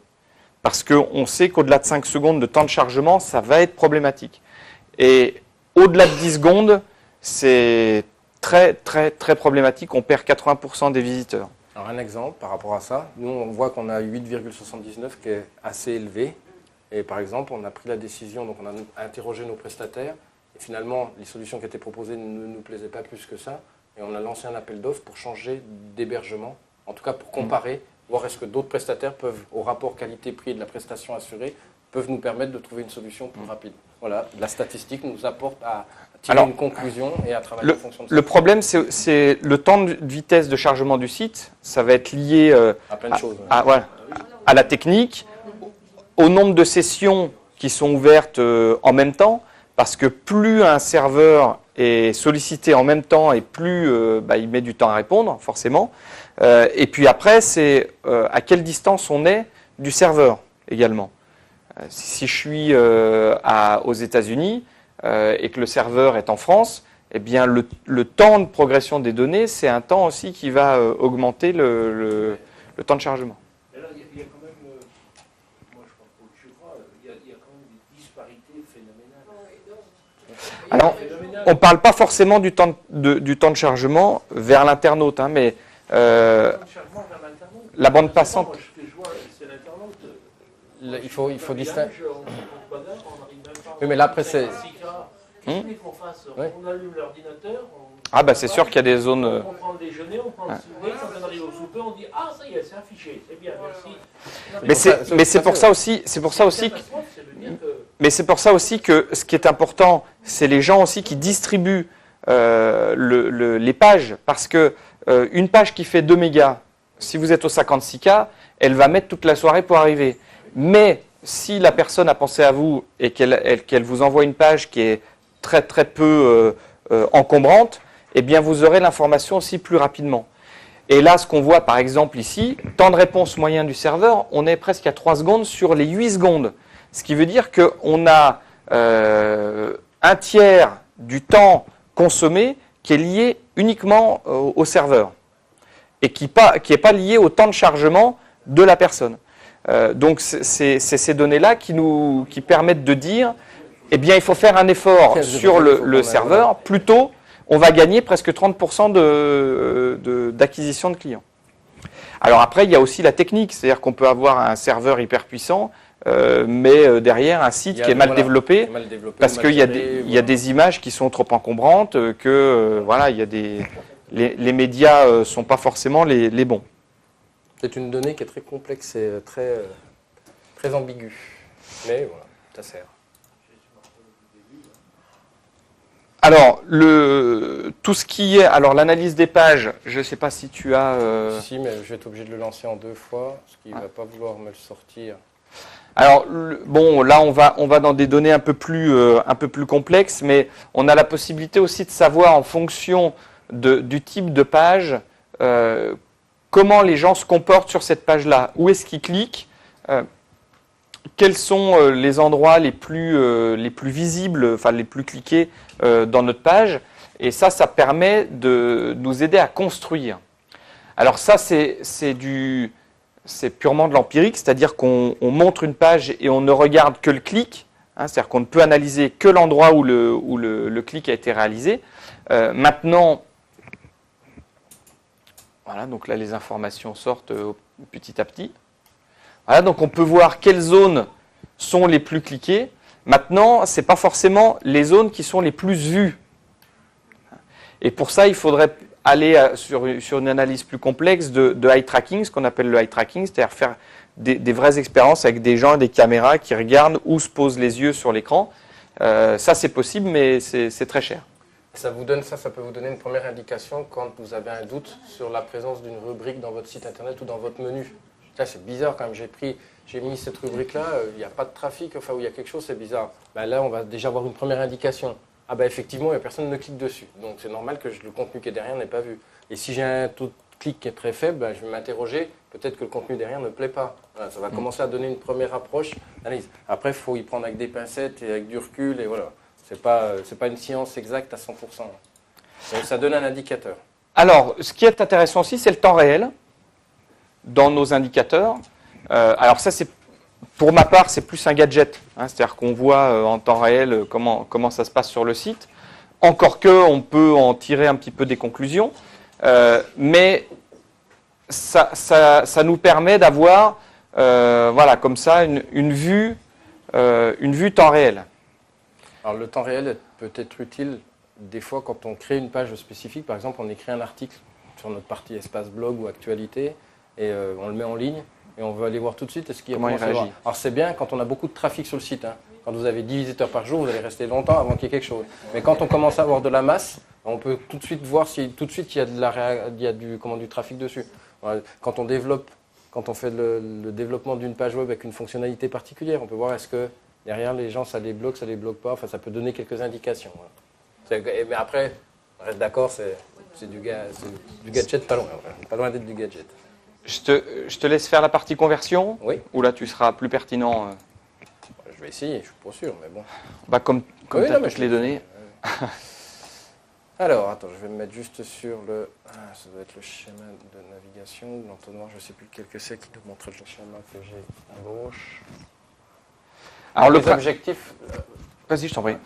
Parce qu'on sait qu'au-delà de 5 secondes de temps de chargement, ça va être problématique. Et au-delà de 10 secondes, c'est très, très, très problématique. On perd 80% des visiteurs. Alors un exemple par rapport à ça, nous on voit qu'on a 8,79 qui est assez élevé. Et par exemple, on a pris la décision, donc on a interrogé nos prestataires. Et finalement, les solutions qui étaient proposées ne nous plaisaient pas plus que ça. Et on a lancé un appel d'offres pour changer d'hébergement. En tout cas pour comparer, voir est-ce que d'autres prestataires peuvent, au rapport qualité-prix et de la prestation assurée, peuvent nous permettre de trouver une solution plus rapide. Voilà, la statistique nous apporte à tirer une conclusion et à travailler en fonction de ça. Le problème, c'est le temps de vitesse de chargement du site. Ça va être lié à plein de choses. À la technique, au nombre de sessions qui sont ouvertes en même temps, parce que plus un serveur est sollicité en même temps et plus il met du temps à répondre, forcément. Et puis après, c'est à quelle distance on est du serveur également. Si je suis aux États-Unis et que le serveur est en France, eh bien le temps de progression des données, c'est un temps aussi qui va augmenter le temps de chargement. Et là, il y a quand même, moi je crois que je crois, il y a quand même des disparités phénoménales. Alors, on ne parle pas forcément du temps de chargement vers l'internaute, mais la bande passante. Moi, ce que je vois, c'est l'internaute. Il faut distinguer. Oui, mais là, après, c'est. Qu'est-ce que vous voulez qu'on fasse? On allume l'ordinateur. Ah bah c'est sûr qu'il y a des zones... On prend le déjeuner, on prend le souper, quand on arrive au souper, on dit ah ça y est, c'est affiché, c'est bien, merci. Mais c'est pour ça aussi, mais c'est pour ça aussi que ce qui est important, c'est les gens aussi qui distribuent les pages, parce que une page qui fait 2 mégas, si vous êtes au 56K, elle va mettre toute la soirée pour arriver. Mais si la personne a pensé à vous et qu'elle vous envoie une page qui est très très peu encombrante, eh bien vous aurez l'information aussi plus rapidement. Et là, ce qu'on voit par exemple ici, temps de réponse moyen du serveur, on est presque à 3 secondes sur les 8 secondes. Ce qui veut dire qu'on a un tiers du temps consommé qui est lié uniquement au serveur et qui n'est pas lié au temps de chargement de la personne. Donc c'est ces données-là qui permettent de dire, eh bien il faut faire un effort sur le serveur, plutôt on va gagner presque 30% d'acquisition de clients. Alors après, il y a aussi la technique, c'est-à-dire qu'on peut avoir un serveur hyper puissant, mais derrière un site qui est mal développé, parce qu'il y a des images qui sont trop encombrantes, voilà, il y a les médias sont pas forcément les bons. C'est une donnée qui est très complexe et très ambiguë, mais voilà, ça sert. Alors, tout ce qui est... Alors, l'analyse des pages, je ne sais pas si tu as... Si, mais je vais être obligé de le lancer en 2 fois, parce qu'il ne va pas vouloir me le sortir. Alors, bon, là, on va dans des données un peu plus complexes, mais on a la possibilité aussi de savoir, en fonction du type de page, comment les gens se comportent sur cette page-là. Où est-ce qu'ils cliquent, quels sont les endroits les plus visibles, enfin les plus cliqués dans notre page. Et ça permet de nous aider à construire. Alors ça, c'est purement de l'empirique, c'est-à-dire qu'on montre une page et on ne regarde que le clic. C'est-à-dire qu'on ne peut analyser que l'endroit où le clic a été réalisé. Maintenant, voilà, donc là les informations sortent petit à petit. Voilà, donc on peut voir quelles zones sont les plus cliquées. Maintenant, ce n'est pas forcément les zones qui sont les plus vues. Et pour ça, il faudrait aller sur une analyse plus complexe de eye tracking, ce qu'on appelle le eye tracking, c'est-à-dire faire des vraies expériences avec des gens et des caméras qui regardent où se posent les yeux sur l'écran. Ça, c'est possible, mais c'est très cher. Ça peut vous donner une première indication quand vous avez un doute sur la présence d'une rubrique dans votre site internet ou dans votre menu. Là, c'est bizarre quand même, j'ai mis cette rubrique-là, il n'y a pas de trafic, enfin où il y a quelque chose, c'est bizarre. Ben là, on va déjà avoir une première indication. Ah ben effectivement, il n'y a personne qui ne clique dessus. Donc c'est normal que le contenu qui est derrière n'est pas vu. Et si j'ai un taux de clic qui est très faible, ben, je vais m'interroger, peut-être que le contenu derrière ne plaît pas. Voilà, ça va commencer à donner une première approche, analyse. Après, il faut y prendre avec des pincettes et avec du recul, et voilà. C'est pas une science exacte à 100%. Donc ça donne un indicateur. Alors, ce qui est intéressant aussi, c'est le temps réel dans nos indicateurs. Alors ça, pour ma part, c'est plus un gadget. C'est-à-dire qu'on voit en temps réel comment ça se passe sur le site. Encore on peut en tirer un petit peu des conclusions. Mais ça nous permet d'avoir, voilà, comme ça, une vue temps réel. Alors le temps réel peut être utile des fois quand on crée une page spécifique. Par exemple, on écrit un article sur notre partie espace blog ou actualité et on le met en ligne et on veut aller voir tout de suite est-ce qu'il y a comment il réagit. Alors c'est bien quand on a beaucoup de trafic sur le site. Quand vous avez 10 visiteurs par jour, vous allez rester longtemps avant qu'il y ait quelque chose. Mais quand on commence à avoir de la masse, on peut tout de suite voir si tout de suite il y a du trafic dessus. Voilà. Quand on fait le développement d'une page web avec une fonctionnalité particulière, on peut voir est-ce que derrière les gens ça les bloque pas. Enfin, ça peut donner quelques indications. Voilà. Mais après, on reste d'accord, c'est du gadget pas loin d'être du gadget. Je te laisse faire la partie conversion. Oui. Ou là tu seras plus pertinent. Je vais essayer, je suis pas sûr, mais bon. Bah comme tu as toutes les données. Alors, attends, je vais me mettre juste sur ça doit être le schéma de navigation, l'entonnoir, je ne sais plus lequel que c'est qui nous montre le schéma que j'ai à gauche. Alors les objectifs. Vas-y, je t'en prie.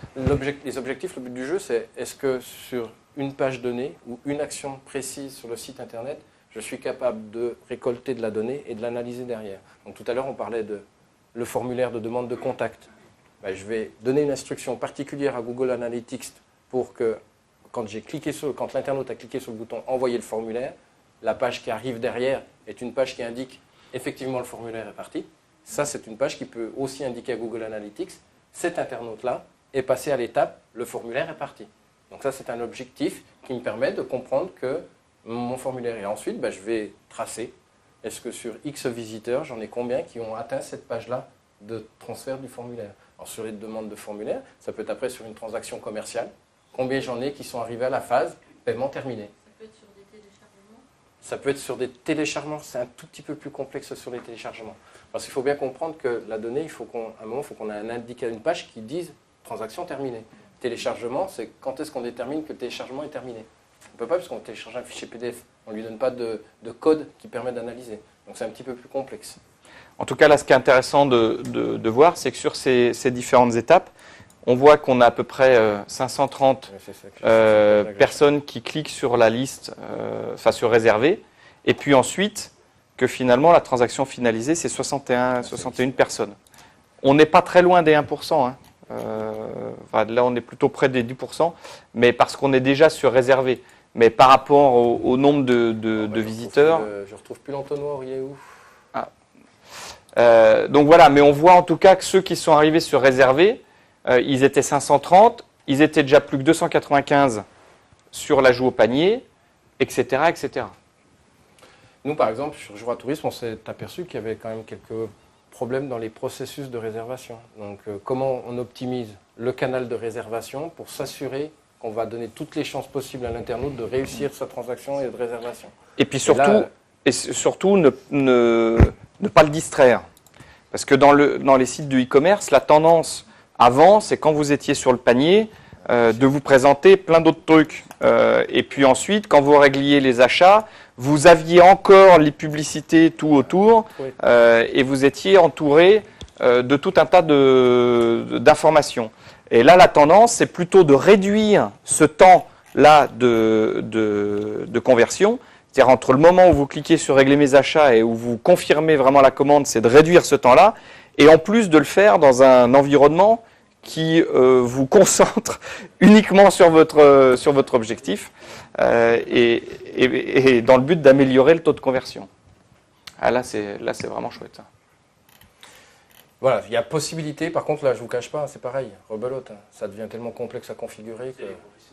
Les objectifs, le but du jeu, c'est est-ce que sur une page donnée ou une action précise sur le site internet, je suis capable de récolter de la donnée et de l'analyser derrière. Donc tout à l'heure, on parlait de le formulaire de demande de contact. ben, je vais donner une instruction particulière à Google Analytics pour que quand l'internaute a cliqué sur le bouton « Envoyer le formulaire », la page qui arrive derrière est une page qui indique effectivement le formulaire est parti. Ça, c'est une page qui peut aussi indiquer à Google Analytics cet internaute-là est passé à l'étape « Le formulaire est parti ». Donc ça, c'est un objectif qui me permet de comprendre que mon formulaire est. Ensuite, ben, je vais tracer. Est-ce que sur X visiteurs, j'en ai combien qui ont atteint cette page-là de transfert du formulaire? Alors sur les demandes de formulaire, ça peut être après sur une transaction commerciale. Combien j'en ai qui sont arrivés à la phase paiement terminé? Ça peut être sur des téléchargements. Ça peut être sur des téléchargements. C'est un tout petit peu plus complexe sur les téléchargements. Parce qu'il faut bien comprendre que la donnée, à un moment, il faut qu'on ait un indicateur, une page qui dise transaction terminée. Téléchargement, c'est quand est-ce qu'on détermine que le téléchargement est terminé. On ne peut pas, parce qu'on télécharge un fichier PDF. On ne lui donne pas de code qui permet d'analyser. Donc c'est un petit peu plus complexe. En tout cas, là, ce qui est intéressant de voir, c'est que sur ces différentes étapes, on voit qu'on a à peu près 530 personnes qui cliquent sur la liste, enfin sur réservé, et puis ensuite que finalement la transaction finalisée, c'est 61 personnes. On n'est pas très loin des 1%. Hein. Là, on est plutôt près des 10%, mais parce qu'on est déjà sur réservé. Mais par rapport au nombre de visiteurs... Je ne retrouve plus l'entonnoir, il est où? Donc voilà, mais on voit en tout cas que ceux qui sont arrivés sur réservé, ils étaient 530, ils étaient déjà plus que 295 sur l'ajout au panier, etc., etc. Nous, par exemple, sur Jour à Tourisme, on s'est aperçu qu'il y avait quand même quelques problèmes dans les processus de réservation. Donc, comment on optimise le canal de réservation pour s'assurer qu'on va donner toutes les chances possibles à l'internaute de réussir sa transaction et de réservation. Et puis surtout, ne pas le distraire. Parce que dans les sites de e-commerce, la tendance avant, c'est quand vous étiez sur le panier, de vous présenter plein d'autres trucs. Et puis ensuite, quand vous régliez les achats, vous aviez encore les publicités tout autour, et vous étiez entouré de tout un tas d'informations. Et là, la tendance, c'est plutôt de réduire ce temps-là de conversion. C'est-à-dire entre le moment où vous cliquez sur « Régler mes achats » et où vous confirmez vraiment la commande, c'est de réduire ce temps-là. Et en plus de le faire dans un environnement qui vous concentre uniquement sur votre objectif et dans le but d'améliorer le taux de conversion. Ah, là, c'est vraiment chouette. Voilà, il y a possibilité. Par contre, là, je ne vous cache pas, c'est pareil, rebelote. Ça devient tellement complexe à configurer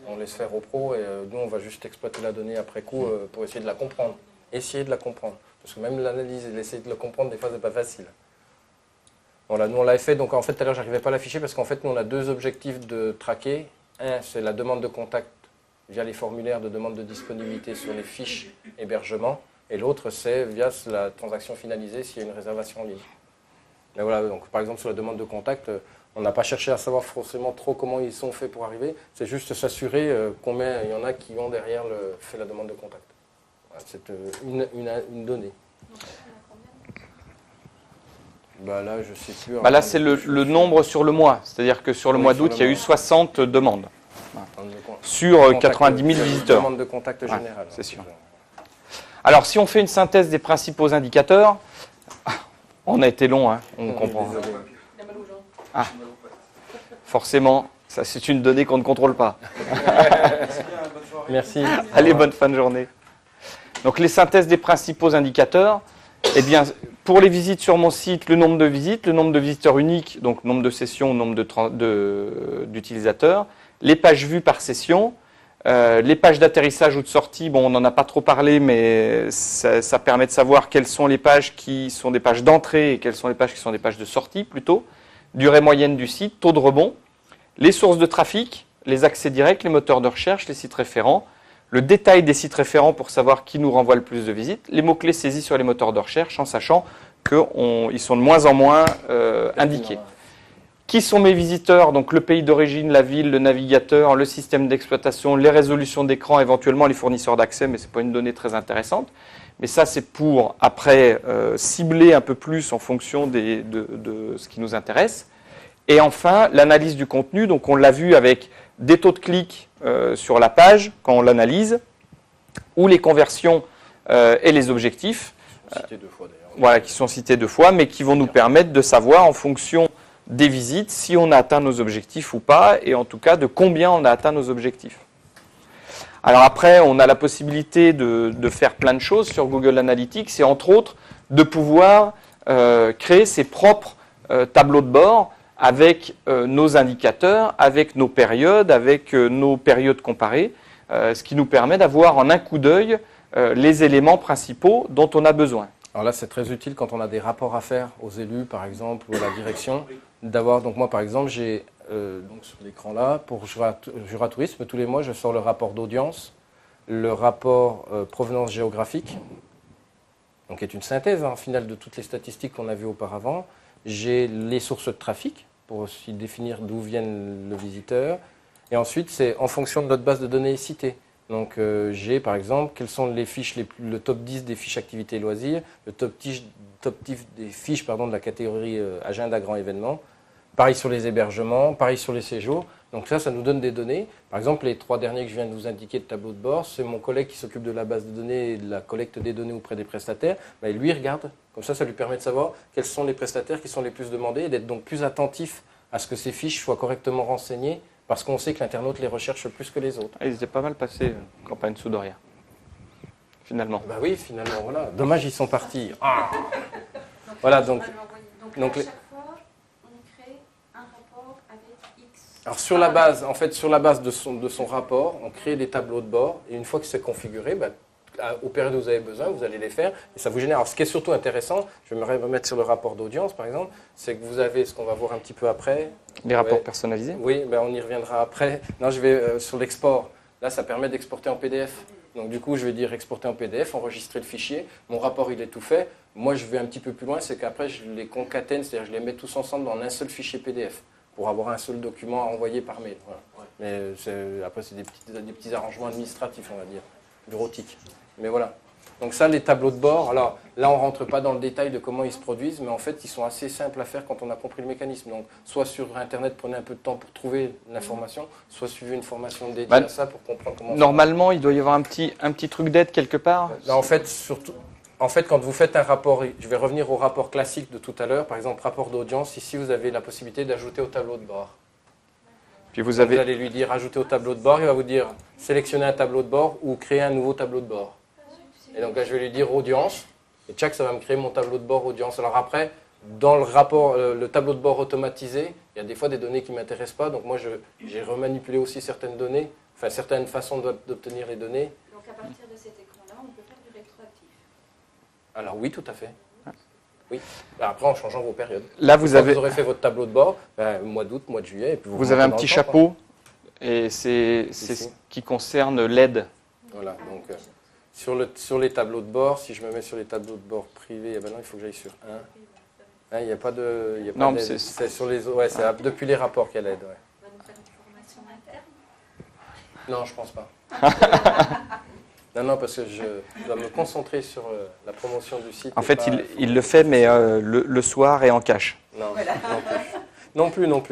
qu'on laisse faire aux pros et nous, on va juste exploiter la donnée après coup pour essayer de la comprendre. Essayer de la comprendre. Parce que même l'analyse et l'essayer de la comprendre, des fois, ce n'est pas facile. Voilà, nous, on l'avait fait. Donc, en fait, tout à l'heure, je n'arrivais pas à l'afficher parce qu'en fait, nous, on a deux objectifs de traquer. Un, c'est la demande de contact via les formulaires de demande de disponibilité sur les fiches hébergement. Et l'autre, c'est via la transaction finalisée s'il y a une réservation en ligne. Mais voilà, donc par exemple sur la demande de contact, on n'a pas cherché à savoir forcément trop comment ils sont faits pour arriver. C'est juste s'assurer combien il y en a qui ont derrière fait la demande de contact. Voilà, c'est une donnée. Bah là, je sais plus. Là, c'est le nombre sur le mois. C'est-à-dire que sur le mois d'août, il y a eu 60 demandes. Sur 90 000 visiteurs. Demande de contact générale. C'est sûr. Alors, si on fait une synthèse des principaux indicateurs, on a été long, hein, on comprend. Ah, forcément, ça c'est une donnée qu'on ne contrôle pas. Merci. Allez, bonne fin de journée. Donc, les synthèses des principaux indicateurs, eh bien, pour les visites sur mon site, le nombre de visites, le nombre de visiteurs uniques, donc nombre de sessions, nombre d'utilisateurs, les pages vues par session, les pages d'atterrissage ou de sortie, bon, on n'en a pas trop parlé, mais ça permet de savoir quelles sont les pages qui sont des pages d'entrée et quelles sont les pages qui sont des pages de sortie, plutôt. Durée moyenne du site, taux de rebond, les sources de trafic, les accès directs, les moteurs de recherche, les sites référents, le détail des sites référents pour savoir qui nous renvoie le plus de visites, les mots-clés saisis sur les moteurs de recherche en sachant qu'ils sont de moins en moins indiqués. Qui sont mes visiteurs? Donc le pays d'origine, la ville, le navigateur, le système d'exploitation, les résolutions d'écran, éventuellement les fournisseurs d'accès, mais ce n'est pas une donnée très intéressante. Mais ça, c'est pour, après, cibler un peu plus en fonction de ce qui nous intéresse. Et enfin, l'analyse du contenu. Donc on l'a vu avec des taux de clic sur la page, quand on l'analyse, ou les conversions et les objectifs. Cités deux fois, d'ailleurs. Voilà, qui sont cités deux fois, mais qui vont nous permettre de savoir, en fonction des visites, si on a atteint nos objectifs ou pas, et en tout cas de combien on a atteint nos objectifs. Alors après, on a la possibilité de faire plein de choses sur Google Analytics, et entre autres, de pouvoir créer ses propres tableaux de bord avec nos indicateurs, avec nos périodes comparées, ce qui nous permet d'avoir en un coup d'œil les éléments principaux dont on a besoin. Alors là, c'est très utile quand on a des rapports à faire aux élus, par exemple, ou à la direction, d'avoir, donc moi, par exemple, j'ai, donc sur l'écran là, pour Jura Tourisme, tous les mois, je sors le rapport d'audience, le rapport provenance géographique, donc qui est une synthèse, en finale, de toutes les statistiques qu'on a vues auparavant. J'ai les sources de trafic, pour aussi définir d'où viennent le visiteur. Et ensuite, c'est en fonction de notre base de données citée. Donc j'ai par exemple quelles sont les fiches, le top 10 des fiches activités et loisirs, le top 10 des fiches de la catégorie agenda grand événement, pareil sur les hébergements, pareil sur les séjours. Donc ça nous donne des données. Par exemple, les 3 derniers que je viens de vous indiquer de tableau de bord, c'est mon collègue qui s'occupe de la base de données et de la collecte des données auprès des prestataires. Ben, lui, il regarde. Comme ça lui permet de savoir quels sont les prestataires qui sont les plus demandés et d'être donc plus attentif à ce que ces fiches soient correctement renseignées, parce qu'on sait que l'internaute les recherche plus que les autres. Ils étaient pas mal passés, campagne Soudoria, finalement. Bah oui, finalement, voilà. Dommage, ils sont partis. Ah voilà, donc à chaque fois, on crée un rapport avec X. alors sur la base de son rapport, on crée des tableaux de bord, et une fois que c'est configuré, bah, aux périodes où vous avez besoin, vous allez les faire, et ça vous génère. Alors ce qui est surtout intéressant, je vais me remettre sur le rapport d'audience par exemple, c'est que vous avez ce qu'on va voir un petit peu après. Les rapports personnalisés. Oui, ben on y reviendra après. Non, je vais sur l'export. Là, ça permet d'exporter en PDF. Donc du coup, je vais dire exporter en PDF, enregistrer le fichier. Mon rapport, il est tout fait. Moi, je vais un petit peu plus loin, c'est qu'après, je les concatène, c'est-à-dire je les mets tous ensemble dans un seul fichier PDF pour avoir un seul document à envoyer par mail. Voilà. Mais après, c'est des petits arrangements administratifs, on va dire, bureautiques. Mais voilà. Donc ça, les tableaux de bord, alors là, on ne rentre pas dans le détail de comment ils se produisent, mais en fait, ils sont assez simples à faire quand on a compris le mécanisme. Donc, soit sur Internet, prenez un peu de temps pour trouver l'information, soit suivez une formation dédiée à ça pour comprendre comment normalement, il doit y avoir un petit truc d'aide quelque part. Là, en fait, quand vous faites un rapport, je vais revenir au rapport classique de tout à l'heure, par exemple, rapport d'audience, ici, vous avez la possibilité d'ajouter au tableau de bord. Puis vous Donc, vous allez lui dire ajouter au tableau de bord, il va vous dire sélectionner un tableau de bord ou créer un nouveau tableau de bord. Et donc là, je vais lui dire audience, et tchac, ça va me créer mon tableau de bord audience. Alors après, dans le rapport, le tableau de bord automatisé, il y a des fois des données qui ne m'intéressent pas, donc moi, j'ai remanipulé aussi certaines données, enfin certaines façons d'obtenir les données. Donc à partir de cet écran-là, on peut faire du rétroactif. Alors oui, tout à fait. Oui. Après, en changeant vos périodes. Là, vous aurez fait votre tableau de bord, mois d'août, mois de juillet, et puis vous avez un petit chapeau, et c'est ce qui concerne l'aide. Voilà, donc... Sur les tableaux de bord, si je me mets sur les tableaux de bord privés, eh ben non, il faut que j'aille sur un. Il n'y a pas de. Non, c'est sur les. Ouais, c'est depuis les rapports qu'elle aide. Ouais. On va nous faire une formation interne. Non, je pense pas. non, parce que je dois me concentrer sur la promotion du site. En fait, il le fait, mais le soir et en cash. Non, voilà. Non plus. Non,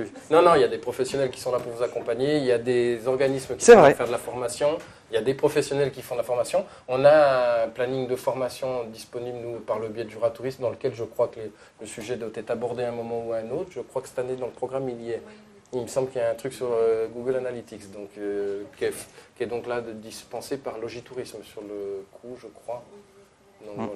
il y a des professionnels qui sont là pour vous accompagner, il y a des organismes qui sont là pour faire de la formation, il y a des professionnels qui font de la formation. On a un planning de formation disponible, nous, par le biais de Jura Tourisme, dans lequel je crois que le sujet doit être abordé à un moment ou à un autre. Je crois que cette année, dans le programme, il y est. Il me semble qu'il y a un truc sur Google Analytics, donc, qui est donc là dispensé par Logitourisme sur le coup, je crois. Donc, voilà.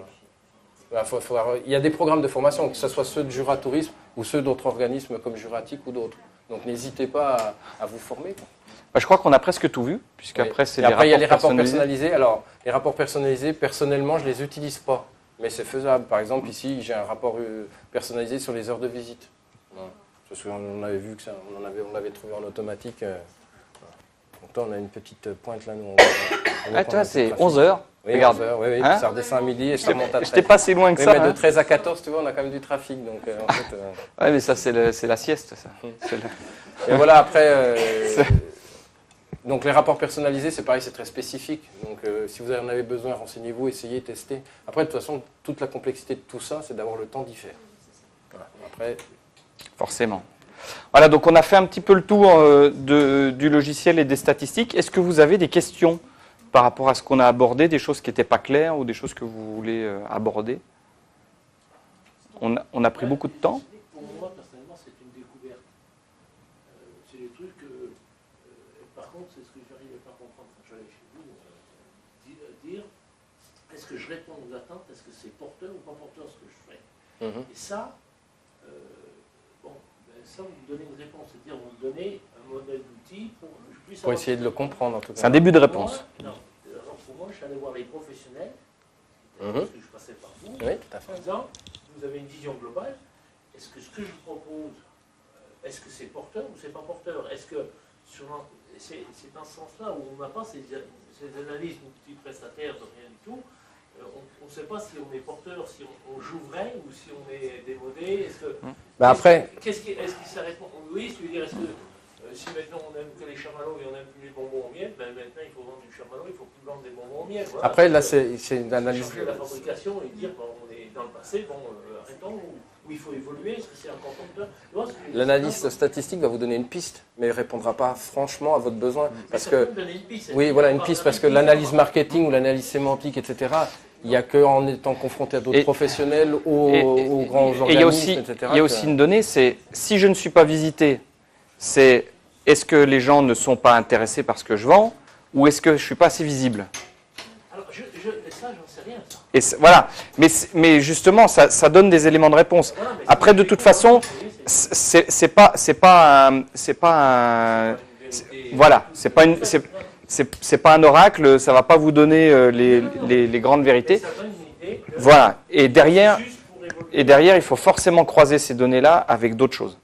Il y a des programmes de formation, que ce soit ceux de Jura Tourisme ou ceux d'autres organismes comme Juratic ou d'autres. Donc n'hésitez pas à vous former. Je crois qu'on a presque tout vu, puisqu'après c'est les rapports personnalisés. Il y a les rapports personnalisés. Alors, les rapports personnalisés, personnellement, je ne les utilise pas. Mais c'est faisable. Par exemple, ici, j'ai un rapport personnalisé sur les heures de visite. Parce qu'on avait vu que ça, on l'avait trouvé en automatique. Donc là, on a une petite pointe là. Nous, toi, c'est 11h. Oui, regarde. 11h, oui, Hein, ça redescend à midi et ça monte à 13h. Je n'étais pas si loin que Oui, ça. mais de 13 à 14, tu vois, on a quand même du trafic. Donc, en fait, ouais, mais ça, c'est la sieste, ça. Et voilà, après, donc les rapports personnalisés, c'est pareil, c'est très spécifique. Donc, si vous en avez besoin, renseignez-vous, essayez, testez. Après, de toute façon, toute la complexité de tout ça, c'est d'avoir le temps d'y faire. Voilà. Après, forcément. Voilà, donc on a fait un petit peu le tour du logiciel et des statistiques. Est-ce que vous avez des questions par rapport à ce qu'on a abordé, des choses qui n'étaient pas claires ou des choses que vous voulez aborder? On a pris beaucoup de temps. Pour moi, personnellement, c'est une découverte. dire, est-ce que je réponds aux attentes, est-ce que c'est porteur ou pas porteur ce que je fais? Et ça, ça, vous me donnez une réponse, c'est-à-dire vous me donnez un modèle d'outil pour que je puisse... Pour essayer de le comprendre, en tout cas. C'est un début de réponse. Non, alors pour moi, je suis allé voir les professionnels, parce que je passais par vous, Oui, tout à fait. en disant, vous avez une vision globale, est-ce que ce que je vous propose, est-ce que c'est porteur ou c'est pas porteur? Est-ce que c'est dans ce sens-là où on n'a pas ces analyses multi-prestataires de rien du tout, on ne sait pas si on est porteur, si on joue vrai ou si on est démodé. Est-ce que après, est-ce qu'il s'arrête? Oui, je veux dire, est-ce que si maintenant on n'aime que les chamallows et on n'aime plus les bonbons au miel, ben maintenant il faut vendre du chamallow, il ne faut plus vendre des bonbons au miel. Voilà. après là, c'est une analyse. Changer la fabrication et dire, bon, on est dans le passé, bon, arrêtons, ou il faut évoluer, est-ce que c'est encore porteur? L'analyse statistique va vous donner une piste, mais elle ne répondra pas franchement à votre besoin. Parce que, piste, oui, voilà, une piste, parce que l'analyse marketing ou l'analyse sémantique, etc., il n'y a qu'en étant confronté à d'autres professionnels, aux grands organismes, etc. Il y a aussi une donnée, c'est si je ne suis pas visité, c'est est-ce que les gens ne sont pas intéressés par ce que je vends ou est-ce que je ne suis pas assez visible? Alors, ça, j'en sais rien, ça. Et voilà, mais justement, ça donne des éléments de réponse. Voilà, Après, de toute façon, c'est pas un oracle, ça va pas vous donner les grandes vérités. Ça donne une idée de Voilà. Et derrière, juste pour évoluer. il faut forcément croiser ces données-là avec d'autres choses.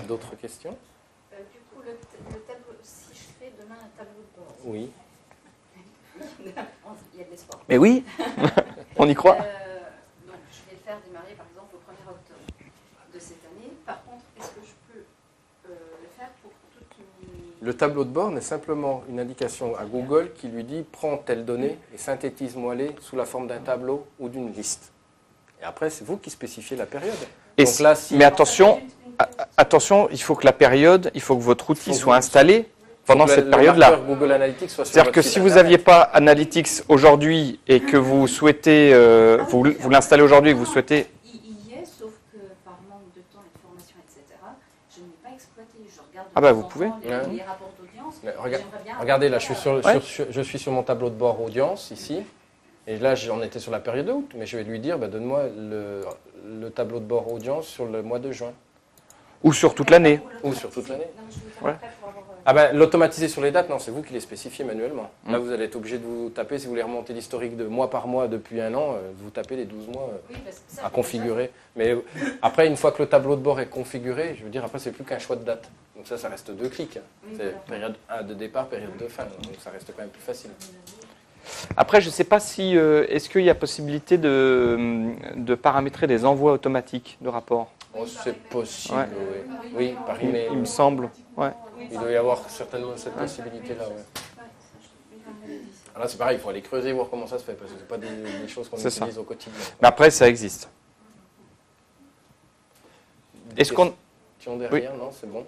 D'autres questions? Du coup, le tableau, si je fais demain un tableau de bord, Oui. il y a de l'espoir. Mais oui, on y croit. Donc, je vais le faire démarrer, par exemple, au 1er octobre de cette année. Par contre, est-ce que je peux le faire pour toute une... Le tableau de bord est simplement une indication à Google qui lui dit « Prends telle donnée et synthétise-moi-les sous la forme d'un tableau ou d'une liste ». Et après, c'est vous qui spécifiez la période. Donc là, Mais attention, il faut que la période, il faut que votre outil soit installé pendant cette période-là. Google Analytics soit sur C'est-à-dire votre que site si vous internet. n'aviez pas Analytics aujourd'hui et que vous souhaitez, vous l'installez aujourd'hui et que vous souhaitez... Il y est, sauf que par manque de temps et de formation, etc., je n'ai pas exploité. Je regarde Ah bah, de vous temps en pouvez. temps les rapports d'audience. Mais J'aimerais bien regardez, là, je avoir- suis sur mon tableau de bord audience, ici. Et là, j'en étais sur la période août. Mais je vais lui dire, donne-moi le tableau de bord audience sur le mois de juin. Ou sur toute l'année. Ou sur toute l'année. Non, je veux dire Ouais. après pour avoir... L'automatiser sur les dates, non, c'est vous qui les spécifiez manuellement. Là, vous allez être obligé de vous taper, si vous voulez remonter l'historique de mois par mois depuis un an, vous tapez les 12 mois Oui, parce que ça, à configurer. Mais après, une fois que le tableau de bord est configuré, je veux dire, après, c'est plus qu'un choix de date. Donc ça reste 2 clics. Oui, C'est voilà. période 1 de départ, période de fin. Donc ça reste quand même plus facile. Après, je ne sais pas si... est-ce qu'il y a possibilité de paramétrer des envois automatiques de rapports? Oh, c'est possible, Ouais. oui. Oui, par email. Il me semble. Ouais. Il doit y avoir certainement cette possibilité-là. Ouais. Alors là, c'est pareil, il faut aller creuser, voir comment ça se fait, parce que ce pas des choses qu'on C'est ça. utilise au quotidien. Mais après, ça existe. Des Est-ce qu'on questions derrière, non, c'est bon.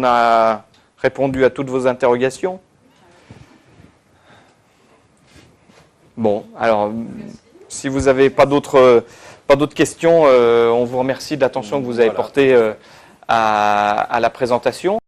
a répondu à toutes vos interrogations? Bon, alors, si vous n'avez pas d'autres questions, on vous remercie de l'attention que vous avez Voilà. portée à la présentation.